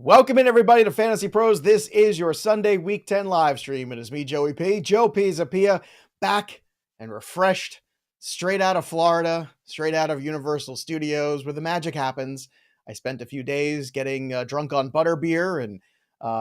Welcome in, everybody, to Fantasy Pros. This is your Sunday Week 10 live stream. It is me, Joey P. Joe Pisapia, back and refreshed, straight out of Florida, straight out of Universal Studios, where the magic happens. I spent a few days getting drunk on butterbeer and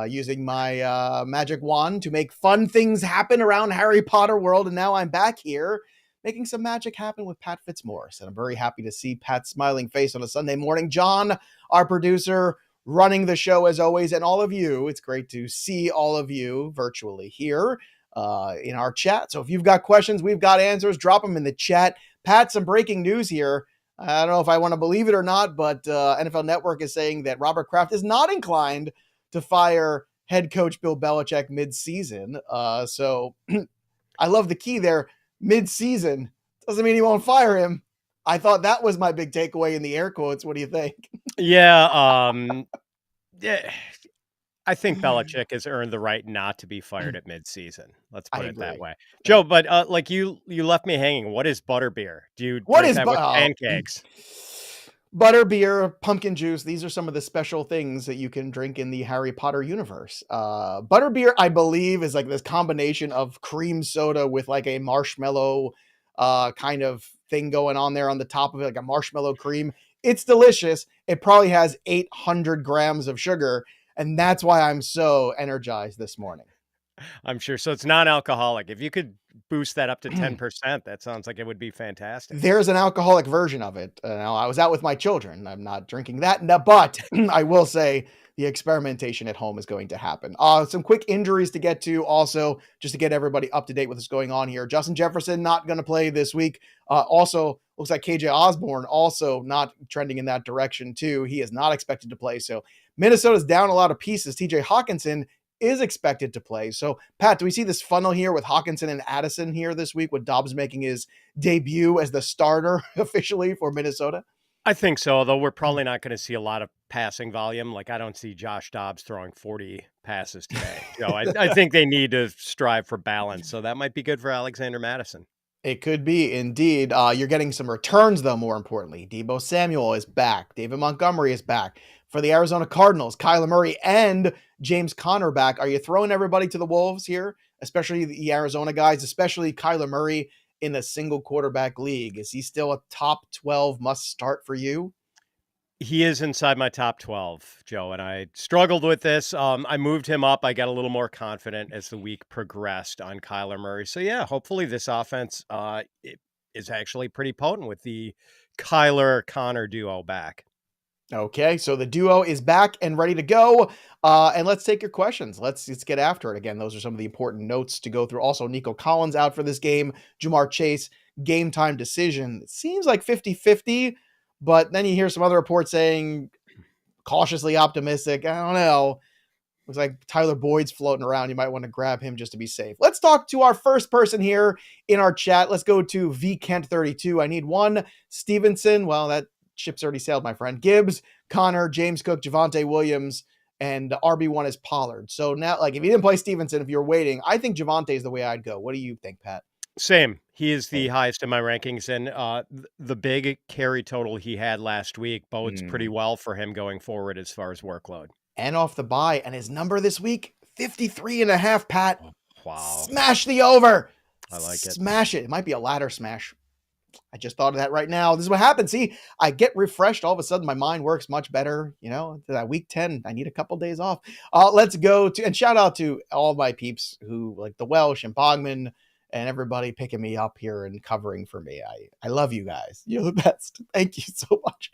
using my magic wand to make fun things happen around Harry Potter world, and now I'm back here making some magic happen with Pat Fitzmaurice, and I'm very happy to see Pat's smiling face on a Sunday morning. John, our producer, running the show as always, and all of you. It's great to see all of you virtually here in our chat. So if you've got questions, we've got answers. Drop them in the chat. Pat, some breaking news here. I don't know if I want to believe it or not, but NFL Network is saying that Robert Kraft is not inclined to fire head coach Bill Belichick mid-season. So I love the key there. Mid-season doesn't mean he won't fire him. I thought that was my big takeaway in the air quotes. What do you think? Yeah, yeah. I think Belichick has earned the right not to be fired at midseason. Let's put it that way. Joe, but like you left me hanging. What is butterbeer? Do you drink that with pancakes? Butterbeer, pumpkin juice. These are some of the special things that you can drink in the Harry Potter universe. Butterbeer, I believe, is like this combination of cream soda with like a marshmallow kind of thing going on there on the top of it, like a marshmallow cream. It's delicious. It probably has 800 grams of sugar, and that's why I'm so energized this morning. I'm sure. So it's non-alcoholic. If you could boost that up to 10%, that sounds like it would be fantastic. There's an alcoholic version of it. Now, I was out with my children. I'm not drinking that, but I will say the experimentation at home is going to happen. Some quick injuries to get to also, just to get everybody up to date with what's going on here. Justin Jefferson not going to play this week. Also, looks like KJ Osborne also not trending in that direction too. He is not expected to play. So Minnesota's down a lot of pieces. TJ Hawkinson is expected to play. So, Pat, do we see this funnel here with Hawkinson and Addison here this week, with Dobbs making his debut as the starter officially for Minnesota? I think so, although we're probably not going to see a lot of passing volume. Like, I don't see Josh Dobbs throwing 40 passes today. I think they need to strive for balance. So that might be good for Alexander Mattison. It could be, indeed. You're getting some returns, though, more importantly. Deebo Samuel is back. David Montgomery is back. For the Arizona Cardinals, Kyler Murray and James Conner back. Are you throwing everybody to the Wolves here, especially the Arizona guys, especially Kyler Murray in a single quarterback league? Is he still a top 12 must start for you? He is inside my top 12, Joe, and I struggled with this. I moved him up. I got a little more confident as the week progressed on Kyler Murray. So, yeah, hopefully this offense is actually pretty potent with the Kyler-Connor duo back. Okay, so the duo is back and ready to go. And let's take your questions. Let's get after it. Again, those are some of the important notes to go through. Also, Nico Collins out for this game. Jamar Chase, game time decision. It seems like 50-50, but then you hear some other reports saying cautiously optimistic. I don't know. Looks like Tyler Boyd's floating around. You might want to grab him just to be safe. Let's talk to our first person here in our chat. Let's go to VKent32. I need one. Stevenson. Well, that ship's already sailed, my friend. Gibbs, Connor, James Cook, Javonte Williams, and RB1 is Pollard. So now, like, if you didn't play Stevenson, if you're waiting, I think Javonte is the way I'd go. What do you think, Pat? Same. He is the highest in my rankings, and the big carry total he had last week bodes pretty well for him going forward as far as workload. And off the bye, and his number this week, 53.5, Pat. Wow. Smash the over. I like it. Smash it. It might be a ladder smash. I just thought of that right now. This is what happens. See, I get refreshed. All of a sudden, my mind works much better. You know, that week 10, I need a couple days off. Let's go to, and shout out to all my peeps who, like the Welsh and Bogman and everybody picking me up here and covering for me. I love you guys. You're the best. Thank you so much.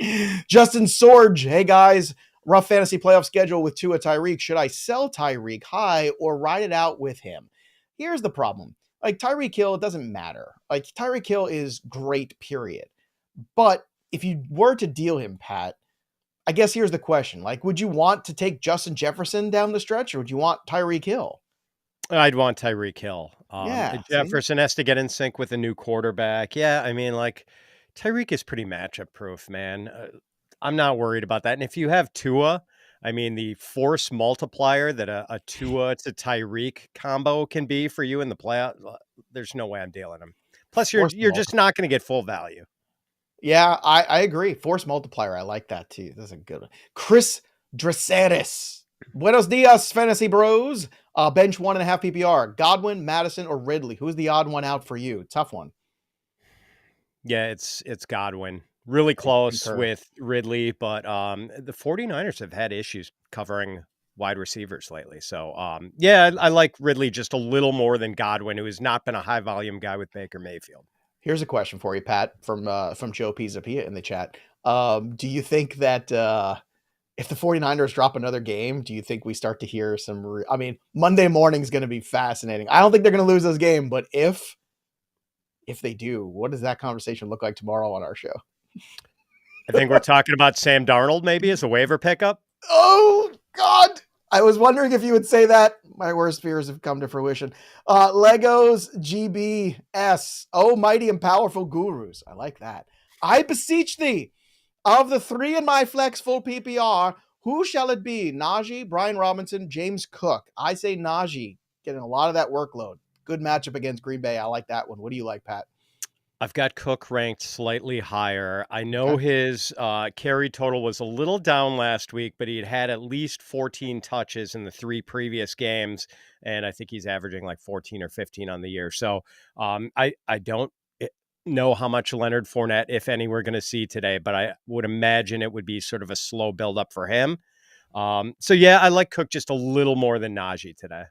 Justin Sorge. Hey, guys. Rough fantasy playoff schedule with Tua Tyreek. Should I sell Tyreek high or ride it out with him? Here's the problem. Like, Tyreek Hill, it doesn't matter. Like, Tyreek Hill is great, period. But if you were to deal him, Pat, I guess here's the question. Like, would you want to take Justin Jefferson down the stretch, or would you want Tyreek Hill? I'd want Tyreek Hill. Jefferson see? has to get in sync with a new quarterback. Yeah, I mean, like, Tyreek is pretty matchup proof, man. I'm not worried about that. And if you have Tua, I mean, the force multiplier that a Tua to Tyreek combo can be for you in the playoff, there's no way I'm dealing him. Plus, you're just not going to get full value. Yeah, I agree. Force multiplier, I like that too. That's a good one. Chris Draceris. Buenos dias, Fantasy Bros. Bench 1.5 PPR. Godwin, Madison, or Ridley? Who's the odd one out for you? Tough one. Yeah, it's Godwin. Really I close concur. with Ridley, but the 49ers have had issues covering wide receivers lately. So yeah, I like Ridley just a little more than Godwin, who has not been a high volume guy with Baker Mayfield. Here's a question for you, Pat, from Joe Pisapia in the chat. Do you think that if the 49ers drop another game, do you think we start to hear I mean, Monday morning is going to be fascinating. I don't think they're going to lose this game, but if they do, what does that conversation look like tomorrow on our show? I think we're talking about Sam Darnold maybe as a waiver pickup. Oh God. I was wondering if you would say that. My worst fears have come to fruition. Legos GBS. Oh, mighty and powerful gurus. I like that. I beseech thee, of the three in my flex full PPR, who shall it be? Najee, Brian Robinson, James Cook. I say Najee, getting a lot of that workload. Good matchup against Green Bay. I like that one. What do you like, Pat? I've got Cook ranked slightly higher. I know Okay. his carry total was a little down last week, but he had at least 14 touches in the 3 previous games, and I think he's averaging like 14 or 15 on the year. So I don't know how much Leonard Fournette, if any, we're going to see today, but I would imagine it would be sort of a slow build up for him. So yeah, I like Cook just a little more than Najee today.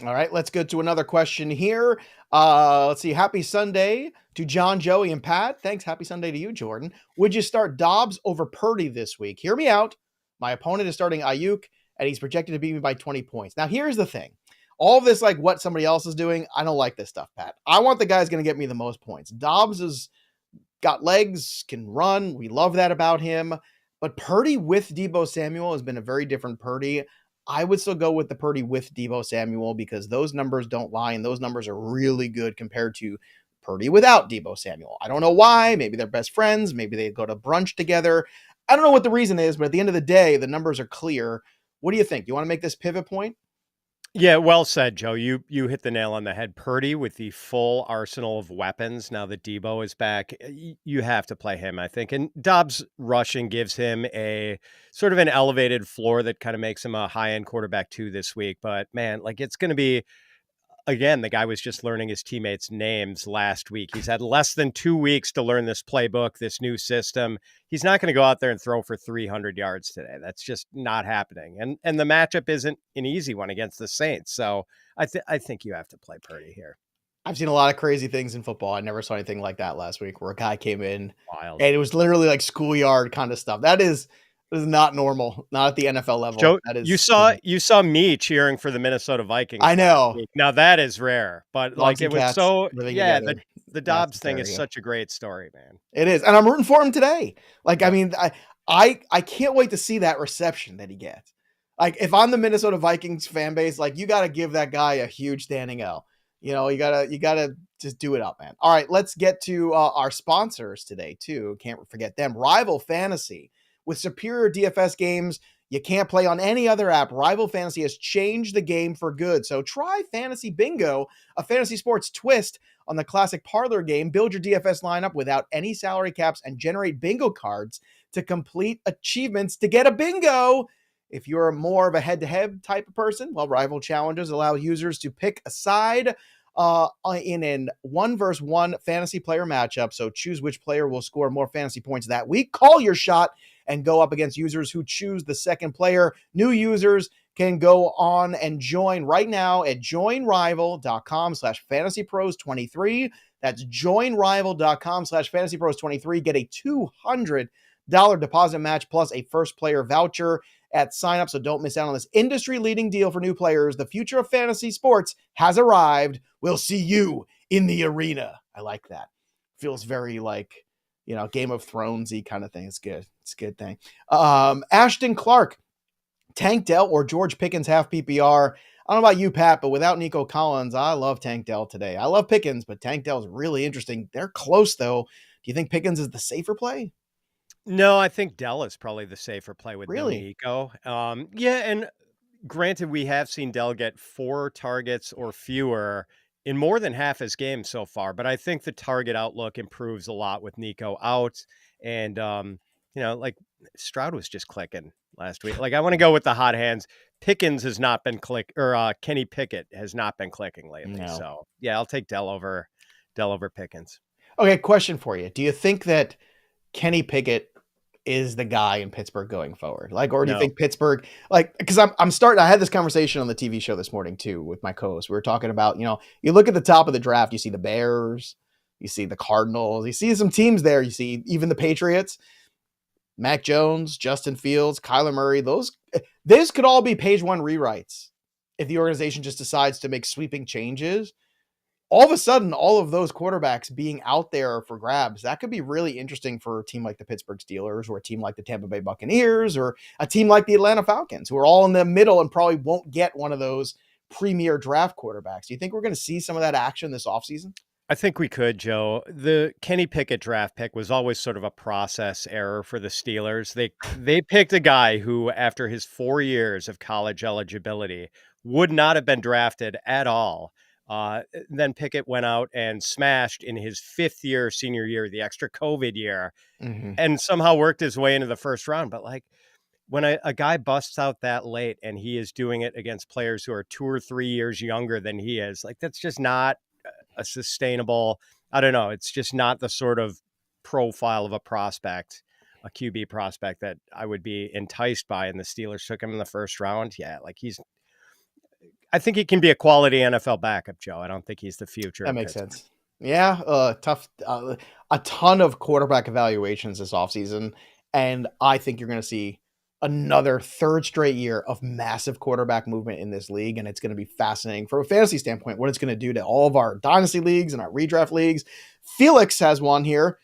All right, let's go to another question here. Let's see. Happy Sunday to John, Joey, and Pat. Thanks. Happy Sunday to you, Jordan. Would you start Dobbs over Purdy this week? Hear me out. My opponent is starting Ayuk, and he's projected to beat me by 20 points. Now, here's the thing. All of this, like what somebody else is doing, I don't like this stuff, Pat. I want the guy who's going to get me the most points. Dobbs has got legs, can run. We love that about him. But Purdy with Debo Samuel has been a very different Purdy. I would still go with the Purdy with Debo Samuel because those numbers don't lie, and those numbers are really good compared to Purdy without Debo Samuel. I don't know why. Maybe they're best friends. Maybe they go to brunch together. I don't know what the reason is, but at the end of the day, the numbers are clear. What do you think? You want to make this pivot point? Yeah, well said, Joe. You hit the nail on the head. Purdy with the full arsenal of weapons now that Debo is back, you have to play him, I think. And Dobbs rushing gives him a sort of an elevated floor that kind of makes him a high end quarterback too this week. But man, like it's going to be again, the guy was just learning his teammates' names last week. He's had less than 2 weeks to learn this playbook, this new system. He's not going to go out there and throw for 300 yards today. That's just not happening. And the matchup isn't an easy one against the Saints. So I think you have to play Purdy here. I've seen a lot of crazy things in football. I never saw anything like that last week where a guy came in Wild. and it was literally like schoolyard kind of stuff. That is not normal. Not at the NFL level. Joe, That you is, saw me cheering for the Minnesota Vikings I last know. week. Now that is rare, but like Dogs and it was cats so living yeah, together. the That's Dobbs thing is hilarious. such a great story, man. It is. And I'm rooting for him today. Like, I Yep. mean, I can't wait to see that reception that he gets. Like, if I'm the Minnesota Vikings fan base, like you gotta give that guy a huge standing L. You gotta just do it up, man. All right, let's get to our sponsors today, too. Can't forget them. Rival Fantasy. With superior DFS games you can't play on any other app, Rival Fantasy has changed the game for good. So try Fantasy Bingo, a fantasy sports twist on the classic parlor game. Build your DFS lineup without any salary caps and generate bingo cards to complete achievements to get a bingo. If you're more of a head-to-head type of person, well, Rival Challenges allow users to pick a side in an 1-versus-1 fantasy player matchup. So choose which player will score more fantasy points that week. Call your shot and go up against users who choose the second player. New users can go on and join right now at joinrival.com/fantasypros23. That's joinrival.com/fantasypros23. Get a $200 deposit match plus a first player voucher at sign up. So don't miss out on this industry leading deal for new players. The future of fantasy sports has arrived. We'll see you in the arena. I like that. Feels very like, Game of Thronesy kind of thing. It's good. It's a good thing. Ashton Clark, Tank Dell, or George Pickens half PPR. I don't know about you, Pat, but without Nico Collins, I love Tank Dell today. I love Pickens, but Tank Dell is really interesting. They're close, though. Do you think Pickens is the safer play? No, I think Dell is probably the safer play with no Really? Nico. Yeah, and granted, we have seen Dell get 4 targets or fewer in more than half his games so far, but I think the target outlook improves a lot with Nico out. And like Stroud was just clicking. last week. Like, I want to go with the hot hands. Pickens has not been Kenny Pickett has not been clicking lately. No. So yeah, I'll take Dell over Pickens. Okay, question for you. Do you think that Kenny Pickett is the guy in Pittsburgh going forward? Like, or do you No. think Pittsburgh, like, because I'm starting, I had this conversation on the TV show this morning too with my co-host. We were talking about, you look at the top of the draft, you see the Bears, you see the Cardinals, you see some teams there, you see even the Patriots, Mac Jones, Justin Fields, Kyler Murray. This could all be page one rewrites if the organization just decides to make sweeping changes. All of a sudden, all of those quarterbacks being out there for grabs, that could be really interesting for a team like the Pittsburgh Steelers or a team like the Tampa Bay Buccaneers or a team like the Atlanta Falcons, who are all in the middle and probably won't get one of those premier draft quarterbacks. Do you think we're going to see some of that action this offseason? I think we could, Joe. The Kenny Pickett draft pick was always sort of a process error for the Steelers. They picked a guy who, after his 4 years of college eligibility, would not have been drafted at all. Then Pickett went out and smashed in his 5th year, senior year, the extra COVID year, and somehow worked his way into the first round. But like, when a guy busts out that late and he is doing it against players who are 2 or 3 years younger than he is, like, that's just not a sustainable, I don't know. It's just not the sort of profile of a prospect, a QB prospect that I would be enticed by. And the Steelers took him in the first round. Yeah. Like, I think he can be a quality NFL backup, Joe. I don't think he's the future. That makes sense. Yeah. Tough. A ton of quarterback evaluations this offseason. And I think you're going to see another third straight year of massive quarterback movement in this league. And it's going to be fascinating from a fantasy standpoint, what it's going to do to all of our dynasty leagues and our redraft leagues. Felix has one here.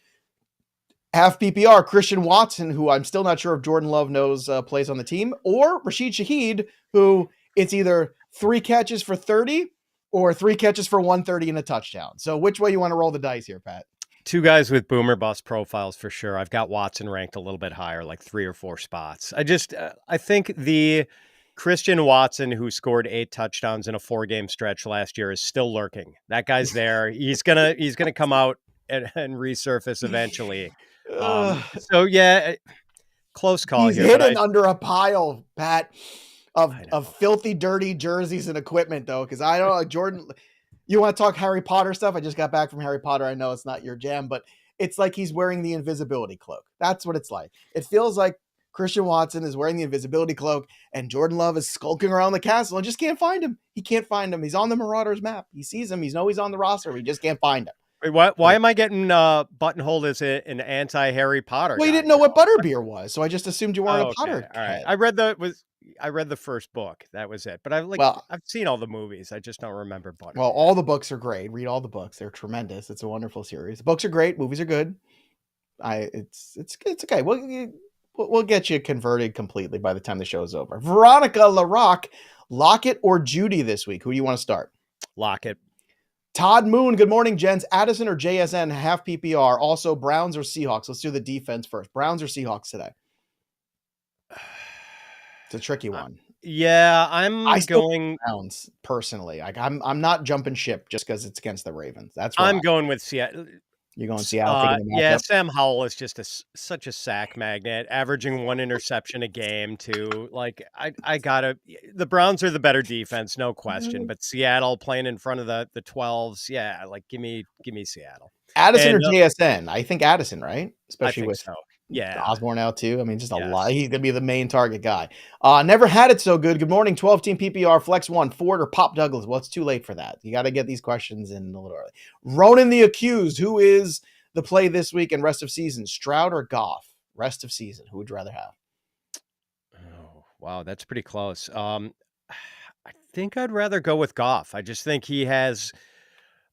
Half PPR, Christian Watson, who I'm still not sure if Jordan Love knows plays on the team, or Rashid Shaheed, who it's either 3 catches for 30 or 3 catches for 130 and a touchdown. So which way you want to roll the dice here, Pat? 2 guys with boomer bust profiles for sure. I've got Watson ranked a little bit higher, like 3 or 4 spots. I think the Christian Watson, who scored 8 touchdowns in a 4-game stretch last year, is still lurking. That guy's there. He's gonna come out and resurface eventually. So yeah, close call. He's here, hidden under a pile, Pat, of filthy, dirty jerseys and equipment, though, because I don't know, Jordan. You want to talk Harry Potter stuff? I just got back from Harry Potter. I know it's not your jam, but it's like he's wearing the invisibility cloak. That's what it's like. It feels like Christian Watson is wearing the invisibility cloak and Jordan Love is skulking around the castle and just can't find him. He can't find him. He's on the Marauders map. He sees him. He's on the roster. But he just can't find him. Wait, why am I getting buttonholed as an anti-Harry Potter? Well, you didn't know what Butterbeer was, so I just assumed you weren't a Potter. All right. I read the first book. That was it. But I've seen all the movies. I just don't remember Butterbeer. Well, all the books are great. Read all the books. They're tremendous. It's a wonderful series. The books are great. Movies are good. It's okay. We'll get you converted completely by the time the show is over. Veronica LaRock, Lockett or Judy this week? Who do you want to start? Lockett. Todd Moon, good morning, gents. Addison or JSN, half PPR. Also, Browns or Seahawks? Let's do the defense first. Browns or Seahawks today? It's a tricky one. Yeah, I going Browns personally. Like I'm not jumping ship just because it's against the Ravens. That's why I'm going with Seattle. You're going Seattle? Yeah, Sam Howell is just such a sack magnet, averaging 1 interception a game too. Like the Browns are the better defense, no question. But Seattle playing in front of the 12s, yeah, like give me Seattle. Addison or JSN? I think Addison, right? Especially with so. Yeah, Osborne out too. I mean, just a lot. He's gonna be the main target guy. Never had it so good. Good morning, 12-team PPR, flex 1, Ford or Pop Douglas. Well, it's too late for that. You got to get these questions in a little early. Ronan the Accused, who is the play this week and rest of season? Stroud or Goff? Rest of season. Who would you rather have? Oh, wow, that's pretty close. I think I'd rather go with Goff. I just think he has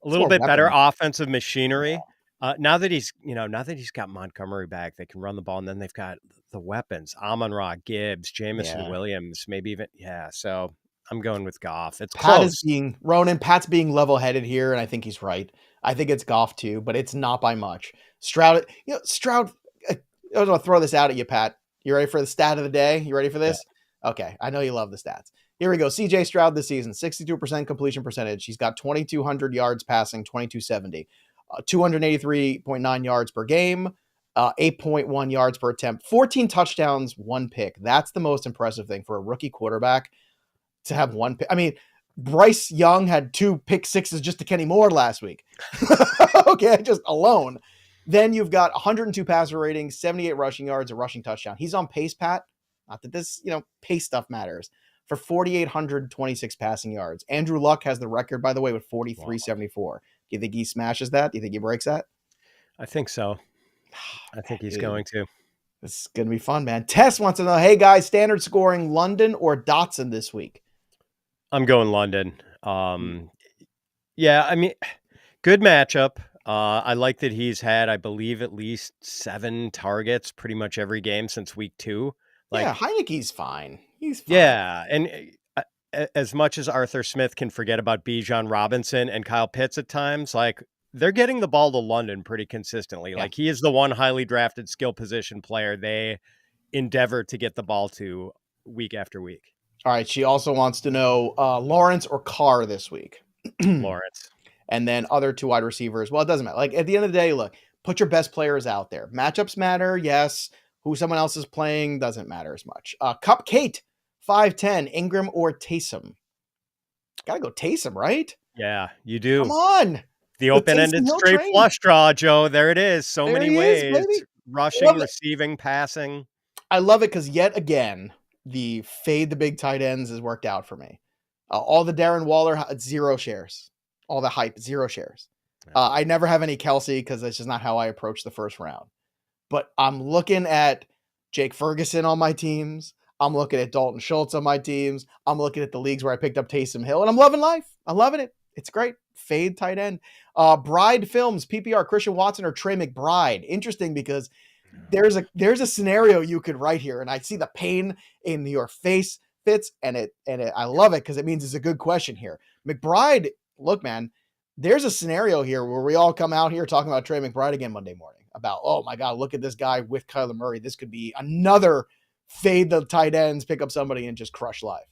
a little bit better offensive machinery. Now that he's got Montgomery back, they can run the ball, and then they've got the weapons: Amon-Ra, Gibbs, Jamison Williams, maybe even So I'm going with Goff. It's close. Pat's being level-headed here, and I think he's right. I think it's Goff too, but it's not by much. Stroud. I'm gonna throw this out at you, Pat. You ready for the stat of the day? You ready for this? Yeah. Okay, I know you love the stats. Here we go. CJ Stroud this season, 62% completion percentage. He's got 2,200 yards passing, 2,270. 283.9 yards per game, 8.1 yards per attempt, 14 touchdowns, 1 pick. That's the most impressive thing for a rookie quarterback to have 1 pick. I mean, Bryce Young had 2 pick sixes just to Kenny Moore last week. Okay, just alone. Then you've got 102 passer ratings, 78 rushing yards, a rushing touchdown. He's on pace, Pat. Not that this, pace stuff matters. For 4,826 passing yards. Andrew Luck has the record, by the way, with 4,374. Do you think he smashes that? Do you think he breaks that? I think so. I think he's going to. This is going to be fun, man. Tess wants to know, hey, guys, standard scoring London or Dotson this week? I'm going London. Yeah, I mean, good matchup. I like that he's had, I believe, at least 7 targets pretty much every game since week 2. Yeah, Heineke's fine. He's fine. Yeah, and as much as Arthur Smith can forget about Bijan Robinson and Kyle Pitts at times, they're getting the ball to London pretty consistently. Yeah. He is the one highly drafted skill position player they endeavor to get the ball to week after week. All right. She also wants to know Lawrence or Carr this week. Lawrence. And then other 2 wide receivers. Well, it doesn't matter. At the end of the day, look, put your best players out there. Matchups matter, yes. Who someone else is playing doesn't matter as much. Cup Kate, 5'10", Ingram or Taysom? Gotta go Taysom, right? Yeah, you do. Come on. The open-ended straight flush draw, Joe. There it is. So there many ways. Rushing, receiving, passing. I love it because yet again, the fade the big tight ends has worked out for me. All the Darren Waller, 0 shares. All the hype, 0 shares. I never have any Kelsey because that's just not how I approach the first round. But I'm looking at Jake Ferguson on my teams. I'm looking at Dalton Schultz on my teams. I'm looking at the leagues where I picked up Taysom Hill, and I'm loving life. I'm loving it. It's great. Fade tight end. Bride Films, PPR, Christian Watson or Trey McBride. Interesting because there's a scenario you could write here, and I see the pain in your face, Fitz, and I love it because it means it's a good question here. McBride, look, man, there's a scenario here where we all come out here talking about Trey McBride again Monday morning about, oh my God, look at this guy with Kyler Murray. This could be another fade the tight ends, pick up somebody and just crush live.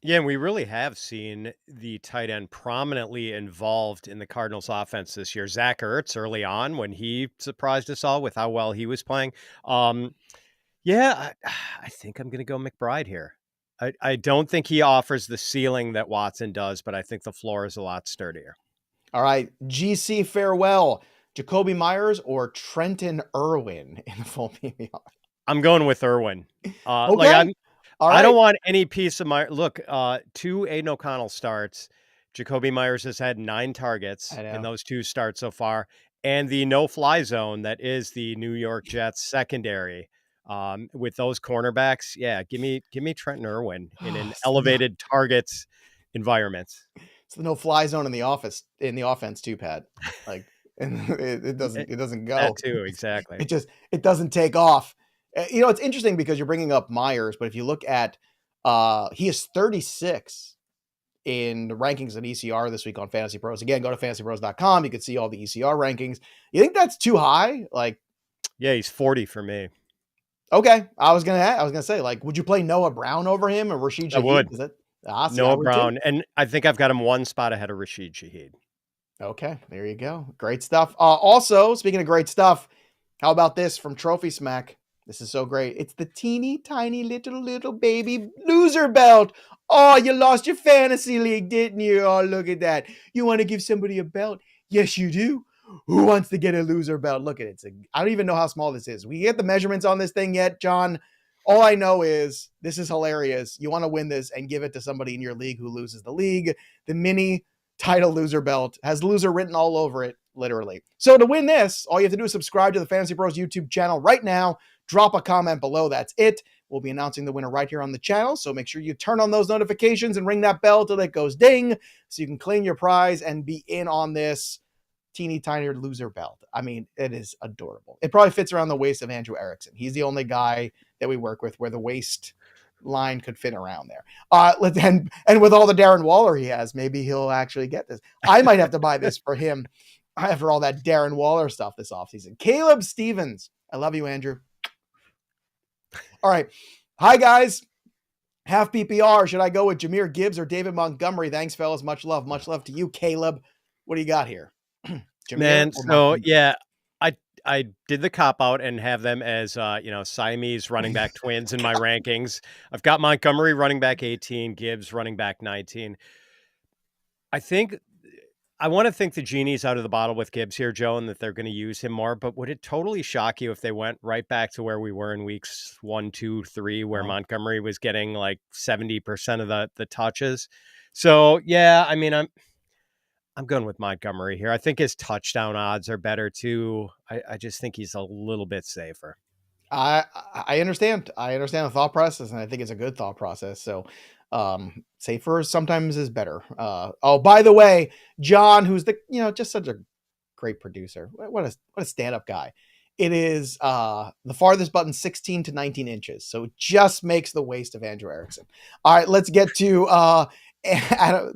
Yeah, and we really have seen the tight end prominently involved in the Cardinals offense this year. Zach Ertz early on when he surprised us all with how well he was playing. Yeah, I think I'm going to go McBride here. I don't think he offers the ceiling that Watson does, but I think the floor is a lot sturdier. All right, GC farewell. Jacoby Myers or Trenton Irwin in the full PPR? I'm going with Irwin. Okay. I don't want any piece of my look. 2 Aiden O'Connell starts. Jacoby Myers has had 9 targets in those 2 starts so far, and the no-fly zone that is the New York Jets secondary. With those cornerbacks, yeah, give me Trenton Irwin in an elevated targets environment. It's the no-fly zone in the offense too, Pat. It doesn't go. That too, exactly. It doesn't take off. It's interesting because you're bringing up Myers, but if you look at, he is 36 in the rankings at ECR this week on Fantasy Pros. Again, go to fantasypros.com. You can see all the ECR rankings. You think that's too high? Yeah, he's 40 for me. Okay. I was gonna say, would you play Noah Brown over him or Rashid Shaheed? I would. Noah Brown. And I think I've got him 1 spot ahead of Rashid Shaheed. Okay, there you go. Great stuff. Also, speaking of great stuff, how about this from Trophy Smack? This is so great. It's the teeny tiny little baby loser belt. Oh, you lost your fantasy league, didn't you? Oh, look at that. You want to give somebody a belt? Yes, you do. Who wants to get a loser belt? Look at it. I don't even know how small this is. We get the measurements on this thing yet, John? All I know is this is hilarious. You want to win this and give it to somebody in your league who loses the league. The mini title loser belt has loser written all over it, literally. So to win this, all you have to do is subscribe to the Fantasy Pros YouTube channel right now. Drop a comment below. That's it. We'll be announcing the winner right here on the channel. So make sure you turn on those notifications and ring that bell till it goes ding so you can claim your prize and be in on this teeny tiny loser belt. I mean, it is adorable. It probably fits around the waist of Andrew Erickson. He's the only guy that we work with where the waist line could fit around there. And with all the Darren Waller he has, maybe he'll actually get this. I might have to buy this for him after all that Darren Waller stuff this offseason. Caleb Stevens. I love you, Andrew. All right. Hi, guys. Half PPR. Should I go with Jahmyr Gibbs or David Montgomery? Thanks, fellas. Much love. Much love to you, Caleb. What do you got here? Man, so yeah, I did the cop out and have them as Siamese running back twins in my rankings. I've got Montgomery running back 18, Gibbs running back 19. I want to think the genie's out of the bottle with Gibbs here, Joe, and that they're going to use him more. But would it totally shock you if they went right back to where we were in weeks 1, 2, 3, where Montgomery was getting like 70% of the touches? So yeah, I mean, I'm going with Montgomery here. I think his touchdown odds are better too. I just think he's a little bit safer. I understand. I understand the thought process, and I think it's a good thought process. So, safer sometimes is better. Oh, by the way, John, who's just such a great producer. What a stand-up guy. It is the farthest button 16 to 19 inches. So it just makes the waist of Andrew Erickson. All right, let's get to Adam,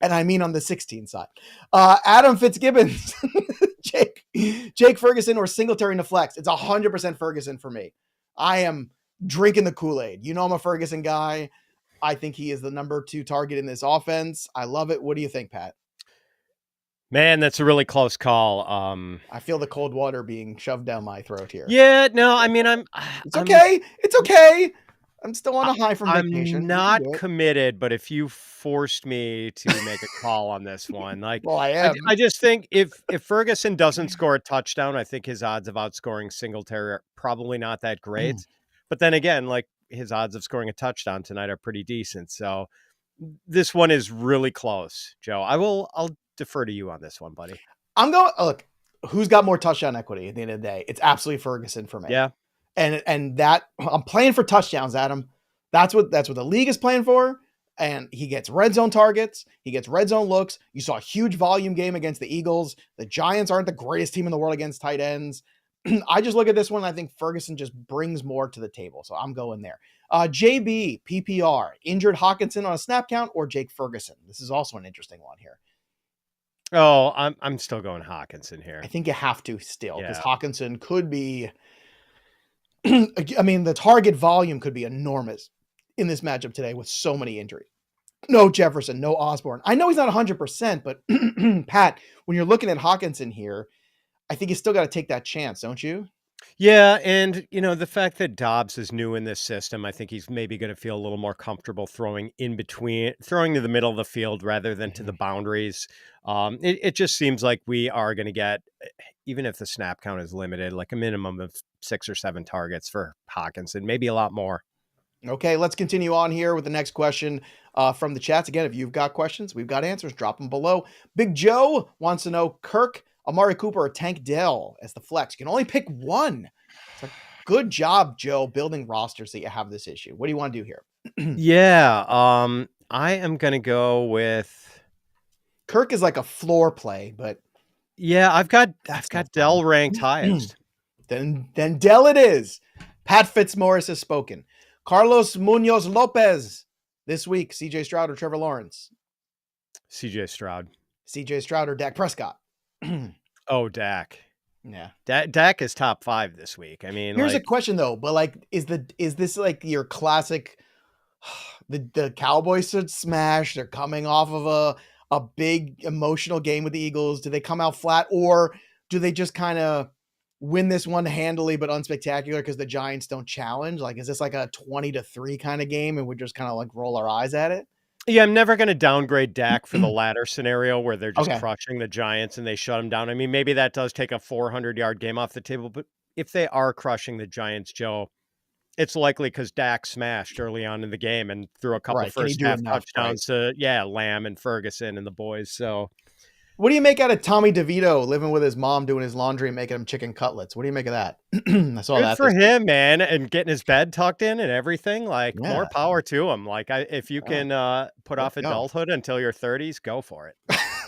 and I mean on the 16 side. Adam Fitzgibbons, Jake Ferguson, or Singletary in the flex. It's 100% Ferguson for me. I am drinking the Kool-Aid. I'm a Ferguson guy. I think he is the number 2 target in this offense. I love it. What do you think, Pat? Man, that's a really close call. I feel the cold water being shoved down my throat here. Yeah, no, I mean, It's okay. It's okay. I'm still on a high from vacation. I'm not committed, but if you forced me to make a call on this one, well, I am. I just think if Ferguson doesn't score a touchdown, I think his odds of outscoring Singletary are probably not that great. But then again, like his odds of scoring a touchdown tonight are pretty decent. So this one is really close, Joe. I'll defer to you on this one, buddy. I'm going. Look, who's got more touchdown equity at the end of the day? It's absolutely Ferguson for me. Yeah. And that I'm playing for touchdowns, Adam. That's what the league is playing for. And he gets red zone targets. He gets red zone looks. You saw a huge volume game against the Eagles. The Giants aren't the greatest team in the world against tight ends. I just look at this one. And I think Ferguson just brings more to the table. So I'm going there. JB, PPR, injured Hawkinson on a snap count, or Jake Ferguson? This is also an interesting one here. Oh, I'm still going Hawkinson here. I think you have to still, because Hawkinson could be, I mean, the target volume could be enormous in this matchup today with so many injuries. No Jefferson, no Osborne. I know he's not 100%, but Pat, when you're looking at Hawkinson here, I think you still got to take that chance, don't you? Yeah, and the fact that Dobbs is new in this system, I think he's maybe going to feel a little more comfortable throwing to the middle of the field rather than to the boundaries. It just seems like we are going to get, even if the snap count is limited, like a minimum of 6 or 7 targets for Hawkinson, maybe a lot more. Okay, let's continue on here with the next question from the chats. Again, if you've got questions, we've got answers. Drop them below. Big Joe wants to know Kirk, Amari Cooper, or Tank Dell as the flex. You can only pick one. It's like, good job, Joe, building rosters that you have this issue. What do you want to do here? Yeah, I am going to go with Kirk is like a floor play, but yeah, I've got Dell ranked highest. Then Dell it is. Pat Fitzmaurice has spoken. Carlos Munoz Lopez this week. CJ Stroud or Trevor Lawrence? CJ Stroud. CJ Stroud or Dak Prescott? Oh, Dak. Yeah. Dak is top 5 this week. I mean, here's a question though, but like, is this like your classic, the Cowboys should smash. They're coming off of a big emotional game with the Eagles. Do they come out flat, or do they just kind of win this one handily but unspectacular because the Giants don't challenge? Like, is this like a 20-3 kind of game and we just kind of like roll our eyes at it? Yeah, I'm never going to downgrade Dak for the latter scenario where they're just crushing the Giants and they shut them down. I mean, maybe that does take a 400-yard game off the table, but if they are crushing the Giants, Joe, it's likely because Dak smashed early on in the game and threw a couple first half touchdowns to Lamb and Ferguson and the boys. So what do you make out of Tommy DeVito living with his mom, doing his laundry and making him chicken cutlets? What do you make of that? I saw that. Good for him, man, and getting his bed tucked in and everything. Like, more power to him. Like, if you can put off adulthood until your 30s, go for it.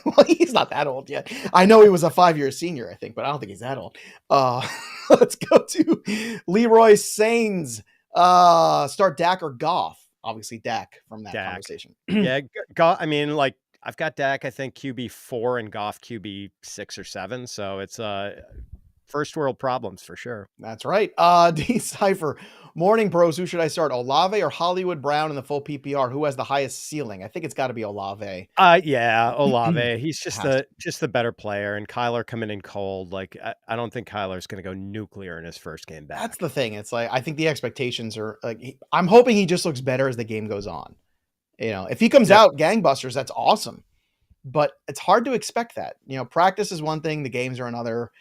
Well, he's not that old yet. I know he was a 5-year senior, I think, but I don't think he's that old. Let's go to Leroy Sains. Start Dak or Goff? Obviously, Dak from that conversation. Yeah, Goff. I mean, like, I've got Dak, I think, QB 4 and Goff QB 6 or 7. So it's first world problems for sure. That's right. Decipher. Morning pros. Who should I start? Olave or Hollywood Brown in the full PPR? Who has the highest ceiling? I think it's got to be Olave. Yeah, Olave. He's Has to. just the better player, and Kyler coming in cold. Like I don't think Kyler's going to go nuclear in his first game That's back. the thing. It's like I think the expectations are like I'm hoping he just looks better as the game goes on. If he comes Yep. out gangbusters, that's awesome. But it's hard to expect that. Practice is one thing, the games are another.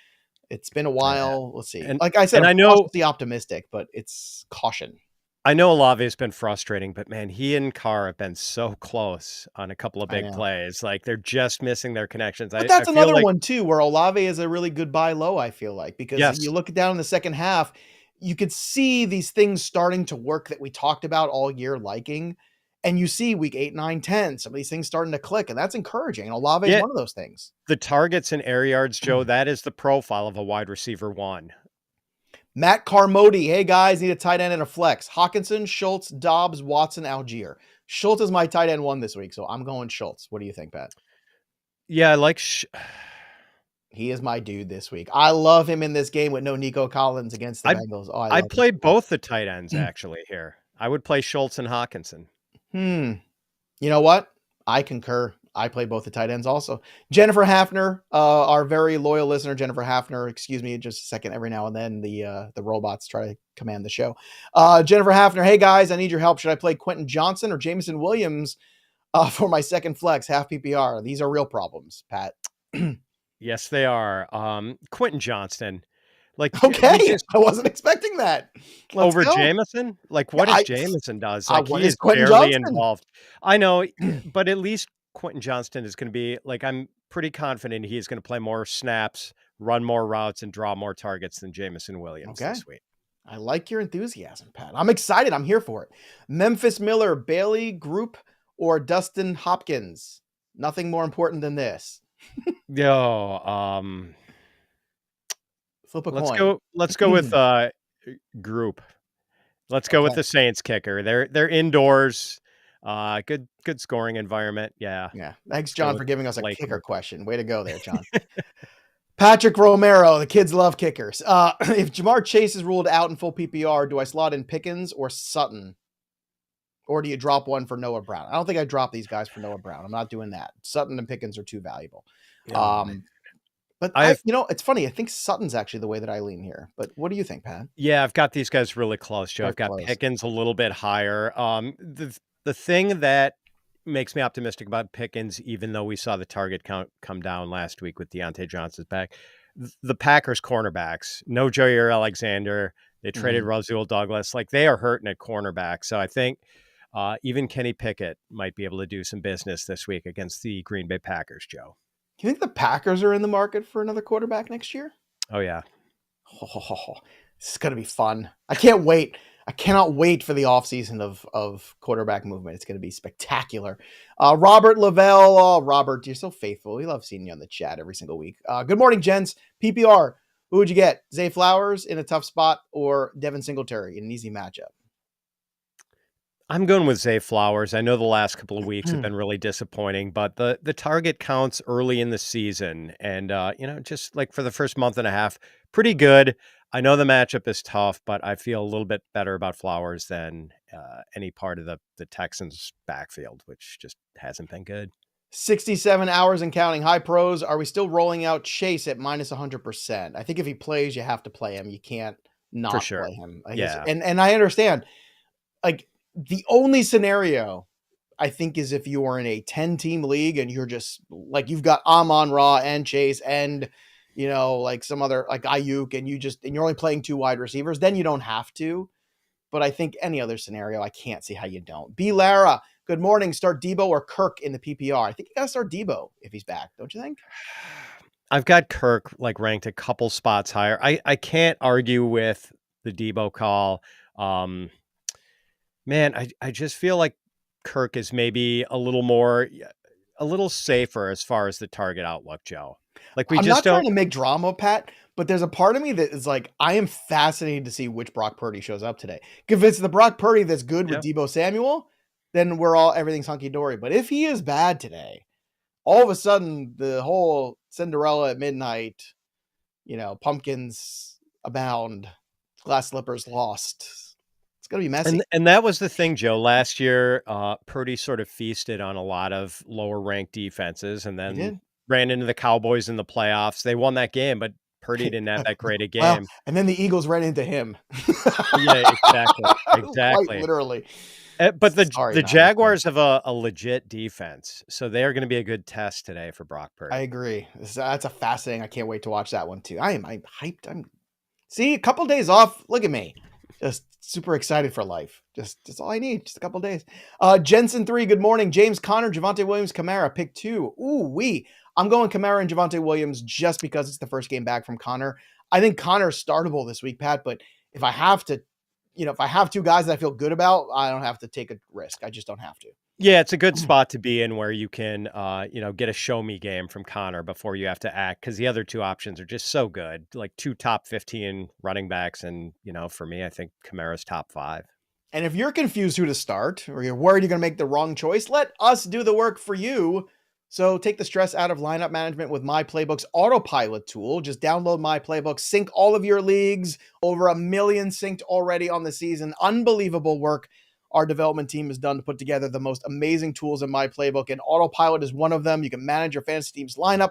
It's been a Yeah. while. Let's see. And Like I said, and I'm I know cautiously optimistic, but it's caution. Olave has been frustrating, but man, he and Carr have been so close on a couple of I big know. plays. Like they're just missing their connections. But I that's feel another like one too, where Olave is a really good buy low, I feel like, because you yes. look down in the second half, you could see these things starting to work that we talked about all year liking. And you see week 8, 9, 10, some of these things starting to click, and that's encouraging. And Olave is Yeah, one of those things. the targets and air yards, Joe, that is the profile of a wide receiver one. Matt Carmody. Hey guys, need a tight end and a flex. Hawkinson, Schultz, Dobbs, Watson, Algier. Schultz is my tight end one this week, so I'm going Schultz. What do you think, Pat? Yeah, I like He is my dude this week. I love him in this game with no Nico Collins against the Bengals. Oh, I I'd love him play so much. both the tight ends actually here. I would play Schultz and Hawkinson. You know what? I concur. I play both the tight ends also. Jennifer Hafner, our very loyal listener, Jennifer Hafner, excuse me just a second. Every now and then the robots try to command the show. Jennifer Hafner, hey guys, I need your help. Should I play Quentin Johnson or Jameson Williams for my second flex, half PPR? These are real problems, Pat. Yes, they are. Quentin Johnston. Like we Okay, just I wasn't expecting that. Let's over go. Jameson? Like Yeah, what is Jameson does? Like what he is is Quentin barely Johnston? involved. I know, but at least Quentin Johnston is going to be like I'm pretty confident he's going to play more snaps, run more routes, and draw more targets than Jameson Williams Okay. this week. I like your enthusiasm, Pat. I'm excited. I'm here for it. Memphis Miller, Bailey Group, or Dustin Hopkins? Nothing more important than this. Yo, Flip a let's coin. go with group. Let's go with Okay. the Saints kicker. They're indoors. Good scoring environment. Yeah. Yeah. Thanks, Let's go John, with for giving us a Blake kicker Group. question. Way to go there, John. Patrick Romero, the kids love kickers. If Jamar Chase is ruled out in full PPR, do I slot in Pickens or Sutton? Or do you drop one for Noah Brown? I don't think I drop these guys for Noah Brown. I'm not doing that. Sutton and Pickens are too valuable. Oh, man. But I've it's funny. I think Sutton's actually the way that I lean here. But what do you think, Pat? Yeah, I've got these guys really close, Joe. They're I've got close. Pickens a little bit higher. The thing that makes me optimistic about Pickens, even though we saw the target count come down last week with Deontay Johnson's back, the Packers cornerbacks, no Jair Alexander. They traded Rasul Douglas. Like they are hurting at cornerback. So I think even Kenny Pickett might be able to do some business this week against the Green Bay Packers, Joe. Do you think the Packers are in the market for another quarterback next year? Oh, yeah. Oh, this is going to be fun. I can't wait. I cannot wait for the offseason of quarterback movement. It's going to be spectacular. Robert Lavelle. Oh, Robert, you're so faithful. We love seeing you on the chat every single week. Good morning, gents. PPR. Who would you get? Zay Flowers in a tough spot or Devin Singletary in an easy matchup? I'm going with Zay Flowers. I know the last couple of weeks have been really disappointing, but the target counts early in the season and, just like for the first month and a half, pretty good. I know the matchup is tough, but I feel a little bit better about Flowers than any part of the Texans backfield, which just hasn't been good. 67 hours and counting. High pros. Are we still rolling out Chase at minus 100%? I think if he plays, you have to play him. You can't For not sure. play him. I guess. Yeah. And I understand. Like the only scenario I think is if you are in a 10-team league and you're just like you've got Amon-Ra and Chase and like some other like Ayuk and you're only playing 2 wide receivers, then you don't have to. But I think any other scenario, I can't see how you don't. B. Lara, good morning. Start Debo or Kirk in the PPR. I think you got to start Debo if he's back, don't you think? I've got Kirk like ranked a couple spots higher. I can't argue with the Debo call. Man, I just feel like Kirk is maybe a little safer as far as the target outlook, Joe. Like we I'm just not trying don't. to make drama, Pat, but there's a part of me that is like, I am fascinated to see which Brock Purdy shows up today. If it's the Brock Purdy that's good with Yeah. Debo Samuel, then everything's hunky dory. But if he is bad today, all of a sudden the whole Cinderella at midnight, pumpkins abound, glass slippers lost. It's going to be messy. And that was the thing, Joe. Last year, Purdy sort of feasted on a lot of lower ranked defenses and He then did. ran into the Cowboys in the playoffs. They won that game, but Purdy didn't have that great a Well, game. and then the Eagles ran into him. Yeah, exactly. Quite Exactly. literally. But Sorry, the Niners fans. Jaguars have a legit defense, so they are going to be a good test today for Brock I Purdy. agree. That's a fascinating. I can't wait to watch that one too. I'm hyped. See, a couple days off. Look at me. Just super excited for life. Just all I need. Just a couple days. Jensen 3, good morning. James Conner, Javonte Williams, Kamara, pick 2. I'm going Kamara and Javonte Williams just because it's the first game back from Conner. I think Conner's startable this week, Pat, but if I have to, if I have two guys that I feel good about, I don't have to take a risk. I just don't have to. Yeah, it's a good spot to be in where you can, get a show me game from Connor before you have to act, because the other two options are just so good, like 2 top 15 running backs. And, for me, I think Kamara's top 5. And if you're confused who to start or you're worried you're going to make the wrong choice, let us do the work for you. So take the stress out of lineup management with My Playbook's autopilot tool. Just download My Playbook, sync all of your leagues, over 1 million synced already on the season. Unbelievable work our development team has done to put together the most amazing tools in My Playbook, and autopilot is one of them. You can manage your fantasy team's lineup,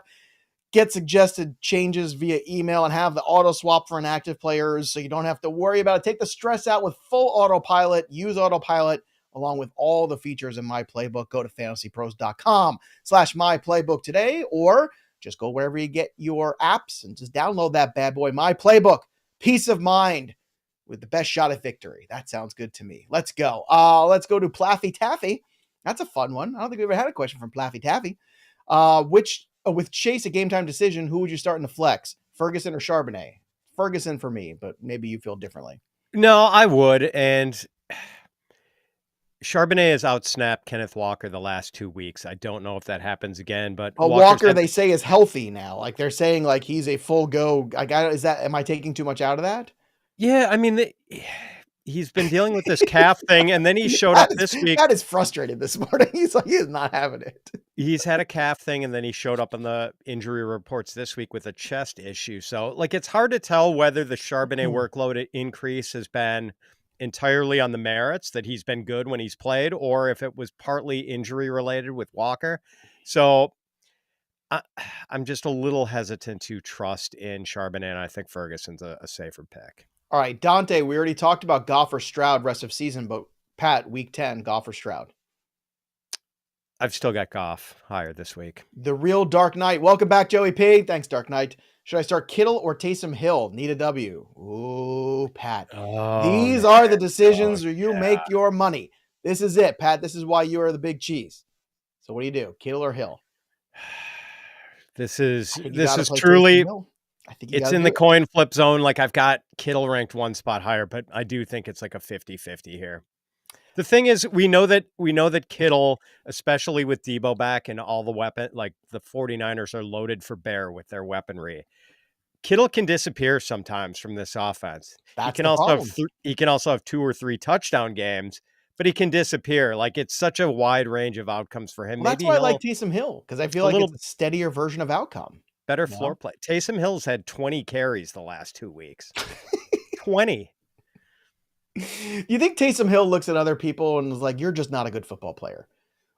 get suggested changes via email, and have the auto swap for inactive players so you don't have to worry about it. Take the stress out with full autopilot. Use autopilot along with all the features in My Playbook. Go to fantasypros.com/My Playbook today, or just go wherever you get your apps and just download that bad boy. My Playbook, peace of mind with the best shot at victory. That sounds good to me. Let's go. Let's go to Plaffy Taffy. That's a fun one. I don't think we ever had a question from Plaffy Taffy. With Chase a game time decision, who would you start in the flex? Ferguson or Charbonnet? Ferguson for me, but maybe you feel differently. No, I would. And Charbonnet has outsnapped Kenneth Walker the last 2 weeks. I don't know if that happens again, but Walker, they say, is healthy now. Like they're saying, like he's a full go. Am I taking too much out of that? Yeah, I mean, he's been dealing with this calf thing, and then he showed up this week. That is frustrated this morning. He's like, he's not having it. He's had a calf thing, and then he showed up in the injury reports this week with a chest issue. So, it's hard to tell whether the Charbonnet workload increase has been entirely on the merits that he's been good when he's played, or if it was partly injury related with Walker. So I'm just a little hesitant to trust in Charbonnet, and I think Ferguson's a safer pick. All right, Dante, we already talked about Goff or Stroud rest of season, but Pat, week 10, Goff or Stroud? I've still got Goff higher this week. The real Dark Knight. Welcome back, Joey P. Thanks, Dark Knight. Should I start Kittle or Taysom Hill? Need a W. Ooh, Pat. These are the decisions where you make your money. This is it, Pat. This is why you are the big cheese. So what do you do? Kittle or Hill? This is truly, it's in the coin flip zone. Like I've got Kittle ranked one spot higher, but I do think it's like a 50-50 here. The thing is, we know that Kittle, especially with Debo back and all the weapon, like the 49ers are loaded for bear with their weaponry. Kittle can disappear sometimes from this offense. He can also have 2 or 3 touchdown games, but he can disappear. Like it's such a wide range of outcomes for him. Well, that's why I like Taysom Hill, because I feel like it's a steadier version of outcome. Better floor play. Taysom Hill's had 20 carries the last 2 weeks. 20. You think Taysom Hill looks at other people and is like, you're just not a good football player?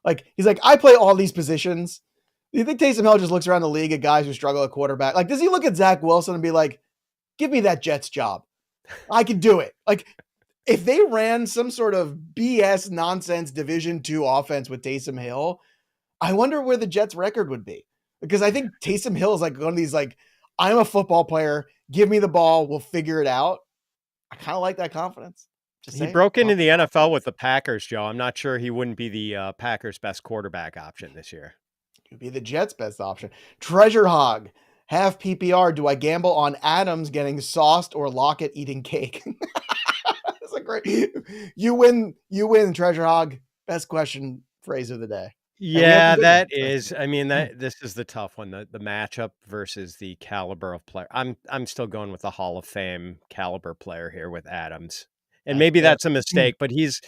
Like, he's like, I play all these positions. Do you think Taysom Hill just looks around the league at guys who struggle at quarterback? Like, does he look at Zach Wilson and be like, give me that Jets job? I can do it. Like, if they ran some sort of BS nonsense Division II offense with Taysom Hill, I wonder where the Jets record would be. Because I think Taysom Hill is like one of these, like, I'm a football player. Give me the ball. We'll figure it out. I kind of like that confidence. He broke into the NFL with the Packers, Joe. I'm not sure he wouldn't be the Packers' best quarterback option this year. He'd be the Jets' best option. Treasure Hog, half PPR. Do I gamble on Adams getting sauced or Lockett eating cake? That's a great. You win, Treasure Hog. Best question phrase of the day. Yeah, that is. I mean, this is the tough one. The matchup versus the caliber of player. I'm still going with the Hall of Fame caliber player here with Adams. And maybe that's a mistake, but he's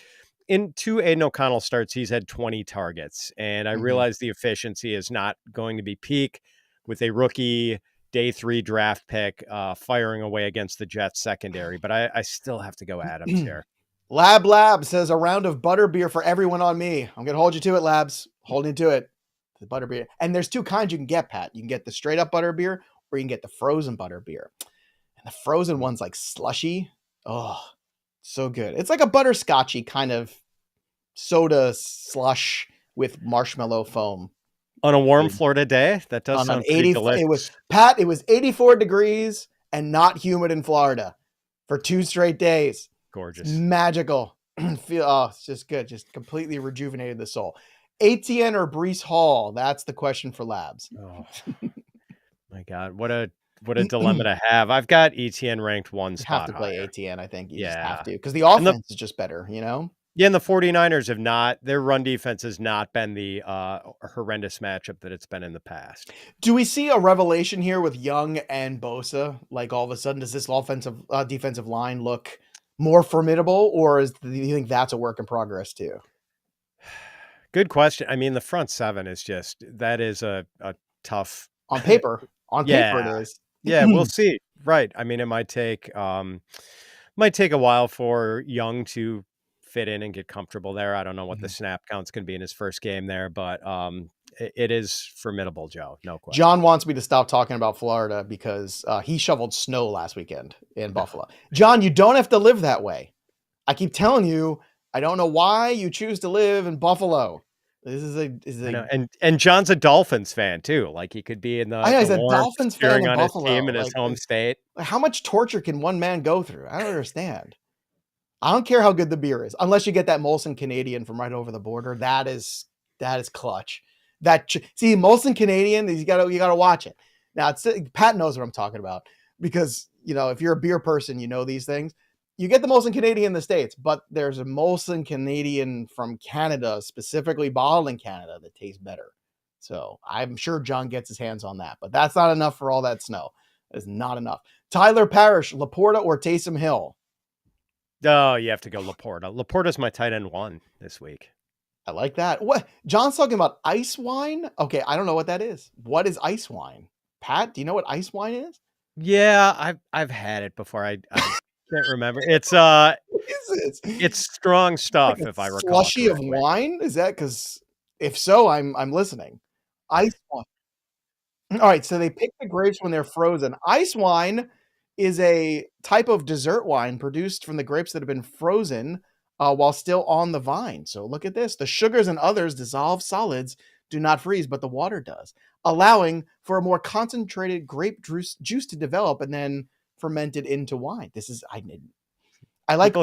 in 2 Aiden O'Connell starts. He's had 20 targets, and I realize the efficiency is not going to be peak with a rookie day 3 draft pick firing away against the Jets secondary, but I still have to go Adams here. Lab says a round of butterbeer for everyone on me. I'm going to hold you to it, Labs. Holding to it. The butterbeer. And there's 2 kinds you can get, Pat. You can get the straight up butterbeer or you can get the frozen butterbeer. And the frozen one's like slushy. Oh, so good. It's like a butterscotchy kind of soda slush with marshmallow foam. On a warm Florida day, that does sound pretty delicious. It was 84 degrees and not humid in Florida for 2 straight days. Gorgeous. Magical. It's just good. Just completely rejuvenated the soul. ATN or Breece Hall? That's the question for Labs. Oh my God. What a dilemma to have. I've got ETN ranked 1 spot. You have to play higher. ATN, I think. You just have to. Because the offense is just better, you know? Yeah, and the 49ers have not, their run defense has not been the horrendous matchup that it's been in the past. Do we see a revelation here with Young and Bosa? Like all of a sudden, does this defensive line look more formidable, or do you think that's a work in progress too? Good question. I mean, the front 7 is just, that is a tough. On paper. Paper it is. Yeah, we'll see. Right. I mean, it might take a while for Young to fit in and get comfortable there. I don't know what the snap count's going to be in his first game there, but it is formidable, Joe. No question. John wants me to stop talking about Florida because he shoveled snow last weekend in Buffalo. John, you don't have to live that way. I keep telling you, I don't know why you choose to live in Buffalo. This is and John's a Dolphins fan too. Like he could be in the he's a Dolphins fan in Buffalo, his team in his home state. How much torture can one man go through? I don't understand. I don't care how good the beer is, unless you get that Molson Canadian from right over the border. That is clutch. See, Molson Canadian, you gotta watch it. Now, Pat knows what I'm talking about because if you're a beer person, you know these things. You get the Molson Canadian in the States, but there's a Molson Canadian from Canada, specifically bottled in Canada, that tastes better. So I'm sure John gets his hands on that, but that's not enough for all that snow. That is not enough. Tyler Parrish, Laporta or Taysom Hill? Oh, you have to go Laporta. Laporta's my tight end 1 this week. I like that. What? John's talking about ice wine? Okay, I don't know what that is. What is ice wine? Pat, do you know what ice wine is? Yeah, I've had it before. I can't remember. It's what is this? It's strong stuff, like if I recall. Slushy of wine? Is that because if so, I'm listening. Ice wine. All right, so they pick the grapes when they're frozen. Ice wine is a type of dessert wine produced from the grapes that have been frozen while still on the vine. So look at this. The sugars and others dissolved solids do not freeze, but the water does, allowing for a more concentrated grape juice to develop and then fermented into wine. I like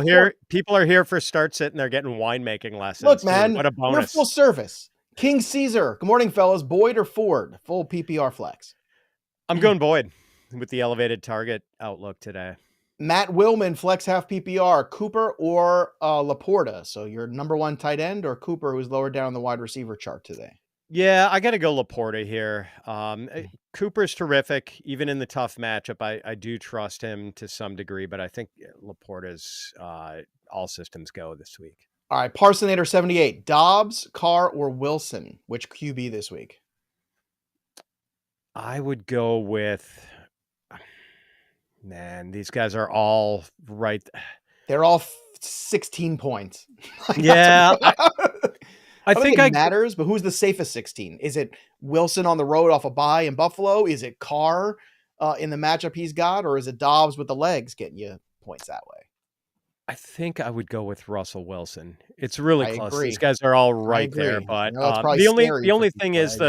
people are here for start sit and they're getting winemaking lessons. Look, man, what a bonus. We're full service. King Caesar. Good morning, fellas. Boyd or Ford? Full PPR flex. I'm going Boyd with the elevated target outlook today. Matt Willman, flex half PPR. Cooper or Laporta? So your number 1 tight end or Cooper, who's lower down the wide receiver chart today? Yeah, I got to go Laporta here. Cooper's terrific, even in the tough matchup. I do trust him to some degree, but I think Laporta's all systems go this week. All right, Parsonator 78. Dobbs, Carr, or Wilson? Which QB this week? I would go with... Man, these guys are all right. They're all 16 points. Yeah. I think it matters, but who's the safest 16? Is it Wilson on the road off a bye in Buffalo? Is it Carr in the matchup he's got? Or is it Dobbs with the legs getting you points that way? I think I would go with Russell Wilson. It's really close. Agree. These guys are all right there, but the only thing is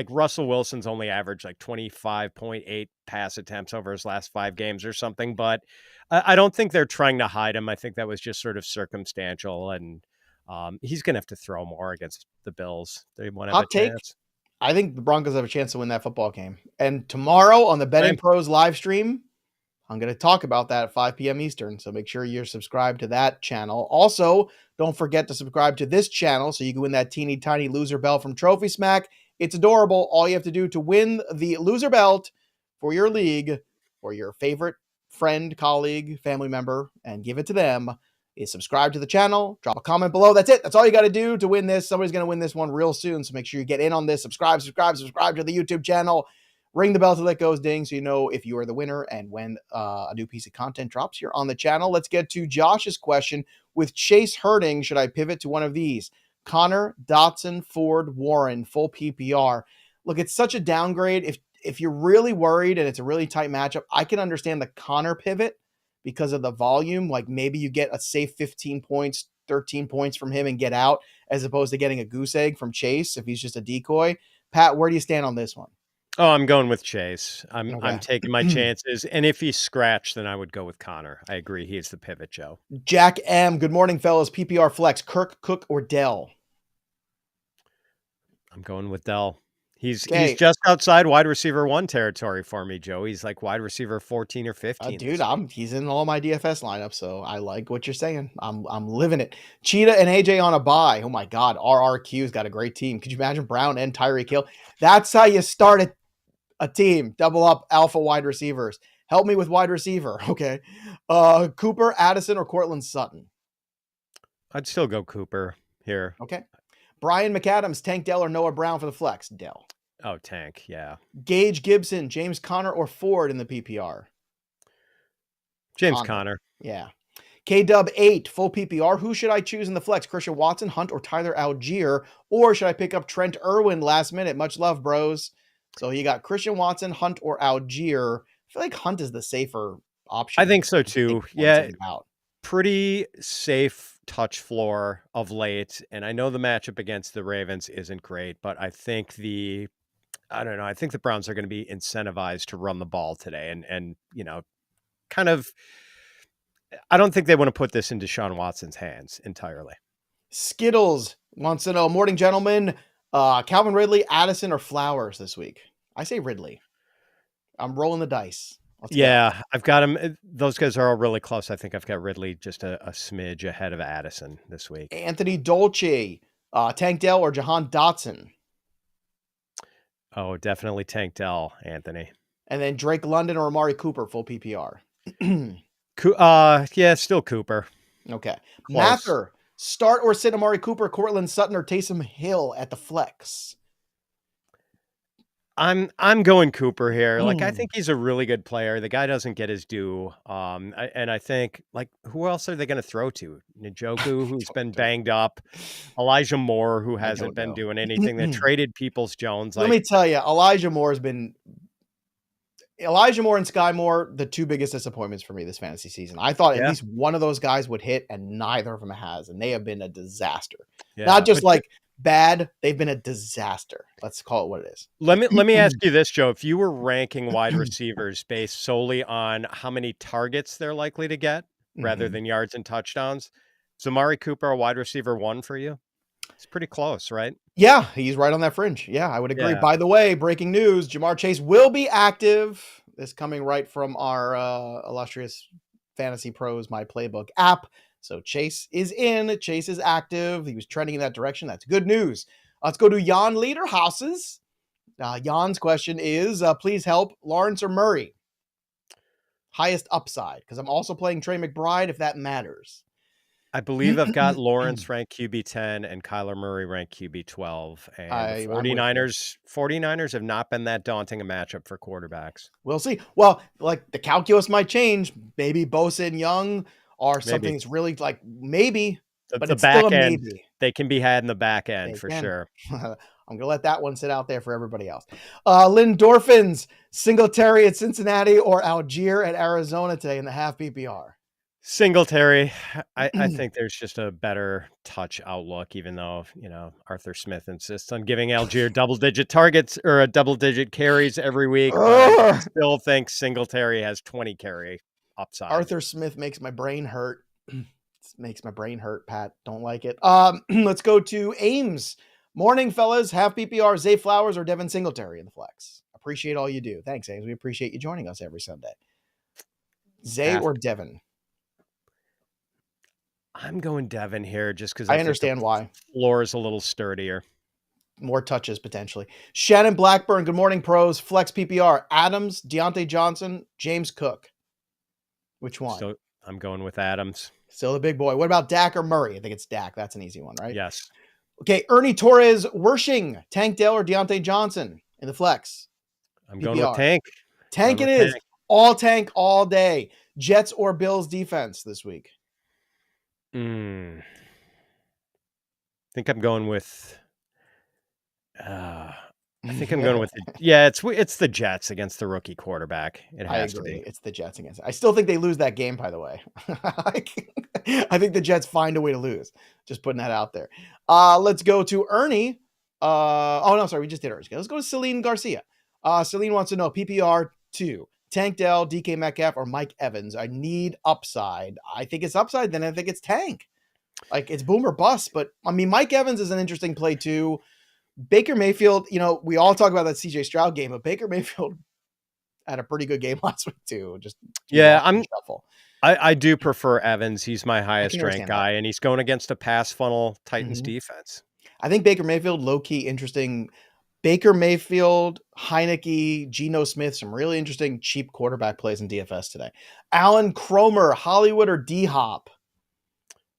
Russell Wilson's only averaged like 25.8 pass attempts over his last 5 games or something, but I don't think they're trying to hide him. I think that was just sort of circumstantial, and he's going to have to throw more against the Bills. They want to have a chance. I think the Broncos have a chance to win that football game. And tomorrow on the Betting Pros live stream, I'm going to talk about that at 5 p.m. Eastern, so make sure you're subscribed to that channel. Also, don't forget to subscribe to this channel so you can win that teeny tiny loser belt from Trophy Smack. It's adorable. All you have to do to win the loser belt for your league or your favorite friend, colleague, family member, and give it to them is subscribe to the channel, drop a comment below. That's it. That's all you got to do to win this. Somebody's going to win this one real soon, so make sure you get in on this. Subscribe to the YouTube channel. Ring the bell till it goes ding so you know if you are the winner and when a new piece of content drops here on the channel. Let's get to Josh's question. With Chase hurting, should I pivot to one of these? Connor, Dotson, Ford, Warren, full PPR. Look, it's such a downgrade. If you're really worried and it's a really tight matchup, I can understand the Connor pivot because of the volume. Like maybe you get a safe 15 points, 13 points from him and get out, as opposed to getting a goose egg from Chase if he's just a decoy. Pat, where do you stand on this one? Oh, I'm going with Chase. I'm Okay. taking my chances. And if he's scratched, then I would go with Connor. I agree. He's the pivot, Joe. Jack M. Good morning, fellas. PPR flex. Kirk, Cook, or Dell? I'm going with Dell. He's Okay. just outside wide receiver 1 territory for me, Joe. He's like wide receiver 14 or 15. Dude, he's in all my DFS lineups, so I like what you're saying. I'm living it. Cheetah and AJ on a bye. Oh my God, RRQ's got a great team. Could you imagine Brown and Tyreek Hill? That's how you start a team. Double up alpha wide receivers. Help me with wide receiver. Okay. Cooper, Addison, or Cortland Sutton? I'd still go Cooper here. Okay. Brian McAdams, Tank Dell, or Noah Brown for the flex? Dell. Oh, Tank. Yeah. Gage Gibson, James Conner, or Ford in the PPR? James Conner. Yeah. K-Dub 8, full PPR. Who should I choose in the flex? Christian Watson, Hunt, or Tyler Algier? Or should I pick up Trent Irwin last minute? Much love, bros. So you got Christian Watson, Hunt, or Algier. I feel like Hunt is the safer option. I think so too. Yeah. Pretty safe touch floor of late. And I know the matchup against the Ravens isn't great, but I think I think the Browns are going to be incentivized to run the ball today. And kind of, I don't think they want to put this in Deshaun Watson's hands entirely. Skittles wants to know, morning, gentlemen, Calvin Ridley, Addison, or Flowers this week? I say Ridley. I'm rolling the dice. Yeah, I've got him. Those guys are all really close. I think I've got Ridley just a smidge ahead of Addison this week. Anthony Dolce, Tank Dell, or Jahan Dotson? Oh, definitely Tank Dell, Anthony. And then Drake London or Amari Cooper, full PPR? Yeah, still Cooper. Okay. Close. Mather, start or sit Amari Cooper, Cortland Sutton, or Taysom Hill at the flex? I'm going Cooper here. Like, I think he's a really good player. The guy doesn't get his due. And I think, like, who else are they going to throw to? Njoku, who's been banged up. Elijah Moore, who hasn't been doing anything. They traded Peoples-Jones. Let me tell you, Elijah Moore and Sky Moore, the two biggest disappointments for me this fantasy season. I thought at least one of those guys would hit, and neither of them has, and they have been a disaster. Yeah, not just like bad, they've been a disaster. Let's call it what it is. Let me ask you this, Joe. If you were ranking wide receivers based solely on how many targets they're likely to get rather than yards and touchdowns, is Amari Cooper a wide receiver 1 for you? It's pretty close, right? Yeah, he's right on that fringe. Yeah, I would agree. Yeah. By the way, breaking news, Jamar Chase will be active. This coming right from our illustrious Fantasy Pros My Playbook app. So Chase is in. Chase is active. He was trending in that direction. That's good news. Let's go to Jan Lederhouses. Jan's question is, please help, Lawrence or Murray? Highest upside, because I'm also playing Trey McBride, if that matters. I believe I've got Lawrence ranked QB 10 and Kyler Murray ranked QB 12. And the 49ers have not been that daunting a matchup for quarterbacks. We'll see. Well, like the calculus might change. Maybe Bosa and Young are something that's really like maybe, but the it's back still a end. Maybe. They can be had in the back end for sure. I'm going to let that one sit out there for everybody else. Lindorphins, Singletary at Cincinnati or Algier at Arizona today in the half PPR. Singletary, I think there's just a better touch outlook, even though, Arthur Smith insists on giving Algier double-digit targets or double-digit carries every week. I still think Singletary has 20 carry upside. Arthur Smith makes my brain hurt. Makes my brain hurt, Pat. Don't like it. Let's go to Ames. Morning, fellas. Half PPR, Zay Flowers or Devin Singletary in the flex. Appreciate all you do. Thanks, Ames. We appreciate you joining us every Sunday. Zay or Devin? I'm going Devin here just because I understand why. Floor is a little sturdier. More touches potentially. Shannon Blackburn, good morning, pros. Flex PPR, Adams, Deontay Johnson, James Cook. Which one? So I'm going with Adams. Still the big boy. What about Dak or Murray? I think it's Dak. That's an easy one, right? Yes. Okay, Ernie Torres, Wershing, Tank Dell or Deontay Johnson in the flex? I'm going with PPR. Tank. Tank it is. All Tank all day. Jets or Bills defense this week? I think I'm going with it's the Jets against the rookie quarterback. It I has to agree. be. It's the Jets against. I still think they lose that game, by the way. I think the Jets find a way to lose. Just putting that out there. Let's go to Ernie. We just did Ernie. Let's go to Celine Garcia. Celine wants to know PPR 2. Tank Dell, DK Metcalf, or Mike Evans. I need upside. I think it's upside, then I think it's Tank. Like, it's boom or bust. But, I mean, Mike Evans is an interesting play, too. Baker Mayfield, we all talk about that CJ Stroud game, but Baker Mayfield had a pretty good game last week too. I do prefer Evans. He's my highest ranked guy, and he's going against a pass funnel Titans defense. I think Baker Mayfield, low key interesting. Baker Mayfield, Heineke, Geno Smith, some really interesting cheap quarterback plays in DFS today. Alan Cromer, Hollywood or D Hop?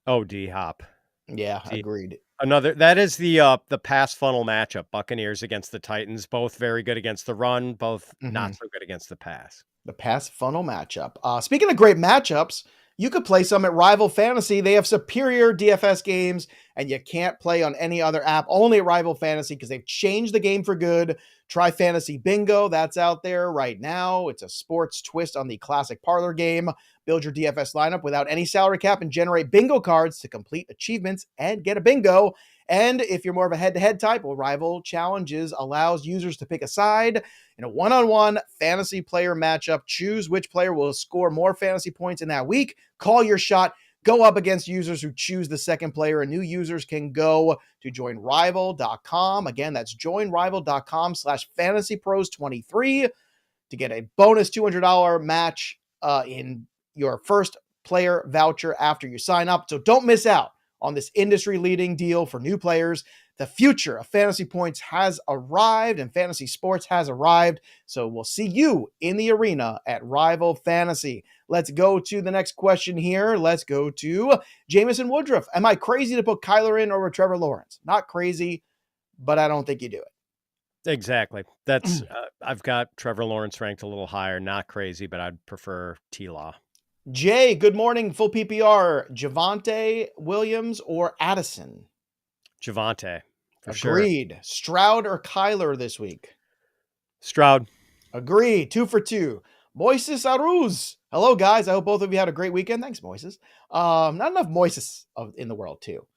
Oh, D Hop. Yeah, agreed. That is the pass funnel matchup. Buccaneers against the Titans, both very good against the run, both not so good against the pass. The pass funnel matchup. Speaking of great matchups, you could play some at Rival Fantasy. They have superior DFS games, and you can't play on any other app, only at Rival Fantasy, because they've changed the game for good. Try Fantasy Bingo. That's out there right now. It's a sports twist on the classic parlor game. Build your DFS lineup without any salary cap and generate bingo cards to complete achievements and get a bingo. And if you're more of a head-to-head type, Rival Challenges allows users to pick a side in a one-on-one fantasy player matchup. Choose which player will score more fantasy points in that week. Call your shot. Go up against users who choose the second player, and new users can go to joinrival.com. Again, that's joinrival.com/fantasypros23 to get a bonus $200 match in your first player voucher after you sign up. So don't miss out on this industry-leading deal for new players. The future of fantasy points has arrived, and fantasy sports has arrived. So we'll see you in the arena at Rival Fantasy. Let's go to the next question here. Let's go to Jameson Woodruff. Am I crazy to put Kyler in over Trevor Lawrence? Not crazy, but I don't think you do it. Exactly. That's I've got Trevor Lawrence ranked a little higher. Not crazy, but I'd prefer T-Law. Jay, good morning. Full PPR. Javonte Williams or Addison? Javonte, for Agreed. Sure. Stroud or Kyler this week? Stroud. Agreed. 2 for 2. Moises Aruz. Hello, guys. I hope both of you had a great weekend. Thanks, Moises. Not enough Moises in the world, too.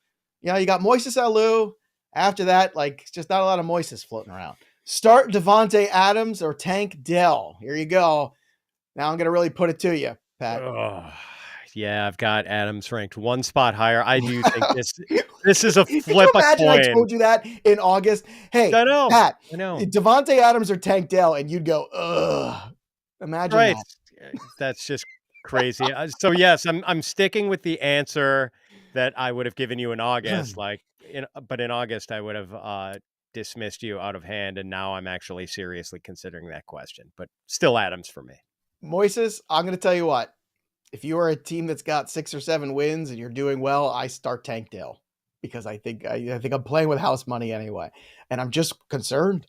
You got Moises Alou. After that, just not a lot of Moises floating around. Start Devontae Adams or Tank Dell. Here you go. Now I'm going to really put it to you, Pat. Yeah, I've got Adams ranked one spot higher. I do think this is a flip a coin. I told you that in August. Hey, I know, Pat, I know. Devontae Adams or Tank Dell, and you'd go, ugh. Imagine that. That's just crazy. So yes, I'm sticking with the answer that I would have given you in August. But in August I would have dismissed you out of hand, and now I'm actually seriously considering that question. But still Adams for me. Moises, I'm going to tell you what. If you are a team that's got 6 or 7 wins and you're doing well, I start Tank Dell because I think I'm playing with house money anyway, and I'm just concerned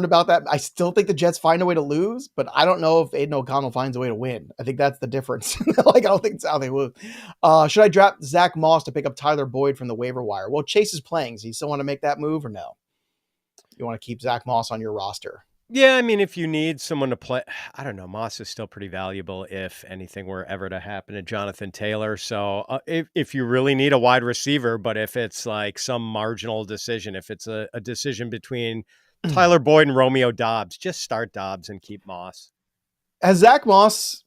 about that. I still think the Jets find a way to lose, but I don't know if Aiden O'Connell finds a way to win. I think that's the difference. I don't think it's how they lose. Should I draft Zach Moss to pick up Tyler Boyd from the waiver wire? Well, Chase is playing. So you still want to make that move or no? You want to keep Zach Moss on your roster? Yeah, I mean, if you need someone to play, I don't know. Moss is still pretty valuable if anything were ever to happen to Jonathan Taylor. So if you really need a wide receiver, but if it's like some marginal decision, if it's a decision between Tyler Boyd and Romeo Doubs, just start Doubs and keep Moss. Has Zach Moss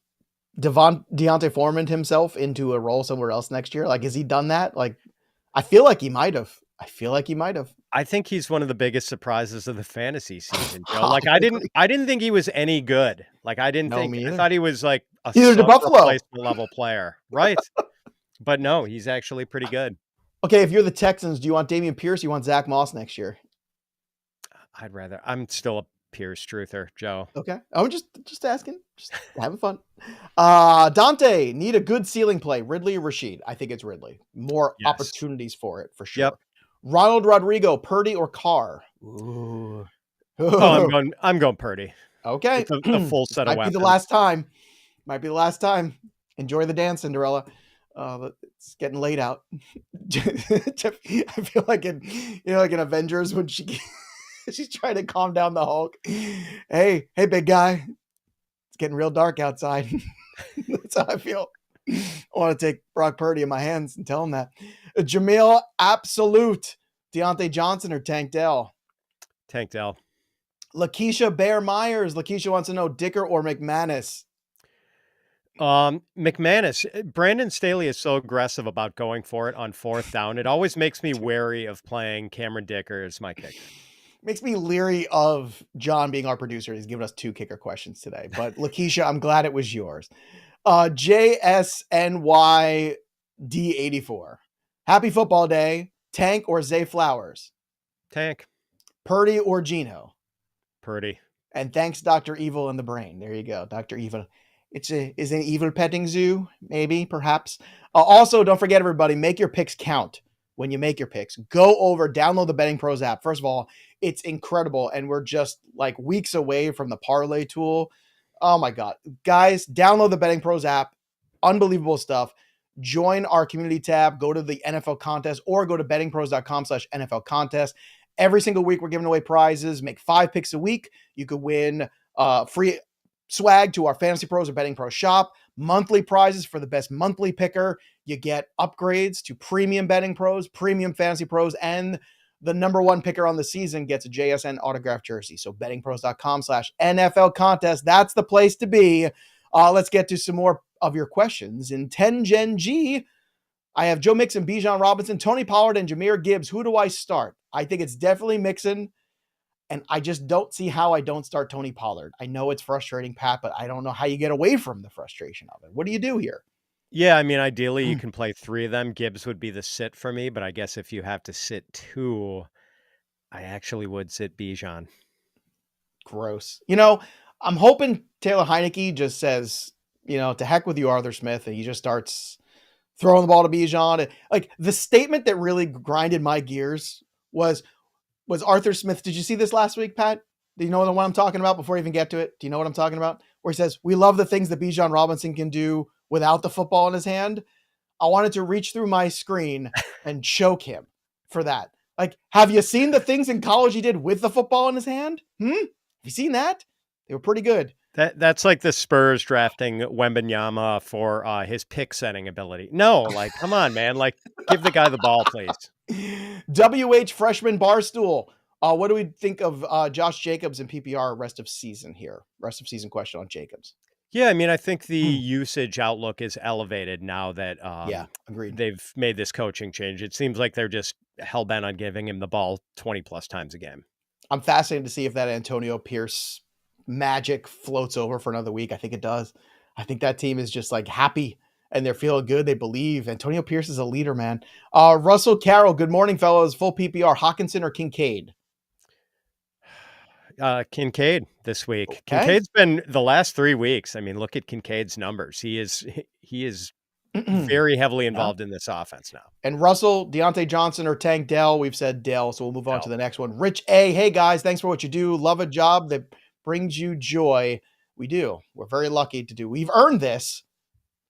Deontay Foreman himself into a role somewhere else next year? Has he done that? I feel like he might have. I think he's one of the biggest surprises of the fantasy season, Joe. I didn't think he was any good. I thought he was like a replacement level player. Right. But no, he's actually pretty good. Okay. If you're the Texans, do you want Dameon Pierce? Or you want Zach Moss next year? I'm still a Pierce truther, Joe. Okay. I'm just asking, just having fun. Dante, need a good ceiling play. Ridley or Rashid? I think it's Ridley. More opportunities for it, for sure. Yep. Ronald Rodrigo, Purdy or Carr? Ooh. Oh, I'm going Purdy Okay. with the full This set of might be the weapons. last time. Might be the last time. Enjoy the dance, Cinderella. It's getting late out. I feel like like in Avengers when she's trying to calm down the Hulk. Hey, big guy. It's getting real dark outside. That's how I feel. I want to take Brock Purdy in my hands and tell him that. Jamil Absolute, Deontay Johnson or Tank Dell? Tank Dell. Lakeisha Bear Myers. Lakeisha wants to know Dicker or McManus. McManus. Brandon Staley is so aggressive about going for it on fourth down. It always makes me wary of playing Cameron Dicker as my kicker. Makes me leery of John being our producer. He's given us 2 kicker questions today. But Lakeisha, I'm glad it was yours. JSNYD84. Happy football day. Tank or Zay Flowers? Tank. Purdy or Gino? Purdy. And thanks, Dr. Evil in the brain. There you go, Dr. Evil. Is an evil petting zoo, maybe, perhaps. Also, don't forget, everybody, make your picks count when you make your picks. Go over, download the Betting Pros app. First of all, it's incredible, and we're just like weeks away from the parlay tool. Oh my God. Guys, download the Betting Pros app. Unbelievable stuff. Join our community tab. Go to the NFL contest or go to bettingpros.com/NFL contest. Every single week, we're giving away prizes. Make 5 picks a week. You could win free swag to our Fantasy Pros or Betting Pros shop. Monthly prizes for the best monthly picker. You get upgrades to premium Betting Pros, premium Fantasy Pros, and the number 1 picker on the season gets a JSN autographed jersey. So bettingpros.com/NFL contest. That's the place to be. Let's get to some more of your questions. In 10 Gen G, I have Joe Mixon, Bijan Robinson, Tony Pollard, and Jahmyr Gibbs. Who do I start? I think it's definitely Mixon, and I just don't see how I don't start Tony Pollard. I know it's frustrating, Pat, but I don't know how you get away from the frustration of it. What do you do here? Yeah, I mean, ideally you can play 3 of them. Gibbs would be the sit for me, but I guess if you have to sit 2, I actually would sit Bijan. Gross. I'm hoping Taylor Heineke just says, to heck with you, Arthur Smith, and he just starts throwing the ball to Bijan. Like, the statement that really grinded my gears was Arthur Smith. Did you see this last week, Pat? Do you know what I'm talking about before I even get to it? Do you know what I'm talking about? Where he says, we love the things that Bijan Robinson can do without the football in his hand. I wanted to reach through my screen and choke him for that. Like, have you seen the things in college he did with the football in his hand? Have you seen that? They were pretty good. That's like the Spurs drafting Wembanyama for his pick setting ability. No, like, come on, man. Like, give the guy the ball, please. WH freshman Barstool. What do we think of Josh Jacobs and PPR rest of season here? Rest of season question on Jacobs. Yeah, I mean, I think the usage outlook is elevated now that agreed. They've made this coaching change. It seems like they're just hell-bent on giving him the ball 20-plus times a game. I'm fascinated to see if that Antonio Pierce magic floats over for another week. I think it does. I think that team is just like happy and they're feeling good. They believe. Antonio Pierce is a leader, man. Russell Carroll, good morning, fellas. Full PPR, Hawkinson or Kincaid? Kincaid this week. Okay. Kincaid's been the last 3 weeks. I mean, look at Kincaid's numbers. He is very heavily involved in this offense now. And Russell, Deontay Johnson or Tank Dell? We've said Dell, so we'll move on to the next one. Rich A, hey guys, thanks for what you do. Love a job that brings you joy. We do. We're very lucky to do. We've earned this,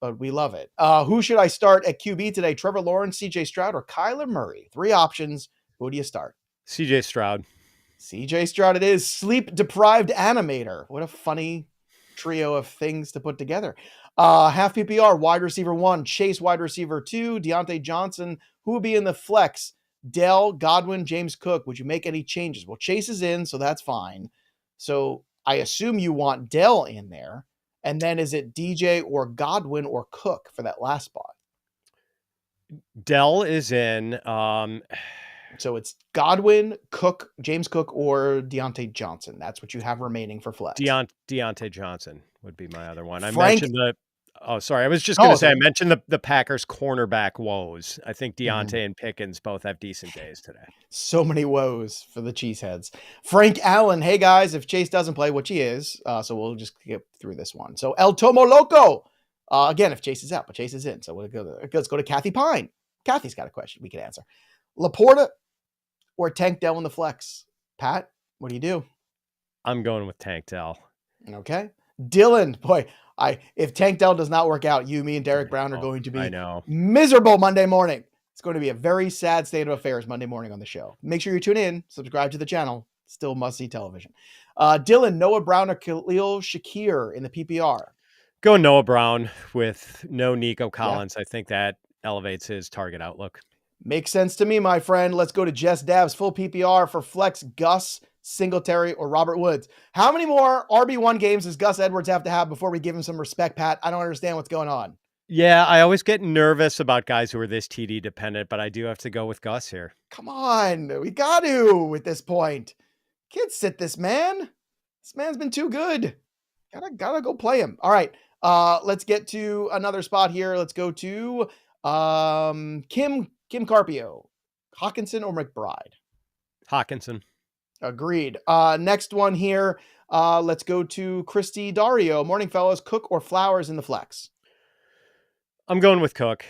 but we love it. Who should I start at QB today? Trevor Lawrence, CJ Stroud, or Kyler Murray? 3 options. Who do you start? CJ Stroud. CJ Stroud it is. Sleep deprived animator. What a funny trio of things to put together. Half PPR, wide receiver 1, Chase wide receiver 2, Deontay Johnson. Who would be in the flex? Dell, Godwin, James Cook. Would you make any changes? Well, Chase is in, so that's fine. So I assume you want Dell in there. And then is it DJ or Godwin or Cook for that last spot? Dell is in. So it's Godwin, Cook, James Cook, or Deontay Johnson. That's what you have remaining for flex. Deontay Johnson would be my other one. I mentioned I was just going to say, I mentioned the Packers cornerback woes. I think Deontay and Pickens both have decent days today. So many woes for the cheeseheads. Frank Allen, hey guys, if Chase doesn't play, which he is, so we'll just get through this one. So El Tomo Loco, again, if Chase is out, but Chase is in. So let's go to Kathy Pine. Kathy's got a question we can answer. Laporta or Tank Dell in the flex? Pat, what do you do? I'm going with Tank Dell. Okay. Dylan, boy, if Tank Dell does not work out, you, me, and Derek Brown are Oh, going to I be know. miserable Monday morning. It's going to be a very sad state of affairs Monday morning on the show. Make sure you tune in, subscribe to the channel. Still must-see television. Dylan, Noah Brown, or Khalil Shakir in the PPR? Go Noah Brown with no Nico Yeah. Collins. I think that elevates his target outlook. Makes sense to me, my friend. Let's go to Jess Dabs, full PPR for flex, Gus, Singletary, or Robert Woods. How many more RB1 games does Gus Edwards have to have before we give him some respect, Pat? I don't understand what's going on. Yeah, I always get nervous about guys who are this TD dependent, but I do have to go with Gus here. Come on. We got to at this point. Can't sit this man. This man's been too good. Gotta go play him. All right. Let's get to another spot here. Let's go to Kim Carpio. Hawkinson or McBride? Hawkinson. Agreed. Next one here. Let's go to Christy Dario. Morning, fellas. Cook or Flowers in the flex? I'm going with Cook.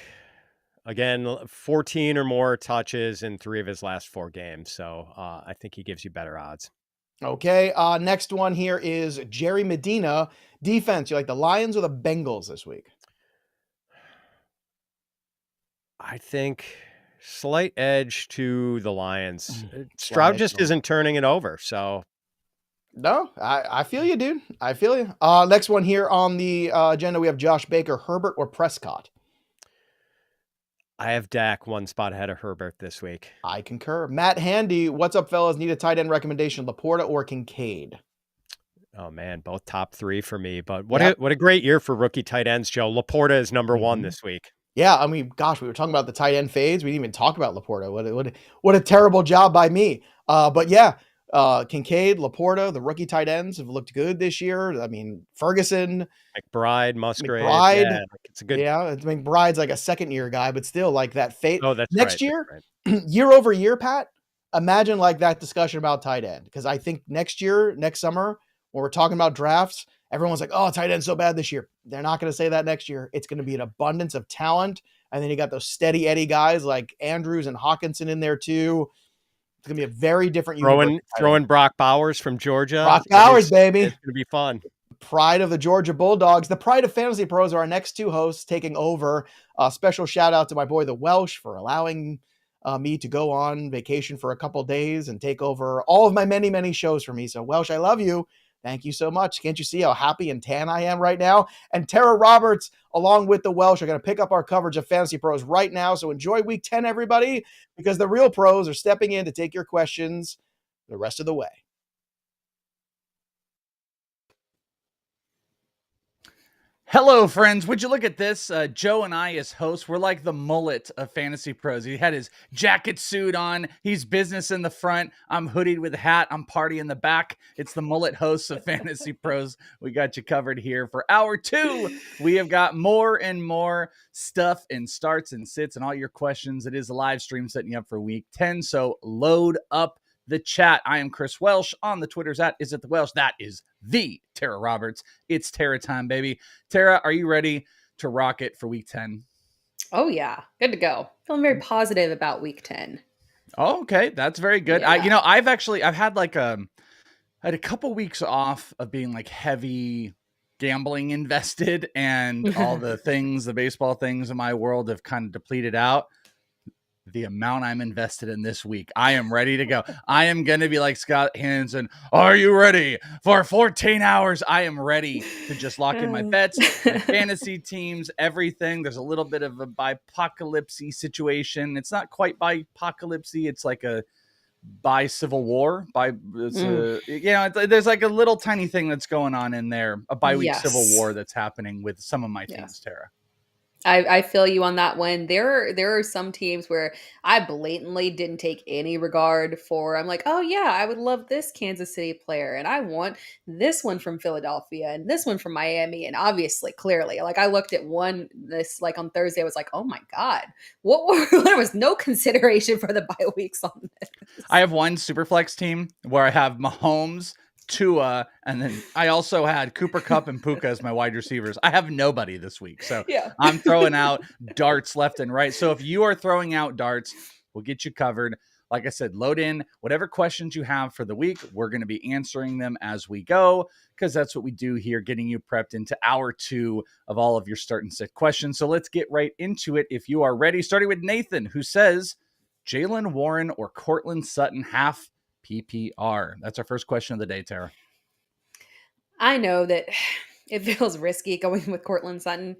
Again, 14 or more touches in 3 of his last 4 games. So I think he gives you better odds. Okay. Next one here is Jerry Medina. Defense. You like the Lions or the Bengals this week? I think slight edge to the Lions. Slight Stroud edge just to isn't turning it over. So No, I feel you, dude. I feel you. Next one here on the agenda, we have Josh Baker, Herbert or Prescott. I have Dak one spot ahead of Herbert this week. I concur. Matt Handy, what's up, fellas? Need a tight end recommendation, Laporta or Kincaid? Oh man, both top 3 for me. But what a great year for rookie tight ends, Joe. Laporta is number 1 this week. Yeah, I mean, gosh, we were talking about the tight end fades. We didn't even talk about Laporta. What a terrible job by me. But yeah, Kincaid, Laporta, the rookie tight ends have looked good this year. I mean, Ferguson, McBride, Musgrave. Yeah, it's a good. Yeah, McBride's like a second-year guy, but still like that fate. Oh, that's next right. year, That's right. year over year, Pat. Imagine like that discussion about tight end, because I think next summer, when we're talking about drafts, everyone's like, "Oh, tight end's so bad this year." They're not going to say that next year. It's going to be an abundance of talent, and then you got those steady Eddie guys like Andrews and Hawkinson in there too. It's going to be a very different throwing Brock Bowers from Georgia. Brock Bowers, baby. It's going to be fun. Pride of the Georgia Bulldogs. The pride of Fantasy Pros are our next 2 hosts taking over. Special shout out to my boy, the Welsh, for allowing me to go on vacation for a couple days and take over all of my many, many shows for me. So Welsh, I love you. Thank you so much. Can't you see how happy and tan I am right now? And Tara Roberts, along with the Welsh, are going to pick up our coverage of Fantasy Pros right now. So enjoy week 10, everybody, because the real pros are stepping in to take your questions the rest of the way. Hello, friends. Would you look at this? Joe and I, as hosts, we're like the mullet of Fantasy Pros. He had his jacket suit on. He's business in the front. I'm hoodied with a hat. I'm party in the back. It's the mullet hosts of Fantasy Pros. We got you covered here for hour 2. We have got more and more stuff and starts and sits and all your questions. It is a live stream setting you up for week 10. So load up the chat. I am Chris Welsh on the Twitters at Is It The Welsh. That is the Tara Roberts. It's Tara time, baby. Tara, are you ready to rock it for week 10? Oh yeah. Good to go. Feeling very positive about week 10. Oh, okay. That's very good. Yeah. I've had like I had a couple weeks off of being like heavy gambling invested, and all the baseball things in my world have kind of depleted out. The amount I'm invested in this week, I am ready to go. I am going to be like Scott Hansen. Are you ready for 14 hours? I am ready to just lock in my bets, my fantasy teams, everything. There's a little bit of a bipocalypse situation. It's not quite bipocalypse. It's like a by Civil War. There's like a little tiny thing that's going on in there. A bi-week Civil War that's happening with some of my teams, Tara. I feel you on that one. There are some teams where I blatantly didn't take any regard for. I'm like, oh yeah, I would love this Kansas City player, and I want this one from Philadelphia, and this one from Miami, and obviously, clearly, like I looked at this like on Thursday, I was like, oh my god, there was no consideration for the bye weeks on this. I have one Superflex team where I have Mahomes, Tua, and then I also had Cooper Kupp and Puka as my wide receivers. I have nobody this week, so I'm throwing out darts left and right. So if you are throwing out darts, we'll get you covered. Like I said, load in whatever questions you have for the week. We're going to be answering them as we go, because that's what we do here, getting you prepped into hour 2 of all of your start and sit questions. So let's get right into it if you are ready, starting with Nathan, who says Jaylen Warren or Cortland Sutton half PPR. That's our first question of the day, Tara. I know that it feels risky going with Cortland Sutton,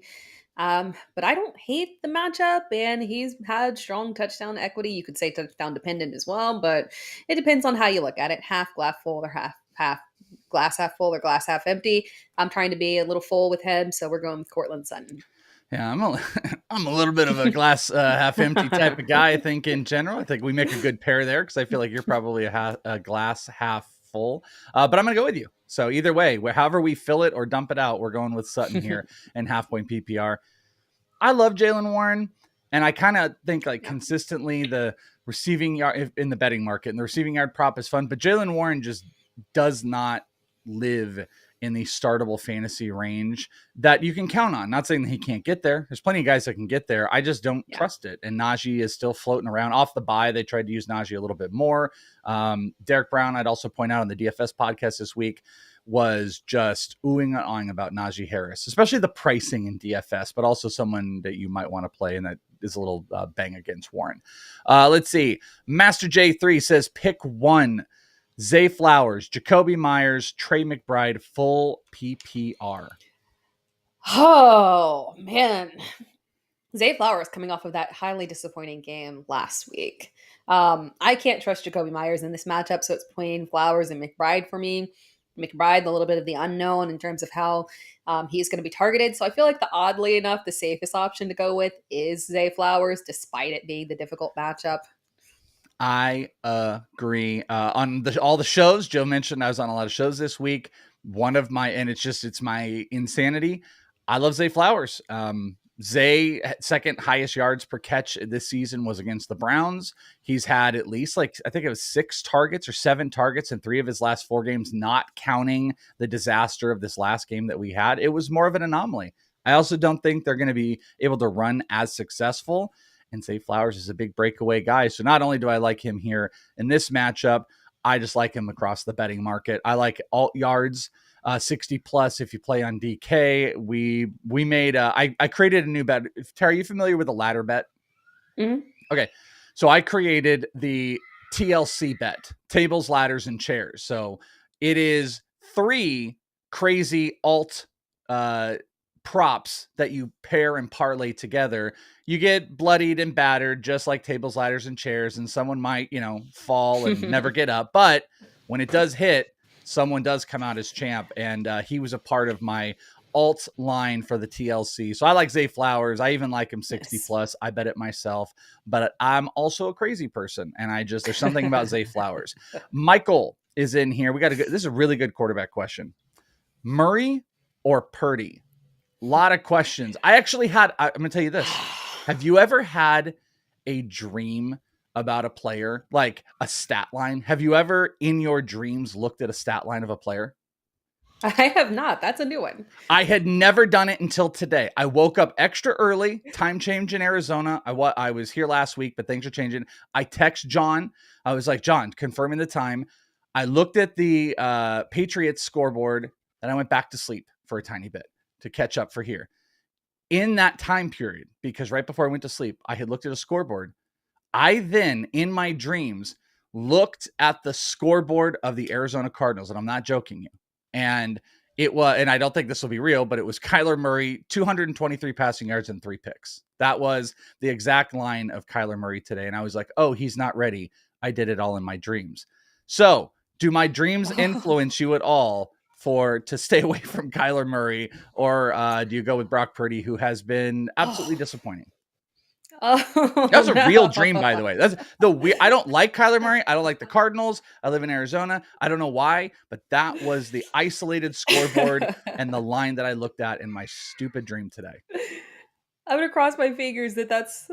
but I don't hate the matchup, and he's had strong touchdown equity. You could say touchdown dependent as well, but it depends on how you look at it. Half glass full or half glass half full or glass half empty. I'm trying to be a little full with him, so we're going with Cortland Sutton. Yeah, I'm a little bit of a glass half empty type of guy. I think in general, I think we make a good pair there, because I feel like you're probably a glass half full. But I'm going to go with you. So either way, however we fill it or dump it out, we're going with Sutton here and half point PPR. I love Jaylen Warren, and I kind of think like consistently the receiving yard in the betting market and the receiving yard prop is fun, but Jaylen Warren just does not live in the startable fantasy range that you can count on. Not saying that he can't get there. There's plenty of guys that can get there. I just don't trust it. And Najee is still floating around off the bye. They tried to use Najee a little bit more. Derek Brown, I'd also point out on the DFS podcast this week, was just oohing and awing about Najee Harris, especially the pricing in DFS, but also someone that you might want to play and that is a little bang against Warren. Let's see. Master J3 says pick one. Zay Flowers, Jacoby Myers, Trey McBride, full PPR. Oh, man. Zay Flowers coming off of that highly disappointing game last week. I can't trust Jacoby Myers in this matchup, so it's between Flowers and McBride for me. McBride, a little bit of the unknown in terms of how he's going to be targeted. So I feel like oddly enough, the safest option to go with is Zay Flowers, despite it being the difficult matchup. I agree. On all the shows, Joe mentioned I was on a lot of shows this week. It's my insanity. I love Zay Flowers. Zay, second highest yards per catch this season was against the Browns. He's had at least I think it was 6 targets or 7 targets in 3 of his last 4 games, not counting the disaster of this last game that we had. It was more of an anomaly. I also don't think they're going to be able to run as successful. And Zay Flowers is a big breakaway guy. So not only do I like him here in this matchup, I just like him across the betting market. I like alt yards, 60 plus if you play on DK. We made, I created a new bet. Tara, are you familiar with a ladder bet? Mm-hmm. Okay. So I created the TLC bet, tables, ladders, and chairs. So it is 3 crazy alt props that you pair and parlay together. You get bloodied and battered, just like tables, ladders, and chairs, and someone might, fall and never get up. But when it does hit, someone does come out as champ, and he was a part of my alt line for the TLC. So I like Zay Flowers. I even like him 60 plus. I bet it myself, but I'm also a crazy person, and there's something about Zay Flowers. Michael is in here. This is a really good quarterback question. Murray or Purdy? A lot of questions. I'm going to tell you this. Have you ever had a dream about a player, like a stat line? Have you ever in your dreams looked at a stat line of a player? I have not. That's a new one. I had never done it until today. I woke up extra early, time change in Arizona. I was here last week, but things are changing. I text John. I was like, John, confirming the time. I looked at the Patriots scoreboard, and I went back to sleep for a tiny bit to catch up for here. In that time period, because right before I went to sleep, I had looked at a scoreboard. I then, in my dreams, looked at the scoreboard of the Arizona Cardinals, and I'm not joking you. And it was, and I don't think this will be real, but it was Kyler Murray, 223 passing yards and 3 picks. That was the exact line of Kyler Murray today. And I was like, oh, he's not ready. I did it all in my dreams. So do my dreams influence you at all to stay away from Kyler Murray, or do you go with Brock Purdy, who has been absolutely disappointing? That was a real dream, by the way. That's I don't like Kyler Murray. I don't like the Cardinals. I live in Arizona. I don't know why, but that was the isolated scoreboard and the line that I looked at in my stupid dream today. I'm gonna cross my fingers that's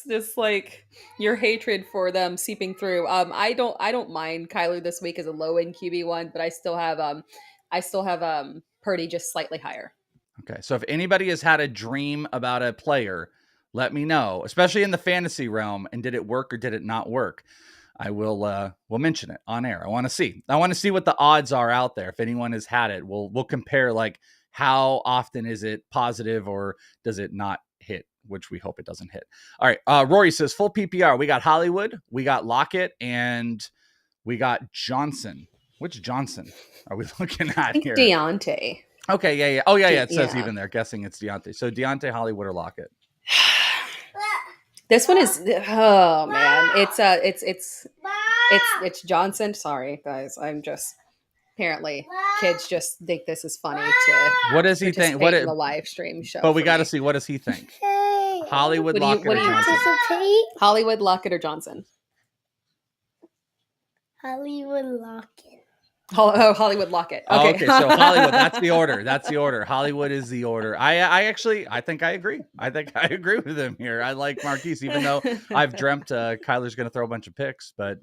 just like your hatred for them seeping through. I don't mind Kyler this week as a low end QB1, but I still have Purdy just slightly higher. Okay, so if anybody has had a dream about a player, let me know, especially in the fantasy realm, and did it work or did it not work? I will we'll mention it on air. I want to see what the odds are out there. If anyone has had it, we'll compare like how often is it positive or does it not hit, which we hope it doesn't hit. All right. Rory says full PPR. We got Hollywood, we got Lockett, and we got Johnson. Which Johnson are we looking I at think here? Deontay. Okay, yeah. Oh, yeah. It says Yeah. even there. Guessing it's Deontay. So Deontay, Hollywood, or Lockett. This one is oh man. It's Johnson. Sorry, guys. I'm just apparently kids just think this is funny to What does he think? participate in the live stream show. But we for got to me. see, what does he think? Hollywood, What do you- Lockett, what or do you- Johnson? Hollywood, Lockett, or Johnson? Hollywood Lockett. Oh, Hollywood, Lockett. Okay. Oh, okay, so Hollywood, that's the order. That's the order. Hollywood is the order. I think I agree. I think I agree with him here. I like Marquise, even though I've dreamt Kyler's going to throw a bunch of picks. But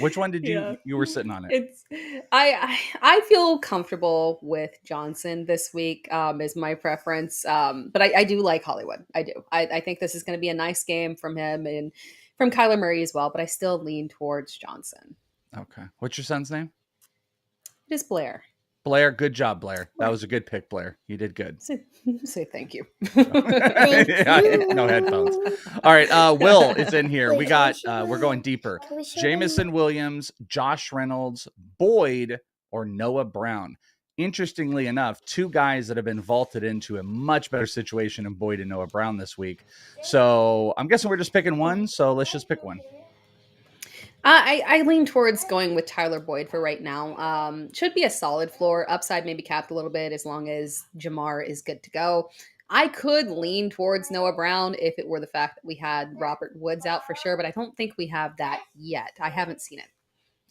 which one did you were sitting on it? I feel comfortable with Johnson this week is my preference. But I do like Hollywood. I do. I think this is going to be a nice game from him and from Kyler Murray as well. But I still lean towards Johnson. Okay. What's your son's name? It is Blair. Blair. Good job, Blair. That was a good pick, Blair. You did good. Say thank you. No headphones. All right. Will is in here. We got, we're going deeper. Jamison Williams, Josh Reynolds, Boyd, or Noah Brown. Interestingly enough, two guys that have been vaulted into a much better situation than Boyd and Noah Brown this week. So I'm guessing we're just picking one. So let's just pick one. I lean towards going with Tyler Boyd for right now. Should be a solid floor. Upside maybe capped a little bit as long as Jamar is good to go. I could lean towards Noah Brown if it were the fact that we had Robert Woods out for sure, but I don't think we have that yet. I haven't seen it.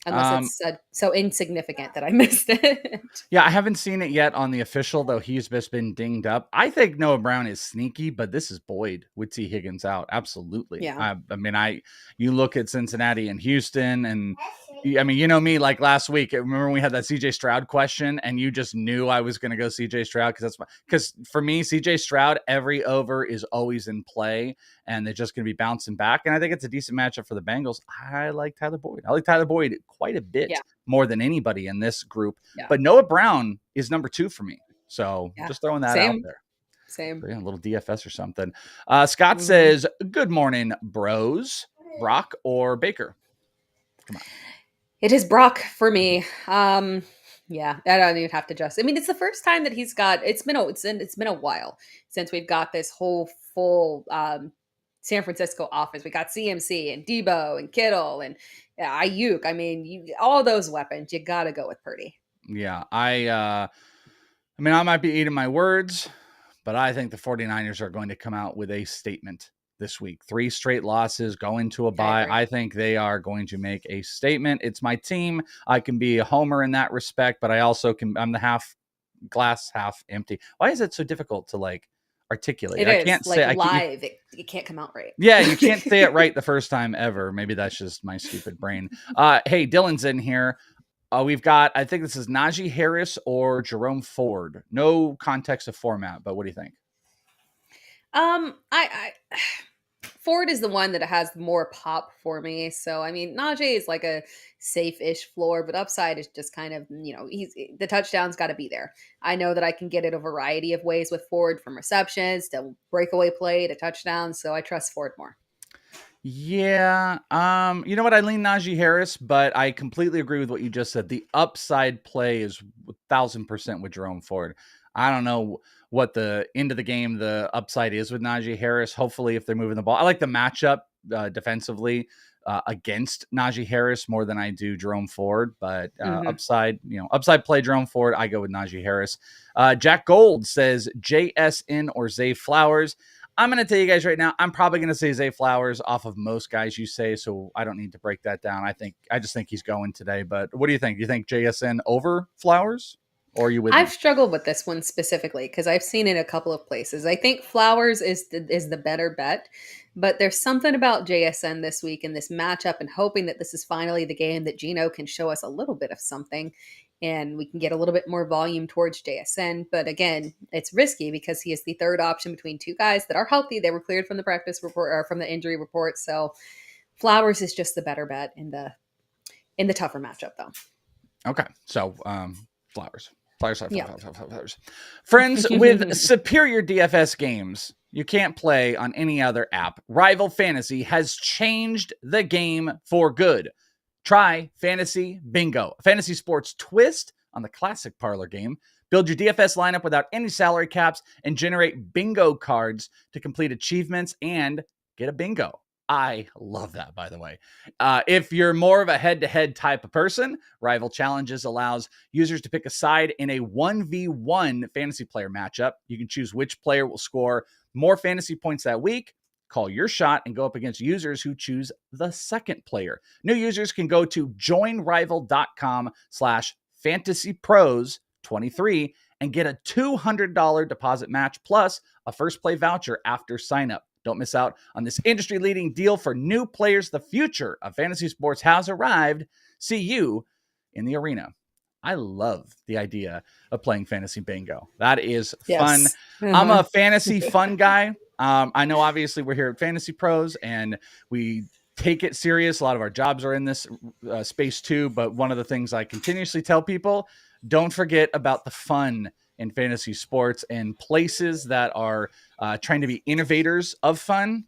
Unless it's so insignificant that I missed it. Yeah, I haven't seen it yet on the official, though he's just been dinged up. I think Noah Brown is sneaky, but this is Boyd with T. Higgins out. Absolutely. Yeah. You look at Cincinnati and Houston, and I mean, you know me, like last week, remember we had that CJ Stroud question, and you just knew I was going to go CJ Stroud because for me, CJ Stroud, every over is always in play, and they're just going to be bouncing back. And I think it's a decent matchup for the Bengals. I like Tyler Boyd. I like Tyler Boyd quite a bit more than anybody in this group. Yeah. But Noah Brown is number 2 for me. So just throwing that out there. Same. So, a little DFS or something. Scott says, good morning, bros. Brock or Baker? Come on. It is Brock for me. Yeah, I don't even have to adjust. I mean, it's the first time that he's got. It's been a while since we've got this whole full San Francisco offense. We got CMC and Debo and Kittle and Ayuk. I mean, all those weapons. You got to go with Purdy. Yeah, I might be eating my words, but I think the 49ers are going to come out with a statement this week. 3 straight losses, go into a bye. I think they are going to make a statement. It's my team. I can be a homer in that respect, but I also I'm the half glass, half empty. Why is it so difficult to articulate? I can't say live. It can't come out right. Yeah, you can't say it right the first time ever. Maybe that's just my stupid brain. Hey, Dylan's in here. We've got, I think this is Najee Harris or Jerome Ford. No context of format, but what do you think? Ford is the one that has more pop for me. So, I mean, Najee is like a safe-ish floor, but upside is just kind of, the touchdown's got to be there. I know that I can get it a variety of ways with Ford, from receptions to breakaway play to touchdowns. So I trust Ford more. Yeah. You know what? I lean Najee Harris, but I completely agree with what you just said. The upside play is 1,000% with Jerome Ford. I don't know what the end of the game, the upside is with Najee Harris. Hopefully, if they're moving the ball, I like the matchup defensively against Najee Harris more than I do Jerome Ford. But upside play Jerome Ford, I go with Najee Harris. Jack Gold says JSN or Zay Flowers. I'm going to tell you guys right now, I'm probably going to say Zay Flowers off of most guys you say, so I don't need to break that down. I just think he's going today. But what do you think? Do you think JSN over Flowers? Or are you with I've me? struggled with this one specifically because I've seen it a couple of places. I think Flowers is the better bet, but there's something about JSN this week in this matchup, and hoping that this is finally the game that Geno can show us a little bit of something and we can get a little bit more volume towards JSN. But again, it's risky because he is the third option between 2 guys that are healthy. They were cleared from the practice report or from the injury report. So Flowers is just the better bet in the in the tougher matchup, though. Okay. So, flowers. Yeah. Flowers. Friends, with superior DFS games you can't play on any other app, Rival Fantasy has changed the game for good. Try Fantasy Bingo, a fantasy sports twist on the classic parlor game. Build your DFS lineup without any salary caps and generate bingo cards to complete achievements and get a bingo. I love that, by the way. If you're more of a head-to-head type of person, Rival Challenges allows users to pick a side in a 1v1 fantasy player matchup. You can choose which player will score more fantasy points that week, call your shot, and go up against users who choose the second player. New users can go to joinrival.com/fantasypros23 and get a $200 deposit match plus a first play voucher after sign up. Don't miss out on this industry-leading deal for new players. The future of fantasy sports has arrived. See you in the arena. I love the idea of playing fantasy bingo. That is fun. I'm a fantasy fun guy. I know obviously we're here at Fantasy Pros and we take it serious. A lot of our jobs are in this space too. But one of the things I continuously tell people, don't forget about the fun in fantasy sports, and places that are trying to be innovators of fun.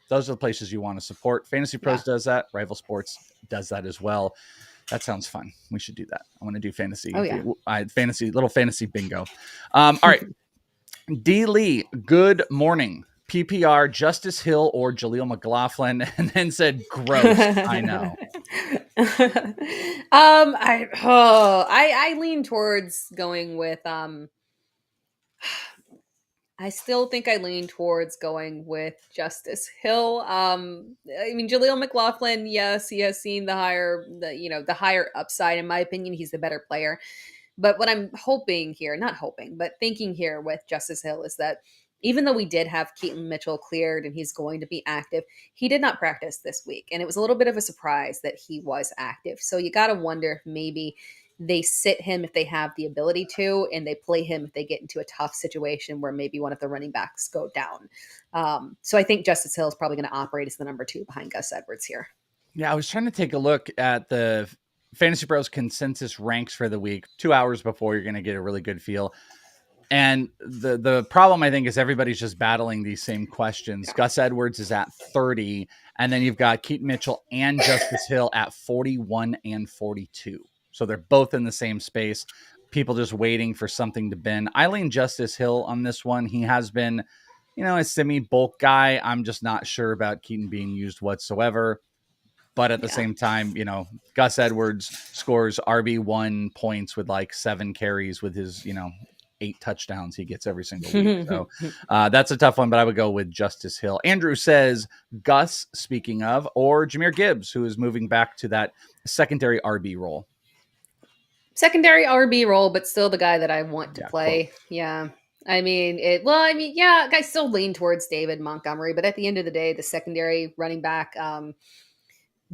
Those are the places you want to support. Fantasy Pros does that. Rival Sports does that as well. That sounds fun. We should do that. I want to do fantasy. Oh, yeah. Little fantasy bingo. All right. D. Lee, good morning. PPR, Justice Hill or Jaleel McLaughlin, and then said, gross. I know. I lean towards going with I still think I lean towards going with Justice Hill. I mean, Jaleel McLaughlin, yes, he has seen the higher upside. In my opinion, he's the better player. But what I'm hoping here, not hoping, but thinking here with Justice Hill is that even though we did have Keaton Mitchell cleared and he's going to be active, he did not practice this week. And it was a little bit of a surprise that he was active. So you got to wonder if maybe they sit him if they have the ability to, and they play him if they get into a tough situation where maybe one of the running backs go down. So I think Justice Hill is probably going to operate as the number 2 behind Gus Edwards here. Yeah, I was trying to take a look at the Fantasy Pros consensus ranks for the week 2 hours before. You're going to get a really good feel. And the problem, I think, is everybody's just battling these same questions. Yeah. Gus Edwards is at 30, and then you've got Keaton Mitchell and Justice Hill at 41 and 42. So they're both in the same space. People just waiting for something to bend. I lean Justice Hill on this one. He has been, a semi-bulk guy. I'm just not sure about Keaton being used whatsoever. But at the same time, Gus Edwards scores RB1 points with like 7 carries with his, 8 touchdowns he gets every single week. So that's a tough one, but I would go with Justice Hill. Andrew says Gus, speaking of, or Jahmyr Gibbs, who is moving back to that secondary RB role. Secondary RB role, but still the guy that I want to play. Cool. Yeah. I still lean towards David Montgomery, but at the end of the day, the secondary running back,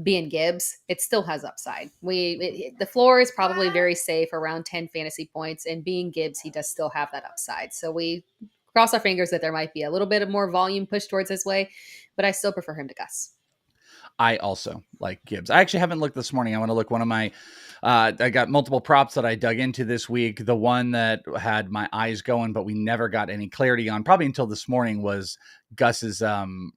being Gibbs, it still has upside. The floor is probably very safe, around 10 fantasy points, and being Gibbs, he does still have that upside. So we cross our fingers that there might be a little bit of more volume pushed towards his way, but I still prefer him to Gus. I also like Gibbs. I actually haven't looked this morning. I want to look one of my, I got multiple props that I dug into this week. The one that had my eyes going, but we never got any clarity on, probably until this morning, was Gus's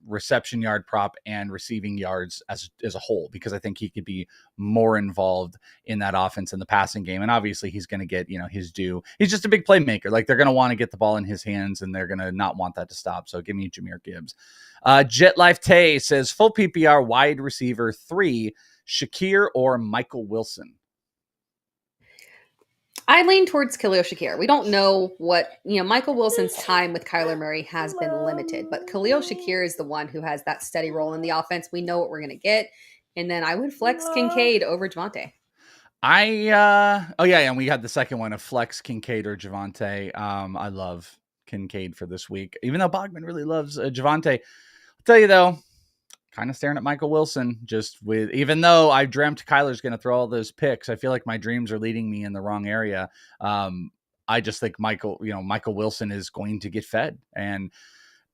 reception yard prop and receiving yards as a whole, because I think he could be more involved in that offense in the passing game. And obviously he's going to get, his due. He's just a big playmaker. Like, they're going to want to get the ball in his hands, and they're going to not want that to stop. So give me Jahmyr Gibbs. Jet Life Tay says full PPR wide receiver 3, Shakir or Michael Wilson. I lean towards Khalil Shakir. We don't know what, Michael Wilson's time with Kyler Murray has been limited, but Khalil Shakir is the one who has that steady role in the offense. We know what we're going to get. And then I would flex Kincaid over Javonte. And we had the second one of flex Kincaid or Javonte. I love Kincaid for this week, even though Bogman really loves Javonte. I'll tell you though, kind of staring at Michael Wilson, even though I dreamt Kyler's going to throw all those picks, I feel like my dreams are leading me in the wrong area. I just think Michael Wilson is going to get fed. And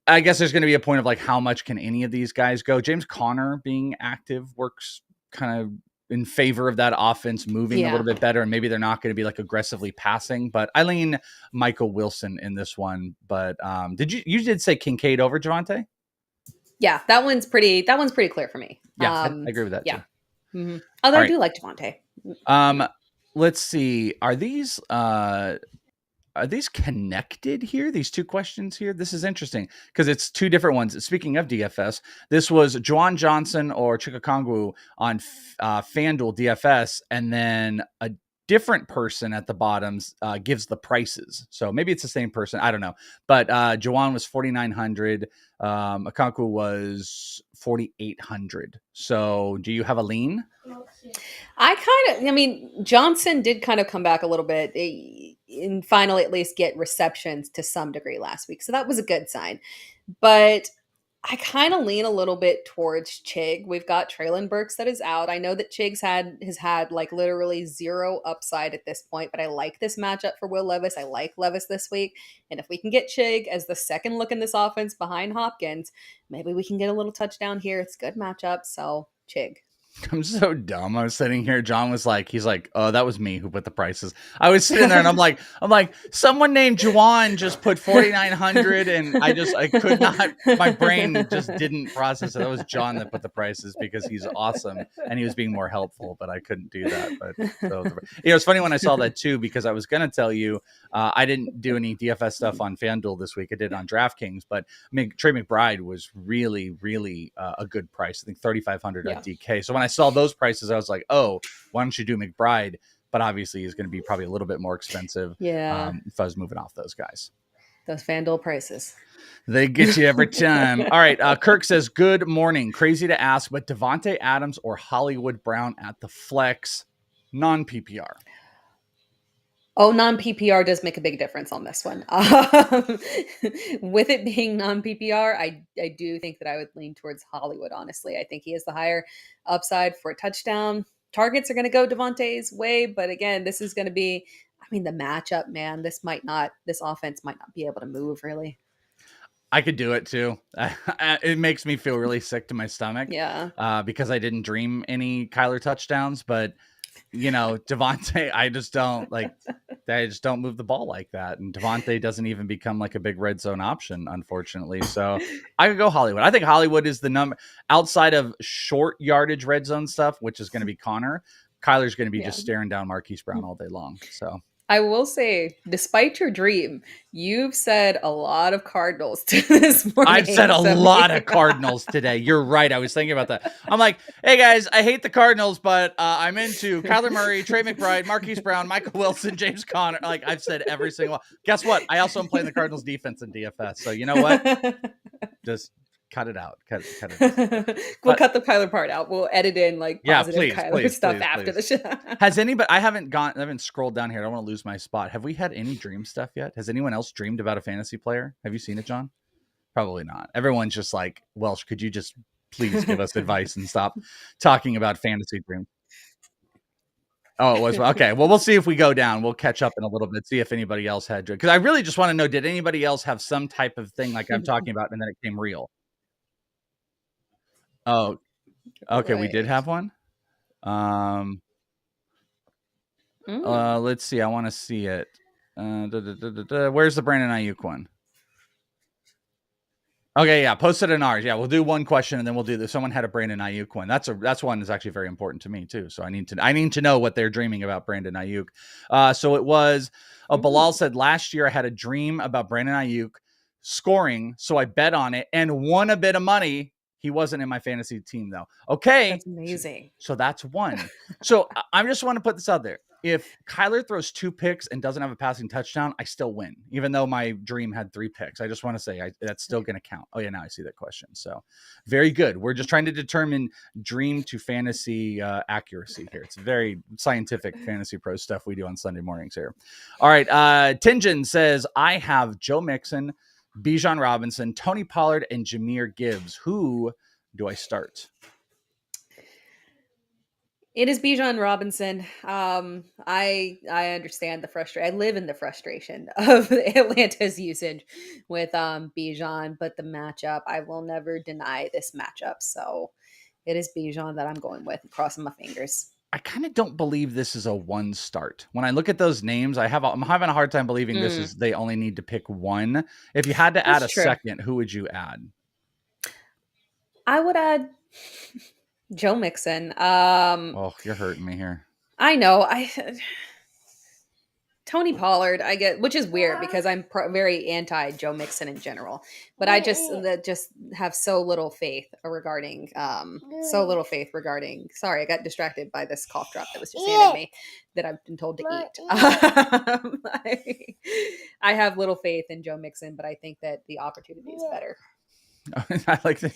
I guess there's going to be a point of like, how much can any of these guys go? James Conner being active works kind of in favor of that offense moving a little bit better, and maybe they're not going to be like aggressively passing. But I lean Michael Wilson in this one. But you did say Kincaid over Javonte? Yeah, that one's pretty clear for me. Yeah, I agree with that too. Mm-hmm. Although I do like Javonte. Let's see. Are these connected here? These two questions here? This is interesting because it's two different ones. Speaking of DFS, this was Juwan Johnson or Chikokongwu on FanDuel DFS, and then a different person at the bottoms gives the prices. So maybe it's the same person. I don't know. But Juwan was 4,900. Okonkwo was 4,800. So do you have a lean? Johnson did kind of come back a little bit and finally at least get receptions to some degree last week. So that was a good sign. But I kind of lean a little bit towards Chig. We've got Traylon Burks that is out. I know that Chig's has had like literally zero upside at this point, but I like this matchup for Will Levis. I like Levis this week. And if we can get Chig as the second look in this offense behind Hopkins, maybe we can get a little touchdown here. It's a good matchup. So Chig. I'm so dumb. I was sitting here. John was like, he's like, oh, that was me who put the prices. I was sitting there and I'm like, someone named Juwan just put 4,900 and I could not, my brain just didn't process it. That was John that put the prices because he's awesome and he was being more helpful, but I couldn't do that. But it's funny when I saw that too, because I was going to tell you, I didn't do any DFS stuff on FanDuel this week. I did on DraftKings, but Trey McBride was really, really a good price. I think 3,500 on DK. So when I saw those prices, I was like, oh, why don't you do McBride? But obviously he's going to be probably a little bit more expensive. Yeah. If I was moving off those guys. Those FanDuel prices. They get you every time. All right. Kirk says, good morning. Crazy to ask, but Devontae Adams or Hollywood Brown at the flex, non-PPR. Oh, non-PPR does make a big difference on this one. With it being non-PPR, I do think that I would lean towards Hollywood, honestly. I think he has the higher upside for a touchdown. Targets are going to go Devontae's way, but again, this is going to be, the matchup, man. This offense might not be able to move, really. I could do it too. It makes me feel really sick to my stomach. Yeah. Because I didn't dream any Kyler touchdowns, but Devontae, I just don't move the ball like that. And Devontae doesn't even become like a big red zone option, unfortunately. So I could go Hollywood. I think Hollywood is the number outside of short yardage red zone stuff, which is going to be Connor. Kyler's going to be just staring down Marquise Brown all day long. So I will say, despite your dream, you've said a lot of Cardinals to this morning. I've said a lot of Cardinals today. You're right. I was thinking about that. I'm like, hey guys, I hate the Cardinals, but I'm into Kyler Murray, Trey McBride, Marquise Brown, Michael Wilson, James Conner. Like I've said every single one. Guess what? I also am playing the Cardinals defense in DFS. So you know what? Just cut it out. Cut it. We'll cut the Kyler part out. We'll edit in positive Kyler stuff after the show. Has anybody? I haven't scrolled down here. I don't want to lose my spot. Have we had any dream stuff yet? Has anyone else dreamed about a fantasy player? Have you seen it, John? Probably not. Everyone's just like, Welsh, could you just please give us advice and stop talking about fantasy dreams? Oh, it was okay. Well, we'll see if we go down. We'll catch up in a little bit, see if anybody else had because I really just want to know, did anybody else have some type of thing like I'm talking about and then it came real? Oh, okay. Right. We did have one. Let's see. I want to see it. Where's the Brandon Ayuk one? Okay, yeah, post it in ours. Yeah, we'll do one question and then we'll do this. Someone had a Brandon Ayuk one. That's one that's actually very important to me too. So I need to know what they're dreaming about Brandon Ayuk. So it was Bilal said last year I had a dream about Brandon Ayuk scoring, so I bet on it and won a bit of money. He wasn't in my fantasy team though. Okay. That's amazing. So that's one. So I just want to put this out there. If Kyler throws 2 picks and doesn't have a passing touchdown, I still win, even though my dream had 3 picks. I just want to say that's still going to count. Oh yeah. Now I see that question. So very good. We're just trying to determine dream to fantasy accuracy here. It's very scientific fantasy pro stuff we do on Sunday mornings here. All right. Tinjin says, I have Joe Mixon, Bijan Robinson, Tony Pollard, and Jahmyr Gibbs. Who do I start? It is Bijan Robinson. I understand the frustration. I live in the frustration of Atlanta's usage with Bijan, but the matchup, I will never deny this matchup. So it is Bijan that I'm going with, crossing my fingers. I kind of don't believe this is a one start. When I look at those names, I'm having a hard time believing this is they only need to pick one. If you had to add a second, who would you add? I would add Joe Mixon. Oh, you're hurting me here. I know. Tony Pollard, I get, which is weird because I'm very anti Joe Mixon in general, but I just have so little faith regarding. Sorry, I got distracted by this cough drop that was just handed me that I've been told to eat. I have little faith in Joe Mixon, but I think that the opportunity is better. I like the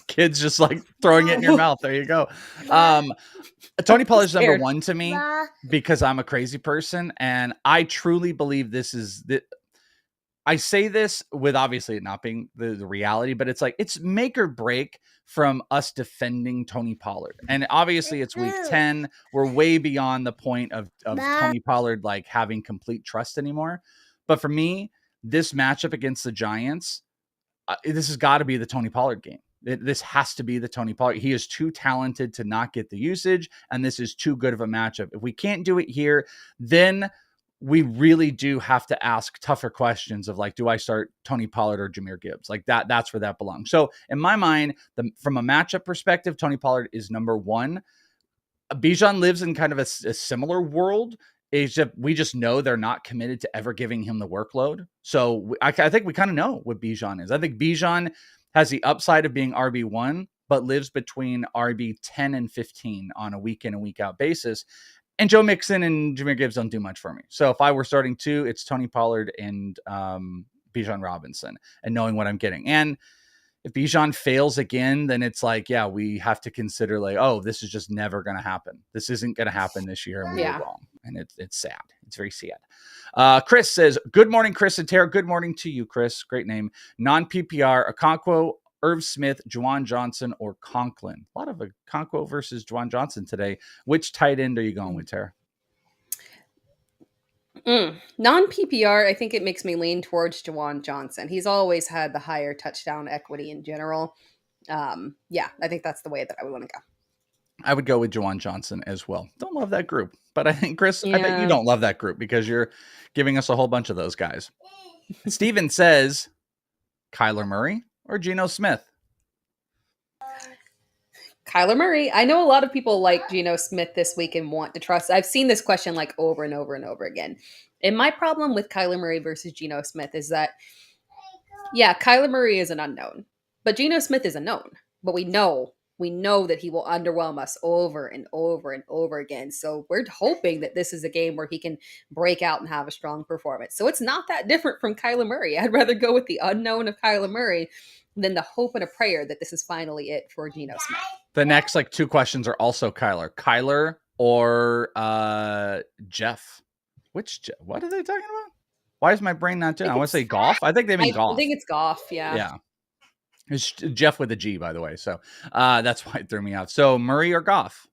kids just like throwing it in your mouth. There you go. Tony Pollard's number one to me because I'm a crazy person. And I truly believe this is I say this with obviously it not being the reality, but it's like, it's make or break from us defending Tony Pollard. And obviously it's week 10. We're way beyond the point of Tony Pollard, like having complete trust anymore. But for me, this matchup against the Giants, this has got to be the Tony Pollard game. This has to be the Tony Pollard. He is too talented to not get the usage, and this is too good of a matchup. If we can't do it here, then we really do have to ask tougher questions of like, do I start Tony Pollard or Jahmyr Gibbs? Like that's where that belongs. So in my mind, from a matchup perspective, Tony Pollard is number one. Bijan lives in kind of a similar world. We just know they're not committed to ever giving him the workload. So I think we kind of know what Bijan is. I think Bijan has the upside of being RB1, but lives between RB 10 and 15 on a week in and week out basis. And Joe Mixon and Jahmyr Gibbs don't do much for me. So if I were starting two, it's Tony Pollard and Bijan Robinson, and knowing what I'm getting. And if Bijan fails again, then it's like, yeah, we have to consider like, oh, this is just never going to happen. This isn't going to happen this year. And we were wrong. And it's sad. It's very sad. Chris says, good morning, Chris and Tara. Good morning to you, Chris. Great name. Non-PPR, Okonkwo, Irv Smith, Juwan Johnson, or Conklin. A lot of Okonkwo versus Juwan Johnson today. Which tight end are you going with, Tara? Non-PPR, I think it makes me lean towards Juwan Johnson. He's always had the higher touchdown equity in general. I think that's the way that I would want to go. I would go with Juwan Johnson as well. Don't love that group, but I think, Chris, I bet you don't love that group because you're giving us a whole bunch of those guys. Steven says, Kyler Murray or Geno Smith? Kyler Murray. I know a lot of people like Geno Smith this week and want to trust. I've seen this question like over and over and over again. And my problem with Kyler Murray versus Geno Smith is that, Kyler Murray is an unknown, but Geno Smith is a known. But we know that he will underwhelm us over and over and over again. So we're hoping that this is a game where he can break out and have a strong performance. So it's not that different from Kyler Murray. I'd rather go with the unknown of Kyler Murray than the hope and a prayer that this is finally it for Geno Smith. The next two questions are also Kyler or Jeff. What are they talking about? Why is my brain not doing? I want to say golf. I think they mean golf. I think it's golf. Yeah. It's Jeff with a G, by the way. So that's why it threw me off. So Murray or Goff?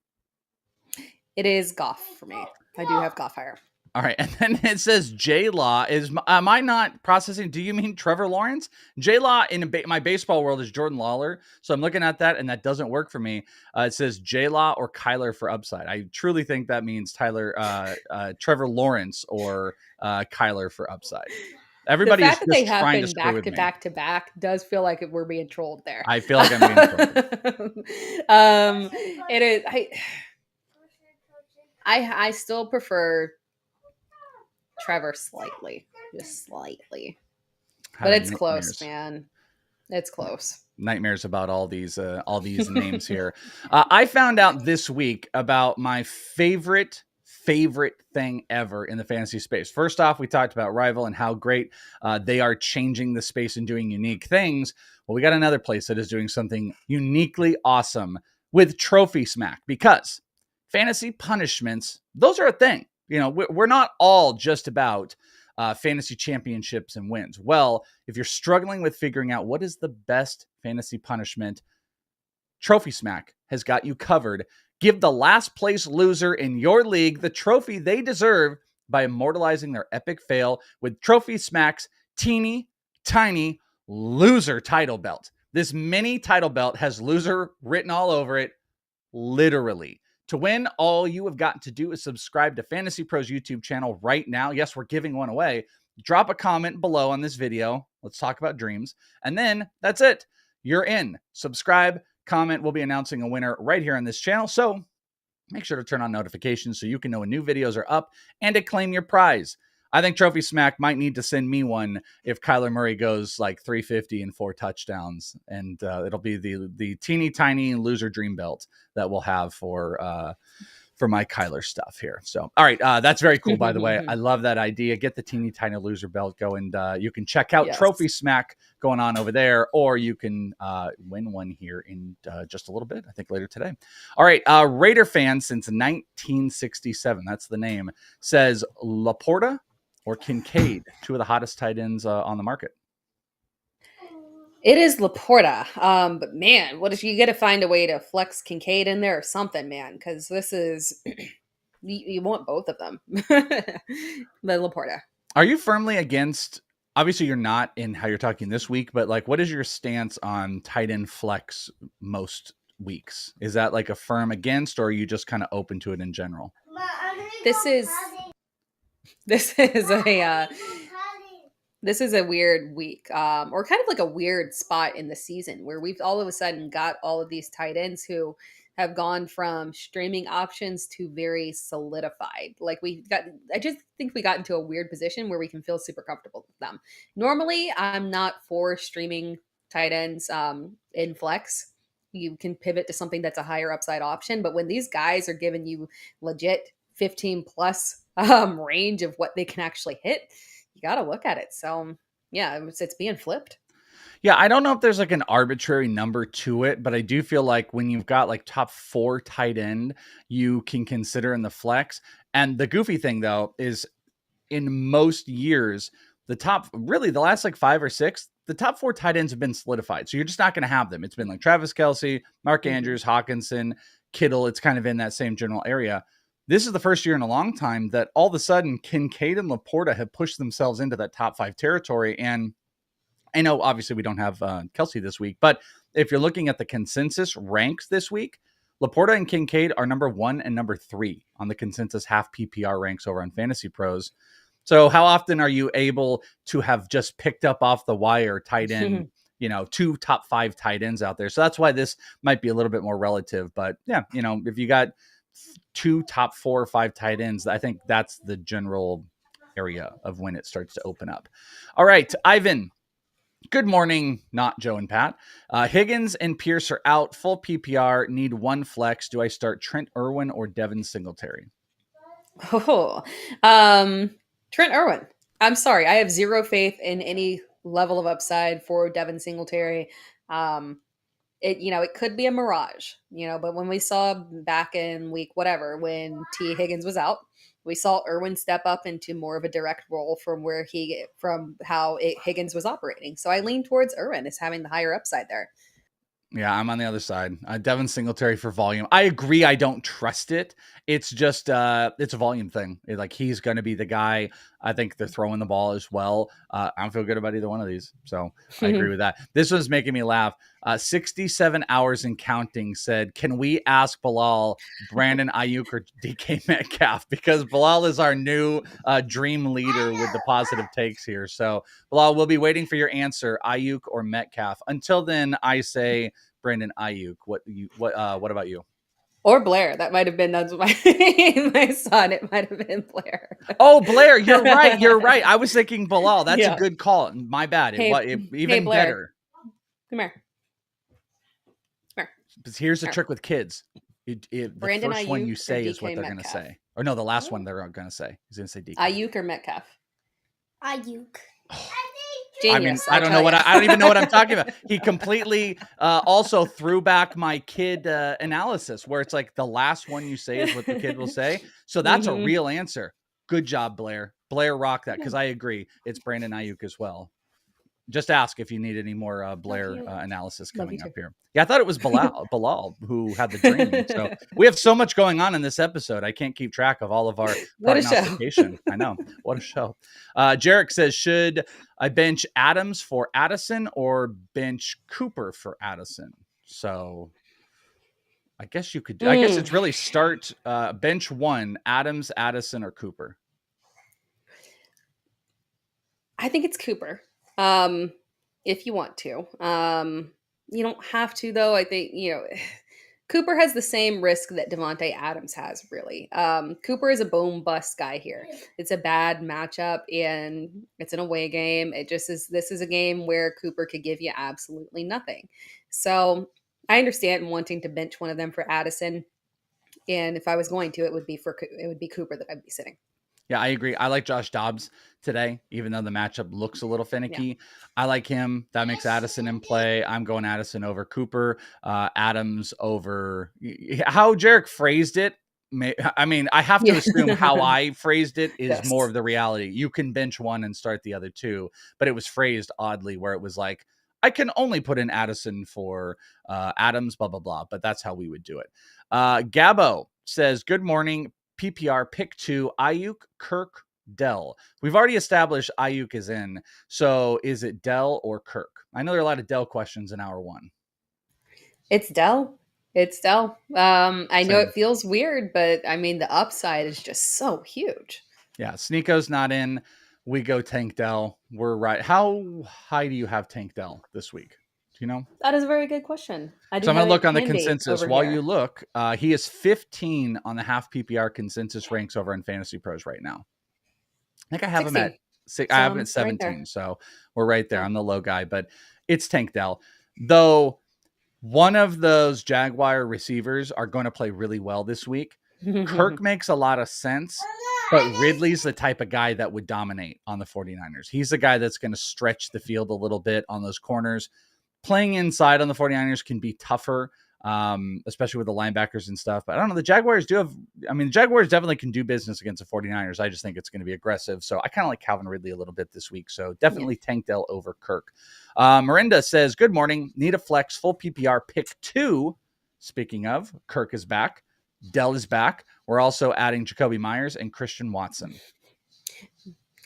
It is Goff for me. I do have Goff higher. All right. And then it says J-Law is, am I not processing? Do you mean Trevor Lawrence? J-Law in my baseball world is Jordan Lawler. So I'm looking at that and that doesn't work for me. It says J-Law or Kyler for upside. I truly think that means Trevor Lawrence or Kyler for upside. Everybody is just trying to screw with me. Back to back does feel like we're being trolled there. I feel like I'm being trolled. It is. I still prefer Trevor slightly, just slightly, but it's close, man. It's close. Nightmares about all these names here. I found out this week about my favorite thing ever in the fantasy space. First off, we talked about Rival and how great they are changing the space and doing unique things. Well, we got another place that is doing something uniquely awesome with Trophy Smack, because fantasy punishments, those are a thing. You know, we're not all just about fantasy championships and wins. Well, if you're struggling with figuring out what is the best fantasy punishment, Trophy Smack has got you covered. Give the last place loser in your league the trophy they deserve by immortalizing their epic fail with Trophy Smack's teeny tiny loser title belt. This mini title belt has loser written all over it, literally. To win, all you have got to do is subscribe to Fantasy Pros YouTube channel right now. Yes, we're giving one away. Drop a comment below on this video. Let's talk about dreams. And then that's it. You're in. Subscribe, comment. We'll be announcing a winner right here on this channel. So make sure to turn on notifications so you can know when new videos are up and to claim your prize. I think Trophy Smack might need to send me one if Kyler Murray goes like 350 and 4 touchdowns. And it'll be the teeny tiny loser dream belt that we'll have for my Kyler stuff here. So, all right. That's very cool, by the way. I love that idea. Get the teeny tiny loser belt going. You can check out Trophy Smack going on over there, or you can win one here in just a little bit, I think later today. All right. Raider fan since 1967, that's the name, says Laporta or Kincaid, two of the hottest tight ends on the market. It is Laporta. But man, what if you got to find a way to flex Kincaid in there or something, man? Because this is you want both of them. But Laporta. Are you firmly against? Obviously, you're not in how you're talking this week, but like, what is your stance on tight end flex most weeks? Is that like a firm against, or are you just kind of open to it in general? This is a weird week, or kind of like a weird spot in the season where we've all of a sudden got all of these tight ends who have gone from streaming options to very solidified. I just think we got into a weird position where we can feel super comfortable with them. Normally, I'm not for streaming tight ends in flex. You can pivot to something that's a higher upside option, but when these guys are giving you legit 15 plus range of what they can actually hit, you got to look at it. So yeah, it's being flipped. Yeah, I don't know if there's like an arbitrary number to it, but I do feel like when you've got like top 4 tight end, you can consider in the flex. And the goofy thing though is in most years, the last like 5 or 6, the top 4 tight ends have been solidified. So you're just not going to have them. It's been like Travis Kelce, Mark Andrews, Hawkinson, Kittle. It's kind of in that same general area. This is the first year in a long time that all of a sudden Kincaid and Laporta have pushed themselves into that top 5 territory. And I know obviously we don't have Kelce this week, but if you're looking at the consensus ranks this week, Laporta and Kincaid are number 1 and number 3 on the consensus half PPR ranks over on Fantasy Pros. So how often are you able to have just picked up off the wire tight end, 2 top 5 tight ends out there? So that's why this might be a little bit more relative. But yeah, if you got 2 top 4 or 5 tight ends, I think that's the general area of when it starts to open up. All right, Ivan. Good morning, not Joe and Pat. Higgins and Pierce are out. Full PPR. Need 1 flex. Do I start Trent Irwin or Devin Singletary? Oh, Trent Irwin. I'm sorry. I have zero faith in any level of upside for Devin Singletary. It could be a mirage, but when we saw back in week whatever, when T. Higgins was out, we saw Irwin step up into more of a direct role from how Higgins was operating. So I lean towards Irwin as having the higher upside there. Yeah, I'm on the other side. Devin Singletary for volume. I agree. I don't trust it. It's just, it's a volume thing. He's going to be the guy. I think they're throwing the ball as well. I don't feel good about either one of these. So I agree with that. This one's making me laugh. 67 hours and counting said, can we ask Bilal, Brandon Ayuk, or DK Metcalf? Because Bilal is our new dream leader with the positive takes here. So Bilal, we'll be waiting for your answer, Ayuk or Metcalf. Until then, I say Brandon Ayuk. What about you? Or Blair. That might have been my son. It might have been Blair. Oh, Blair. You're right. You're right. I was thinking Bilal. That's a good call. My bad. Even Blair. better. Come here. Here's the trick with kids. The Brandon first Ayuk one you say or is what DK they're going to Metcalf? say. Or no, the last one they're going to say. He's going to say DK. Ayuk or Metcalf? Ayuk. Genius. I don't know I don't even know what I'm talking about. He completely also threw back my kid analysis where it's like the last one you say is what the kid will say. So that's a real answer. Good job, Blair. Blair, rock that, because I agree. It's Brandon Ayuk as well. Just ask if you need any more Blair analysis coming up here. Yeah, I thought it was Bilal who had the dream. So we have so much going on in this episode. I can't keep track of all of our prognostication. I know. What a show. Jarek says, should I bench Adams for Addison or bench Cooper for Addison? So I guess you could do. I guess it's really start bench 1, Adams, Addison, or Cooper. I think it's Cooper. If you want to. You don't have to though. I think, Cooper has the same risk that Devontae Adams has, really. Cooper is a boom bust guy here. It's a bad matchup and it's an away game. This is a game where Cooper could give you absolutely nothing. So I understand wanting to bench one of them for Addison. And if I was going to, it would be Cooper that I'd be sitting. Yeah, I agree. I like Josh Dobbs today, even though the matchup looks a little finicky. Yeah. I like him. That makes Addison in play. I'm going Addison over Cooper, Adams over how Jarek phrased it. I mean, I have to assume how I phrased it is more of the reality. You can bench one and start the other two, but it was phrased oddly where it was like, I can only put in Addison for Adams, blah, blah, blah. But that's how we would do it. Gabbo says, good morning. PPR pick 2, Ayuk, Kirk, Dell. We've already established Ayuk is in. So is it Dell or Kirk? I know there are a lot of Dell questions in hour 1. It's Dell. It's Dell. I know it feels weird, but I mean, the upside is just so huge. Yeah. Sneako's not in. We go Tank Dell. We're right. How high do you have Tank Dell this week? Do you know? That is a very good question. So I'm going to look on the consensus. While you look, he is 15 on the half PPR consensus ranks over in FantasyPros right now. I think I have 60. him at 6. I have him at 17. Right, so we're right there. I'm the low guy, but it's Tank Dell. Though one of those Jaguar receivers are going to play really well this week. Kirk makes a lot of sense, but Ridley's the type of guy that would dominate on the 49ers. He's the guy that's going to stretch the field a little bit on those corners. Playing inside on the 49ers can be tougher, especially with the linebackers and stuff. But I don't know. The Jaguars the Jaguars definitely can do business against the 49ers. I just think it's going to be aggressive. So I kind of like Calvin Ridley a little bit this week. So definitely Tank Dell over Kirk. Miranda says, good morning. Need a flex, full PPR, pick 2. Speaking of, Kirk is back. Dell is back. We're also adding Jacoby Myers and Christian Watson.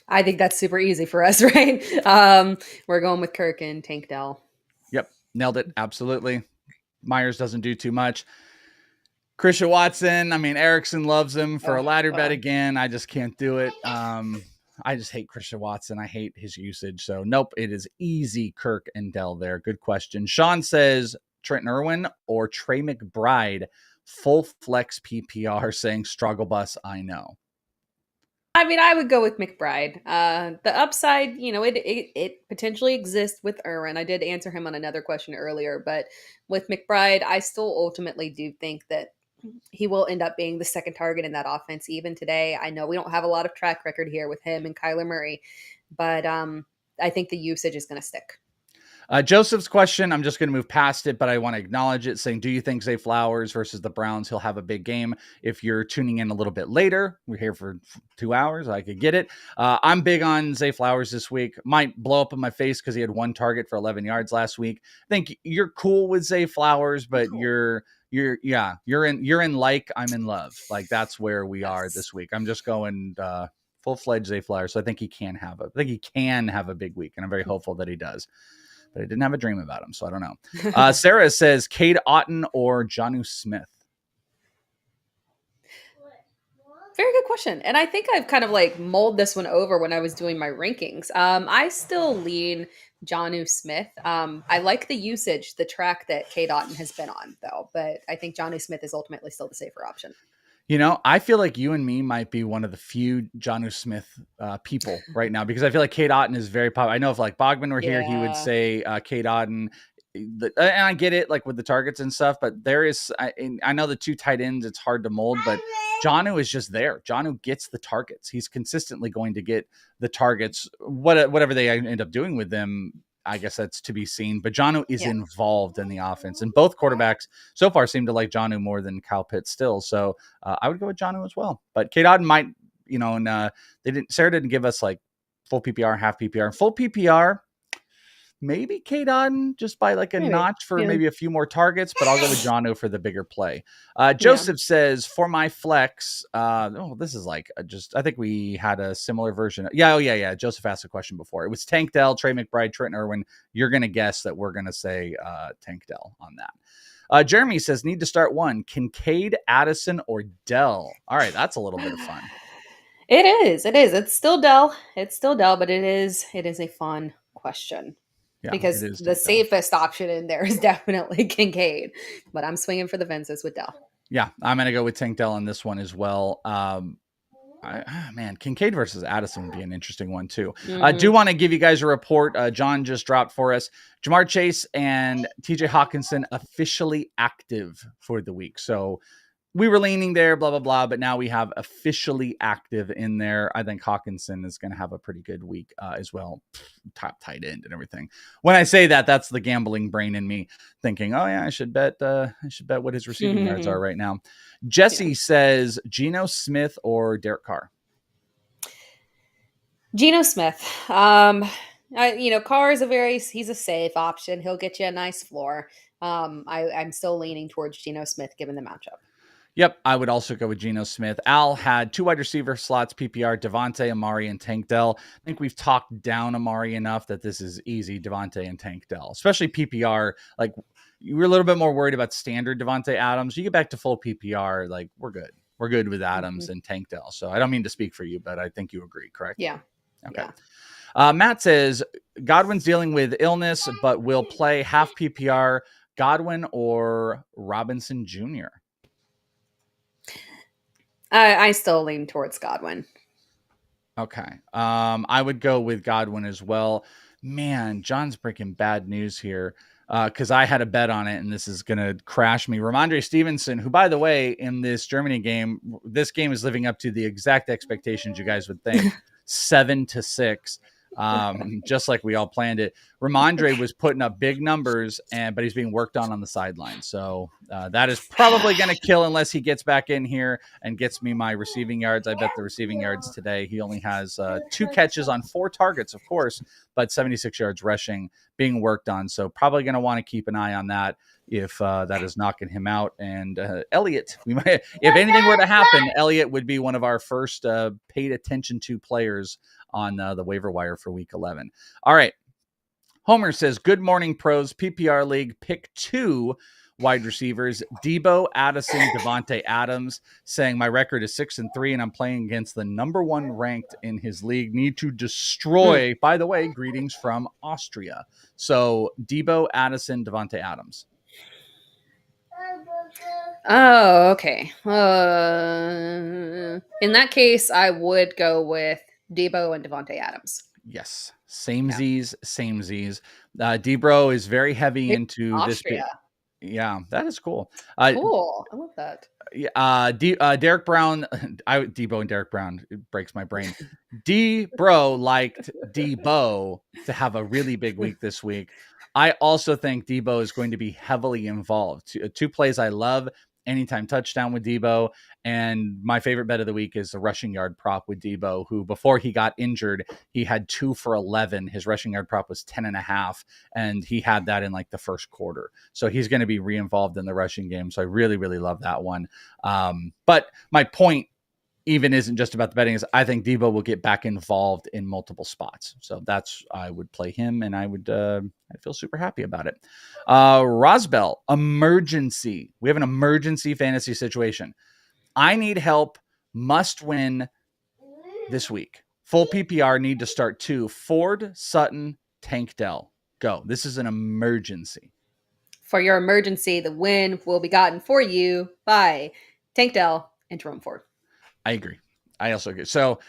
I think that's super easy for us, right? We're going with Kirk and Tank Dell. Yep. Nailed it. Absolutely. Myers doesn't do too much. Christian Watson. I mean, Erickson loves him for a ladder bet again. I just can't do it. I just hate Christian Watson. I hate his usage. So nope, it is easy. Kirk and Dell there. Good question. Sean says Trent Irwin or Trey McBride, full flex PPR, saying struggle bus. I know. I mean, I would go with McBride. The upside, it potentially exists with Irwin. I did answer him on another question earlier, but with McBride, I still ultimately do think that he will end up being the second target in that offense even today. I know we don't have a lot of track record here with him and Kyler Murray, but I think the usage is going to stick. Joseph's question, I'm just going to move past it, but I want to acknowledge it, saying, do you think Zay Flowers versus the Browns, he'll have a big game? If you're tuning in a little bit later, we're here for 2 hours. I could get it. I'm big on Zay Flowers this week. Might blow up in my face because he had 1 target for 11 yards last week. I think you're cool with Zay Flowers, but you're in like I'm in love. Like that's where we are this week. I'm just going full-fledged Zay Flowers. So I think he can have a big week, and I'm very hopeful that he does. But I didn't have a dream about him, so I don't know. Sarah says Cade Otton or Jonnu Smith. Very good question. And I think I've kind of like mulled this one over when I was doing my rankings. I still lean Jonnu Smith. I like the usage, the track that Cade Otton has been on, though. But I think Jonnu Smith is ultimately still the safer option. You know, I feel like you and me might be one of the few Jonnu Smith people right now, because I feel like Cade Otton is very popular. I know if like Bogman were here, he would say Cade Otton. And I get it, like with the targets and stuff, but there is, I know the 2 tight ends, it's hard to mold, but Jonnu is just there. Jonnu gets the targets. He's consistently going to get the targets, whatever they end up doing with them. I guess that's to be seen, but Jonnu is involved in the offense, and both quarterbacks so far seem to like Jonnu more than Kyle Pitts still. So I would go with Jonnu as well, but Cade Otton might, and Sarah didn't give us like full PPR, half PPR, full PPR. maybe K-Dodden just by like a Maybe. notch for Yeah. maybe a few more targets, but I'll go with Jono for the bigger play. Yeah. Joseph says, for my flex, this is like I think we had a similar version. Yeah. Joseph asked a question before. It was Tank Dell, Trey McBride, Trenton Irwin. You're going to guess that we're going to say Tank Dell on that. Jeremy says, need to start one. Kincaid, Addison, or Dell? All right, that's a little bit of fun. It is. It's still Dell. But it is a fun question. Yeah, because it is the Tank Dell. safest option in there is definitely Kincaid. But I'm swinging for the fences with Dell. Yeah, I'm going to go with Tank Dell on this one as well. Kincaid versus Addison would be an interesting one too. I do want to give you guys a report. John just dropped for us. Jamar Chase and TJ Hawkinson officially active for the week. So we were leaning there, blah, blah, blah, but now we have officially active in there. I think Hawkinson is going to have a pretty good week as well. Top tight end and everything. When I say that, that's the gambling brain in me thinking, oh yeah, I should bet what his receiving yards are right now. Jesse says Geno Smith or Derek Carr. Geno Smith. Carr is he's a safe option. He'll get you a nice floor. I'm still leaning towards Geno Smith given the matchup. Yep, I would also go with Geno Smith. Al had 2 wide receiver slots, PPR, Devontae, Amari, and Tank Dell. I think we've talked down Amari enough that this is easy, Devontae and Tank Dell. Especially PPR, like you were a little bit more worried about standard Devontae Adams. You get back to full PPR, like we're good. We're good with Adams and Tank Dell. So I don't mean to speak for you, but I think you agree, correct? Yeah. Okay. Yeah. Matt says Godwin's dealing with illness, but will play half PPR. Godwin or Robinson Jr.? I still lean towards Godwin. Okay. I would go with Godwin as well. Man, John's breaking bad news here because I had a bet on it and this is going to crash me. Ramondre Stevenson, who, by the way, in this Germany game, this game is living up to the exact expectations you guys would think. 7-6. Just like we all planned it. Ramondre was putting up big numbers, but he's being worked on the sideline. So that is probably going to kill unless he gets back in here and gets me my receiving yards. I bet the receiving yards today. He only has 2 catches on 4 targets, of course, but 76 yards rushing being worked on. So probably going to want to keep an eye on that if that is knocking him out. And Elliott, if anything were to happen, Elliott would be one of our first paid attention to players on the waiver wire for week 11. All right. Homer says, good morning, pros. PPR league, pick 2 wide receivers, Debo, Addison, Devontae Adams, saying my record is 6-3 and I'm playing against the number 1 ranked in his league. Need to destroy, by the way, greetings from Austria. So Debo, Addison, Devontae Adams. Oh, okay. In that case, I would go with Debo and Devontae Adams. Yes. Samesies. Debro is very heavy into Austria. this. Yeah, that is cool. Cool. I love that. Derek Brown, Debo and Derek Brown, it breaks my brain. Debro liked Debo to have a really big week this week. I also think Debo is going to be heavily involved. 2 plays I love. Anytime touchdown with Debo. And my favorite bet of the week is the rushing yard prop with Debo, who before he got injured, he had 2 for 11. His rushing yard prop was 10.5. And he had that in like the first quarter. So he's going to be re-involved in the rushing game. So I really, really love that one. But my point even isn't just about the betting, is I think Debo will get back involved in multiple spots. So I would play him and I feel super happy about it. Rosbell, emergency. We have an emergency fantasy situation. I need help, must win this week. Full PPR, need to start 2. Ford, Sutton, Tank Dell. Go. This is an emergency. For your emergency, the win will be gotten for you by Tank Dell and Jerome Ford. I agree. I also agree. So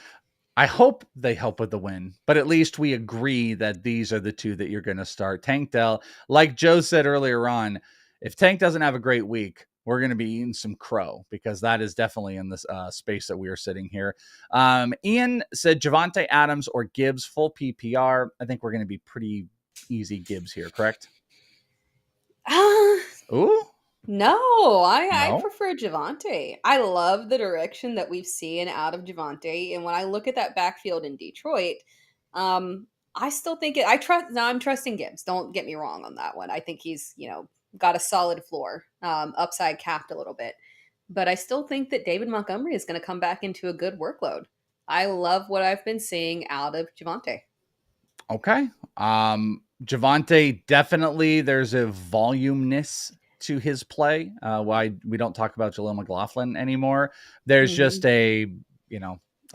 I hope they help with the win, but at least we agree that these are the 2 that you're going to start. Tank Dell, like Joe said earlier on, if Tank doesn't have a great week, we're going to be eating some crow because that is definitely in this space that we are sitting here. Ian said Javonte Adams or Gibbs, full PPR. I think we're going to be pretty easy Gibbs here, correct? Ooh. No, I prefer Javonte. I love the direction that we've seen out of Javonte. And when I look at that backfield in Detroit, I still think it. I'm trusting Gibbs. Don't get me wrong on that one. I think he's got a solid floor, upside capped a little bit, but I still think that David Montgomery is going to come back into a good workload. I love what I've been seeing out of Javonte. Okay. Javonte, definitely there's a volumeness to his play. Why we don't talk about Jaleel McLaughlin anymore. There's just a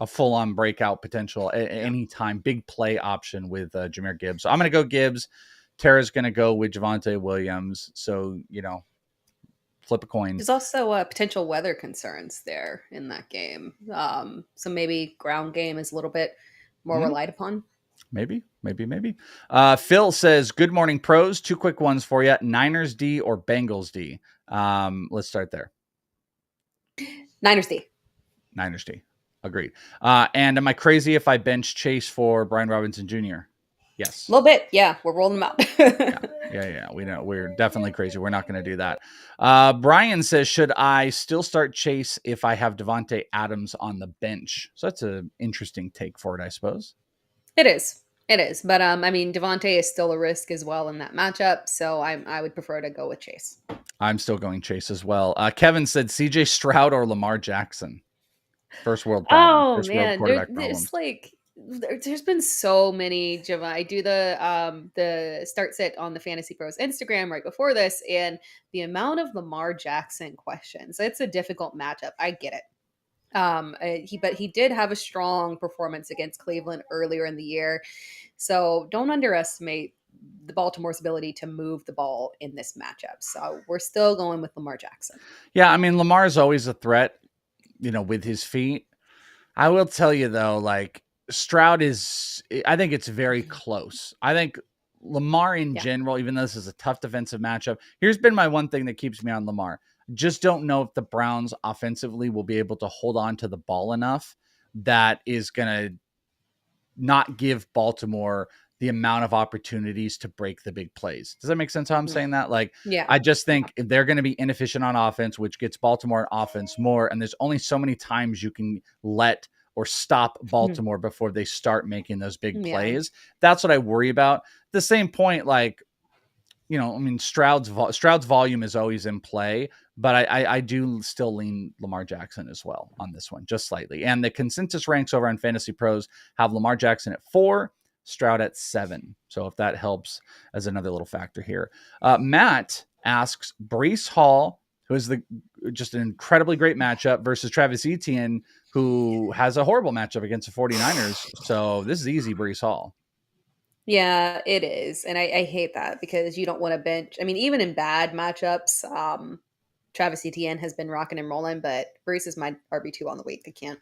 full-on breakout potential anytime, big play option with Jahmyr Gibbs. So I'm going to go Gibbs. Tara's going to go with Javonte Williams. So, flip a coin. There's also potential weather concerns there in that game. So maybe ground game is a little bit more relied upon. Maybe. Phil says, good morning, pros. 2 quick ones for you. Niners D or Bengals D? Let's start there. Niners D. Agreed. And am I crazy if I bench Chase for Brian Robinson Jr.? Yes. A little bit. Yeah. We're rolling them out. Yeah. We know we're definitely crazy. We're not going to do that. Brian says, should I still start Chase if I have Devontae Adams on the bench? So that's an interesting take for it, I suppose. It is. But Devontae is still a risk as well in that matchup. So I would prefer to go with Chase. I'm still going Chase as well. Kevin said CJ Stroud or Lamar Jackson. First world problem. Man, it's like there's been so many. I do the start sit on the Fantasy Pros Instagram right before this, and the amount of Lamar Jackson questions. It's a difficult matchup. I get it. But he did have a strong performance against Cleveland earlier in the year, so don't underestimate the Baltimore's ability to move the ball in this matchup. So we're still going with Lamar Jackson. Yeah, Lamar is always a threat. With his feet. I will tell you though, like Stroud I think it's very close. I think Lamar in general, even though this is a tough defensive matchup, here's been my one thing that keeps me on Lamar. Just don't know if the Browns offensively will be able to hold on to the ball enough that is going to not give Baltimore the amount of opportunities to break the big plays. Does that make sense how I'm saying that? I just think they're going to be inefficient on offense, which gets Baltimore on offense more. And there's only so many times you can let or stop Baltimore before they start making those big plays. That's what I worry about. The same point, Stroud's volume is always in play, but I do still lean Lamar Jackson as well on this one, just slightly. And the consensus ranks over on Fantasy Pros have Lamar Jackson at 4, Stroud at 7. So if that helps as another little factor here. Matt asks, Breece Hall, who is just an incredibly great matchup, versus Travis Etienne, who has a horrible matchup against the 49ers. So this is easy, Breece Hall. Yeah, it is. And I hate that because you don't want to bench. Even in bad matchups, Travis Etienne has been rocking and rolling, but Breece is my RB2 on the week. I can't.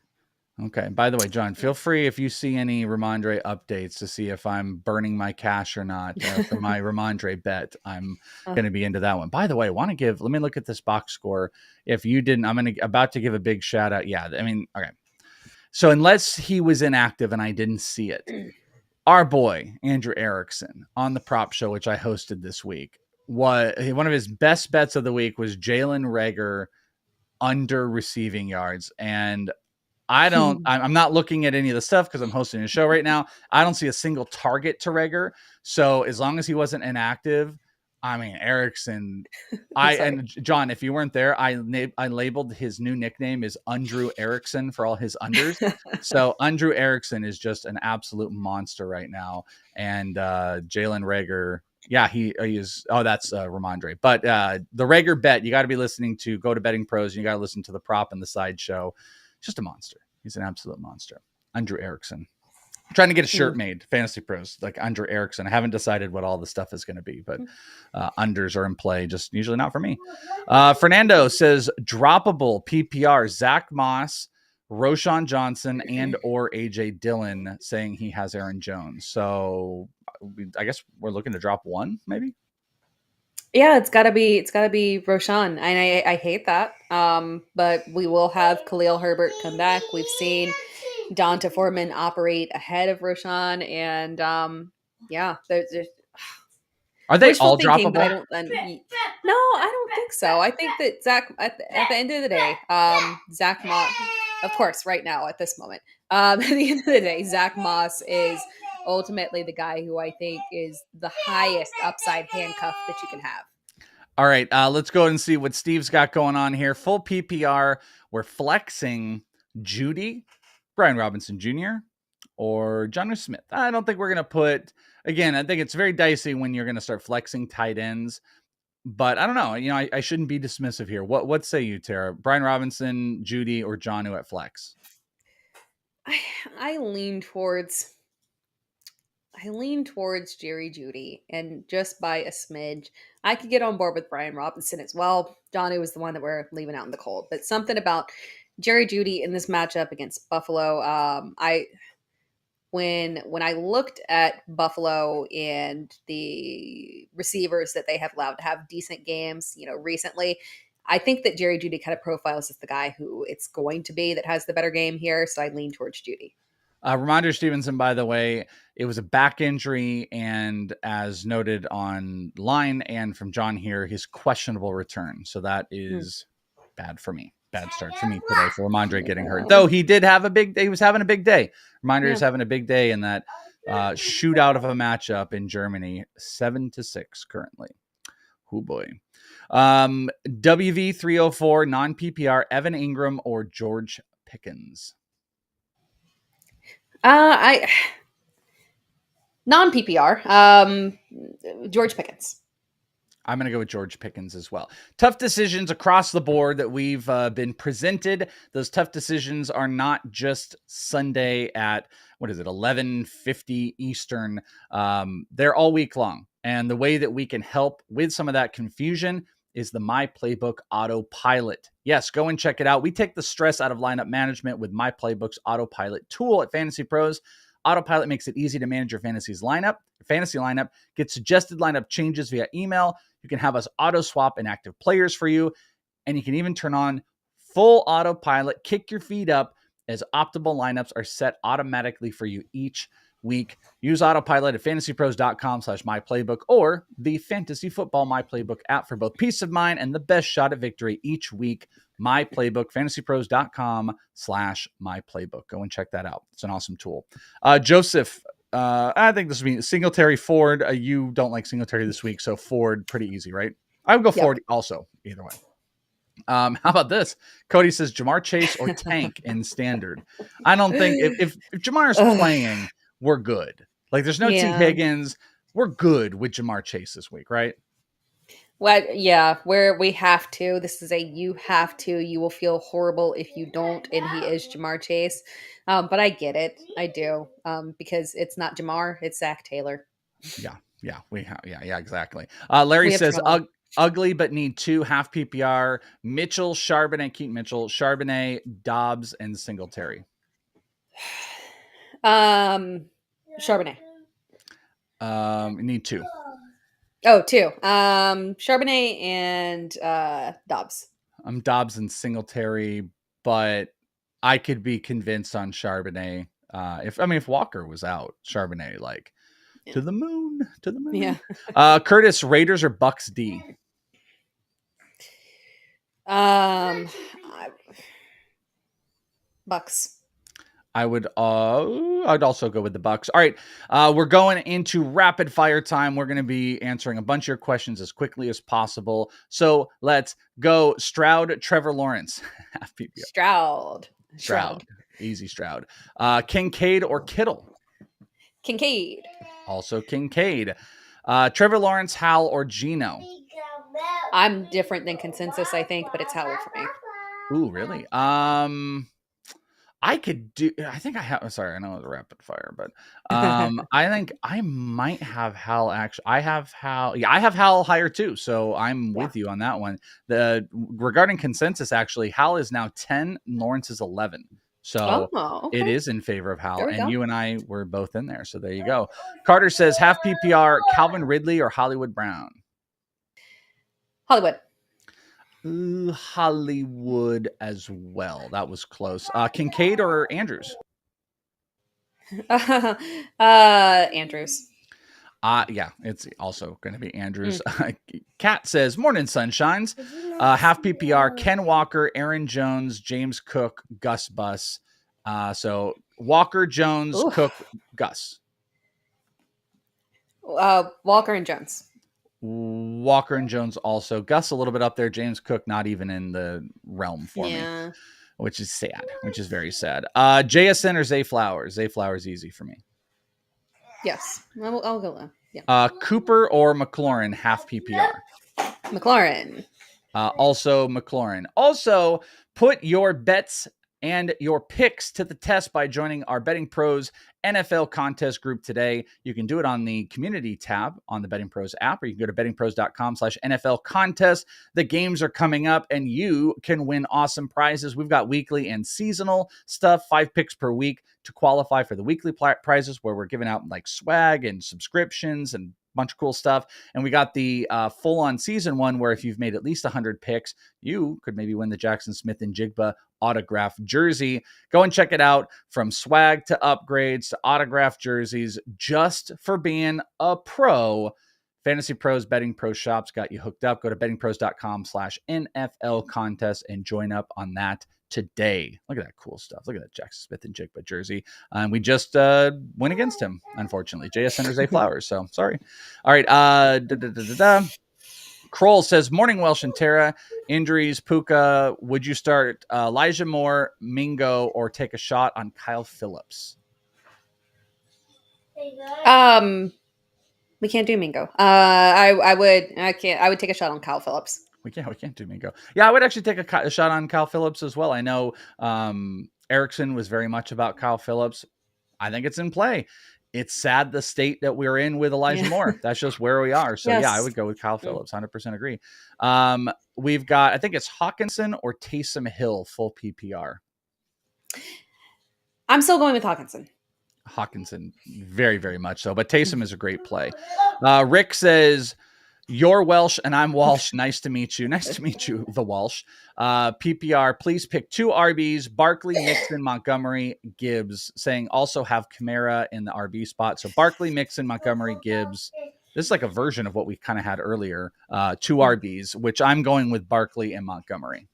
Okay. By the way, John, feel free if you see any Ramondre updates to see if I'm burning my cash or not for my Ramondre bet. I'm going to be into that one. By the way, let me look at this box score. If you didn't, I'm about to give a big shout out. Yeah. Okay. So unless he was inactive and I didn't see it, our boy, Andrew Erickson on the prop show, which I hosted this week, one of his best bets of the week was Jalen Reagor under receiving yards. And I'm not looking at any of the stuff because I'm hosting a show right now. I don't see a single target to Reagor. So as long as he wasn't inactive, Erickson, and John, if you weren't there, I labeled his new nickname as Andrew Erickson for all his unders. So Andrew Erickson is just an absolute monster right now. And Jalen Reagor, yeah, he is. Oh, that's Ramondre. But the Reagor bet, you got to be listening to Go to Betting Pros. And you got to listen to the prop and the sideshow. Just a monster. He's an absolute monster. Andrew Erickson. I'm trying to get a shirt made, Fantasy Pros, like Andrew Erickson. I haven't decided what all the stuff is going to be, but unders are in play, just usually not for me. Fernando says, droppable PPR, Zach Moss, Roshan Johnson, and or AJ Dillon, saying he has Aaron Jones. So I guess we're looking to drop one, maybe? Yeah, it's gotta be Roshan. And I hate that. But we will have Khalil Herbert come back. We've seen Donta Foreman operate ahead of Roshan, and there's are they all droppable? No, I don't think so. I think that Zach at the end of the day, Zach Moss, of course, right now at this moment, at the end of the day, Zach Moss is ultimately the guy who I think is the highest upside handcuff that you can have. All right, let's go and see what Steve's got going on here. Full PPR, we're flexing Judy, Brian Robinson Jr., or Jonnu Smith. I don't think we're going to put, again, I think it's very dicey when you're going to start flexing tight ends, but I don't know. I shouldn't be dismissive here. What say you, Tara? Brian Robinson, Judy, or Jonnu at flex? I lean towards Jerry Judy, and just by a smidge. I could get on board with Brian Robinson as well. Johnny was the one that we're leaving out in the cold, but something about Jerry Judy in this matchup against Buffalo. When I looked at Buffalo and the receivers that they have allowed to have decent games, recently, I think that Jerry Judy kind of profiles as the guy who it's going to be that has the better game here. So I lean towards Judy. Ramondre Stevenson, by the way, it was a back injury, and as noted online and from John here, his questionable return. So that is bad for me. Bad start for me today for Ramondre getting hurt. Though he did have a big day. He was having a big day. Ramondre is having a big day in that shootout of a matchup in Germany, 7-6 currently. Oh boy. WV304 non-PPR, Evan Ingram or George Pickens? I non-PPR. George Pickens. I'm going to go with George Pickens as well. Tough decisions across the board that we've been presented. Those tough decisions are not just Sunday at, 11:50 Eastern. They're all week long. And the way that we can help with some of that confusion is the My Playbook Autopilot. Yes, go and check it out. We take the stress out of lineup management with My Playbook's Autopilot tool at Fantasy Pros. Autopilot makes it easy to manage your fantasy lineup, get suggested lineup changes via email. You can have us auto swap inactive players for you, and you can even turn on full autopilot, kick your feet up as optimal lineups are set automatically for you each week. Use autopilot at fantasypros.com/myplaybook or the Fantasy Football My Playbook app for both peace of mind and the best shot at victory each week. My Playbook, fantasypros.com/myplaybook. Go and check that out. It's an awesome tool. Joseph, I think this would be Singletary, Ford. You don't like Singletary this week, so Ford, pretty easy, right? I would go Ford also, either way. How about this? Cody says Jamar Chase or Tank in standard. I don't think if Jamar's playing, we're good. Like there's no T. Higgins. We're good with Jamar Chase this week, right? Well, yeah, where we have to. This is a you have to. You will feel horrible if you don't, and he is Jamar Chase. But I get it. I do. Because it's not Jamar, it's Zach Taylor. Yeah, exactly. Larry says ugly but need 2 half PPR. Mitchell, Charbonnet, Keaton Mitchell, Charbonnet, Dobbs, and Singletary. Charbonnet. Need 2. Oh, 2. Charbonnet and Dobbs. Dobbs and Singletary, but I could be convinced on Charbonnet. If Walker was out, Charbonnet to the moon. Yeah. Curtis, Raiders or Bucks D? Bucks. I'd also go with the Bucks. All right. We're going into rapid fire time. We're going to be answering a bunch of your questions as quickly as possible. So let's go. Stroud, Trevor Lawrence. Stroud. Easy Stroud. Kincaid or Kittle? Kincaid. Also Kincaid. Trevor Lawrence, Hal, or Geno? I'm different than consensus, I think, but it's Howell for me. Ooh, really? I think I have, sorry, I know it's a rapid fire, but I think I might have Hal actually. I have Hal higher too. So I'm with you on that one. Regarding consensus, actually, Hal is now 10, Lawrence is 11. So It is in favor of Hal, and you and I were both in there. So there you go. Carter says half PPR, Calvin Ridley or Hollywood Brown? Hollywood. Hollywood as well. That was close. Kincaid or Andrews? Andrews. Yeah, it's also going to be Andrews. Kat says, morning sunshines. Half PPR, Ken Walker, Aaron Jones, James Cook, Gus Bus. So Walker, Jones, Cook, Gus. Walker and Jones. Walker and Jones also. Gus a little bit up there. James Cook not even in the realm for me, which is sad, which is very sad. JSN or Zay Flowers? Zay Flowers easy for me. Yes, I'll go there. Yeah. Cooper or McLaurin half PPR? McLaurin. Also McLaurin. Also, put your bets and your picks to the test by joining our Betting Pros NFL contest group today. You can do it on the community tab on the Betting Pros app, or you can go to bettingpros.com/NFL contest. The games are coming up and you can win awesome prizes. We've got weekly and seasonal stuff, 5 picks per week to qualify for the weekly prizes where we're giving out like swag and subscriptions and bunch of cool stuff. And we got the full-on season one where if you've made at least 100 picks, you could maybe win the Jackson Smith and Jigba autographed jersey. Go and check it out. From swag to upgrades to autographed jerseys, just for being a pro. Fantasy Pros, Betting Pros shops got you hooked up. Go to bettingpros.com/NFL contest and join up on that today. Look at that cool stuff. Look at that Jackson Smith and Jigba jersey. We just went against him, unfortunately. JS Zay Flowers. So sorry. All right. Kroll says, morning, Welsh and Tara. Injuries, Puka. Would you start Elijah Moore, Mingo, or take a shot on Kyle Phillips? We can't do Mingo. I would take a shot on Kyle Phillips. We can't do Mingo. Yeah, I would actually take a shot on Kyle Phillips as well. I know Erickson was very much about Kyle Phillips. I think it's in play. It's sad the state that we're in with Elijah Moore. That's just where we are. So, yeah, I would go with Kyle Phillips. 100% agree. We've got, I think it's Hawkinson or Taysom Hill, full PPR. I'm still going with Hawkinson. Hawkinson, very, very much so. But Taysom is a great play. Rick says, you're Welsh and I'm Walsh. Nice to meet you. Nice to meet you, the Walsh. PPR, please pick 2 RBs, Barkley, Mixon, Montgomery, Gibbs, saying also have Kamara in the RB spot. So Barkley, Mixon, Montgomery, Gibbs. This is like a version of what we kind of had earlier. 2 RBs, which I'm going with Barkley and Montgomery.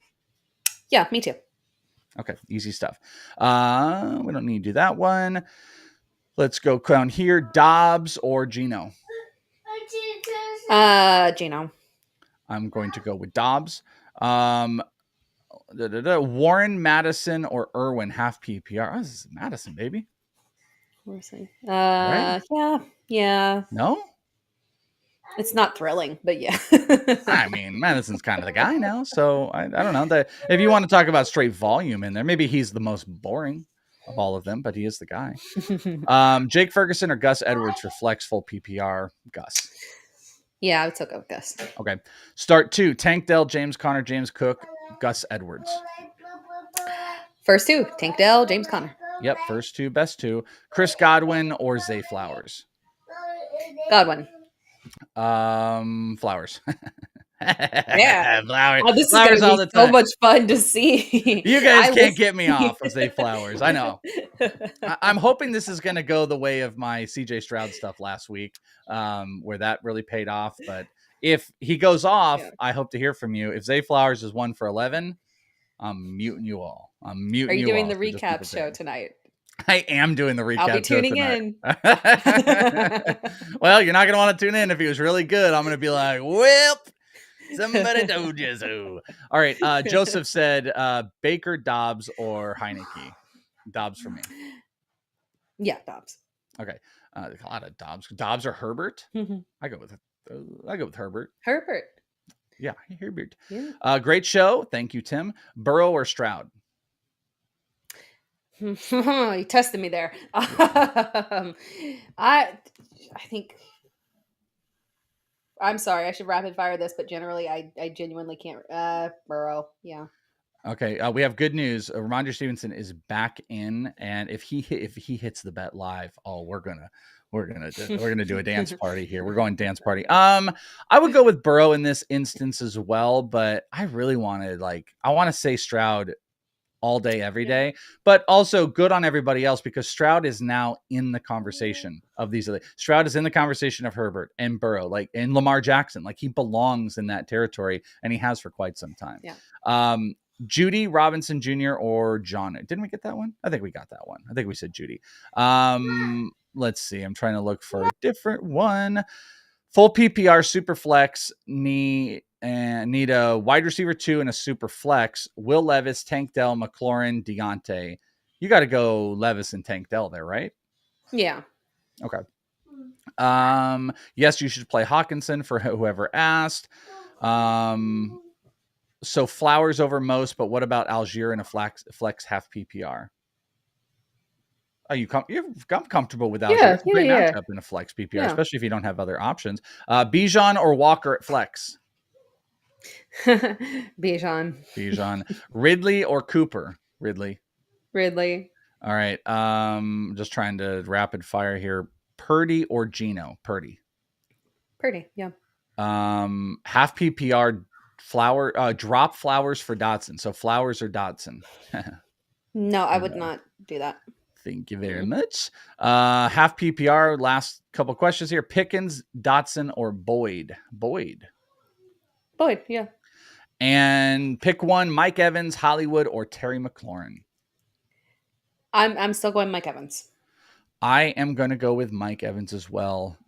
Yeah, me too. Okay, easy stuff. We don't need to do that one. Let's go down here. Dobbs or Geno? Geno. I'm going to go with Dobbs. Warren, Madison, or Irwin, half PPR. Oh, this is Madison, baby. Right? Yeah. No? It's not thrilling, but yeah. I mean, Madison's kind of the guy now, so I don't know. If you want to talk about straight volume in there, maybe he's the most boring of all of them, but he is the guy. Jake Ferguson or Gus Edwards for flex full PPR? Gus. Yeah, I would still go with Gus. Okay. Start 2. Tank Dell, James Conner, James Cook, Gus Edwards. First 2, Tank Dell, James Conner. Yep, first 2, best 2. Chris Godwin or Zay Flowers? Godwin. Flowers. Yeah. Flowers. Oh, this Flowers is going to be so much fun to see. You guys can't get me off of Zay Flowers. I know. I'm hoping this is going to go the way of my CJ Stroud stuff last week, where that really paid off. But if he goes off, I hope to hear from you. If Zay Flowers is 1 for 11, I'm muting you all. Are you doing the recap show tonight? I am doing the recap. I'll be tuning in. Well, you're not going to want to tune in. If he was really good, I'm going to be like, well, somebody told you so. All right. Joseph said Baker, Dobbs, or Heineke. Dobbs for me. Yeah, Dobbs. Okay. A lot of Dobbs. Dobbs or Herbert? Mm-hmm. I go with Herbert. Herbert. Yeah, Herbert. Yeah. Great show. Thank you, Tim. Burrow or Stroud? You tested me there. I think I'm sorry. I should rapid fire this, but generally, I genuinely can't. Burrow. Yeah. Okay. We have good news. Ramondre Stevenson is back in, and if he hits the bet live, we're gonna do a dance party here. We're going dance party. I would go with Burrow in this instance as well, but I really want to say Stroud all day, every day, but also good on everybody else because Stroud is now in the conversation of these other. Stroud is in the conversation of Herbert and Burrow, and Lamar Jackson. He belongs in that territory, and he has for quite some time. Yeah. Judy, Robinson Jr. or John. Didn't we get that one? I think we got that one. I think we said Judy. let's see. I'm trying to look for a different one. Full PPR super flex need a wide receiver 2 and a super flex. Will Levis, Tank Dell, McLaurin, Deontay. You got to go Levis and Tank Dell there, right? Yeah. Okay. Yes, you should play Hawkinson for whoever asked. So Flowers over most, but what about Algier in a flex half PPR? You're comfortable with Algier. Yeah, It's a great yeah. matchup in a flex PPR, Yeah. especially if you don't have other options. Bijan or Walker at flex? Bijan. Ridley or Cooper? Ridley. All right. Just trying to rapid fire here. Purdy or Geno? Purdy, yeah. Half PPR drop Flowers for Dotson. So Flowers or Dotson? No, I would not do that. Thank you very much. Half PPR. Last couple questions here. Pickens, Dotson, or Boyd? Boyd, yeah. And pick one: Mike Evans, Hollywood, or Terry McLaurin. I'm still going Mike Evans. I am going to go with Mike Evans as well,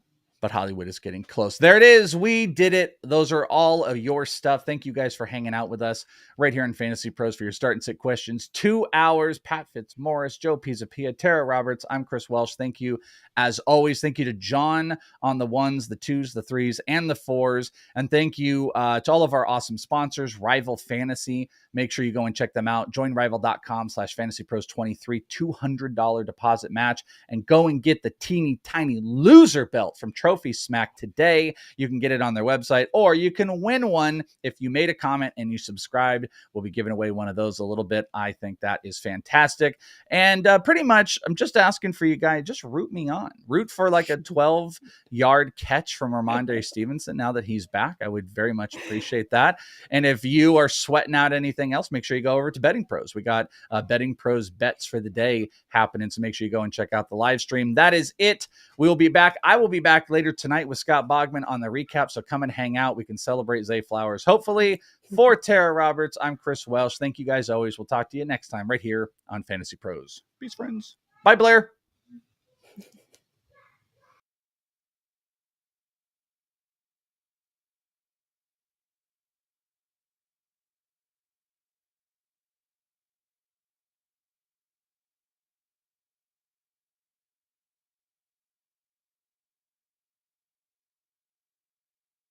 but Hollywood is getting close. There it is. We did it. Those are all of your stuff. Thank you guys for hanging out with us right here in Fantasy Pros for your start and sit questions. 2 hours. Pat Fitzmaurice, Joe Pisapia, Tara Roberts. I'm Chris Welsh. Thank you as always. Thank you to John on the 1s, the 2s, the 3s, and the 4s. And thank you to all of our awesome sponsors, Rival Fantasy. Make sure you go and check them out. JoinRival.com/FantasyPros23, $200 deposit match. And go and get the teeny tiny loser belt from Trophy Smack today. You can get it on their website, or you can win one if you made a comment and you subscribed. We'll be giving away one of those a little bit. I think that is fantastic. And pretty much, I'm just asking for you guys, just root me on. Root for like a 12-yard catch from Ramondre Stevenson now that he's back. I would very much appreciate that. And if you are sweating out anything else, make sure you go over to Betting Pros. We got Betting Pros bets for the day happening, so make sure you go and check out the live stream. That is it. We will be back. I will be back later tonight with Scott Bogman on the recap, so come and hang out. We can celebrate Zay Flowers. Hopefully, for Tara Roberts, I'm Chris Welsh. Thank you guys always. We'll talk to you next time right here on Fantasy Pros. Peace, friends. Bye, Blair.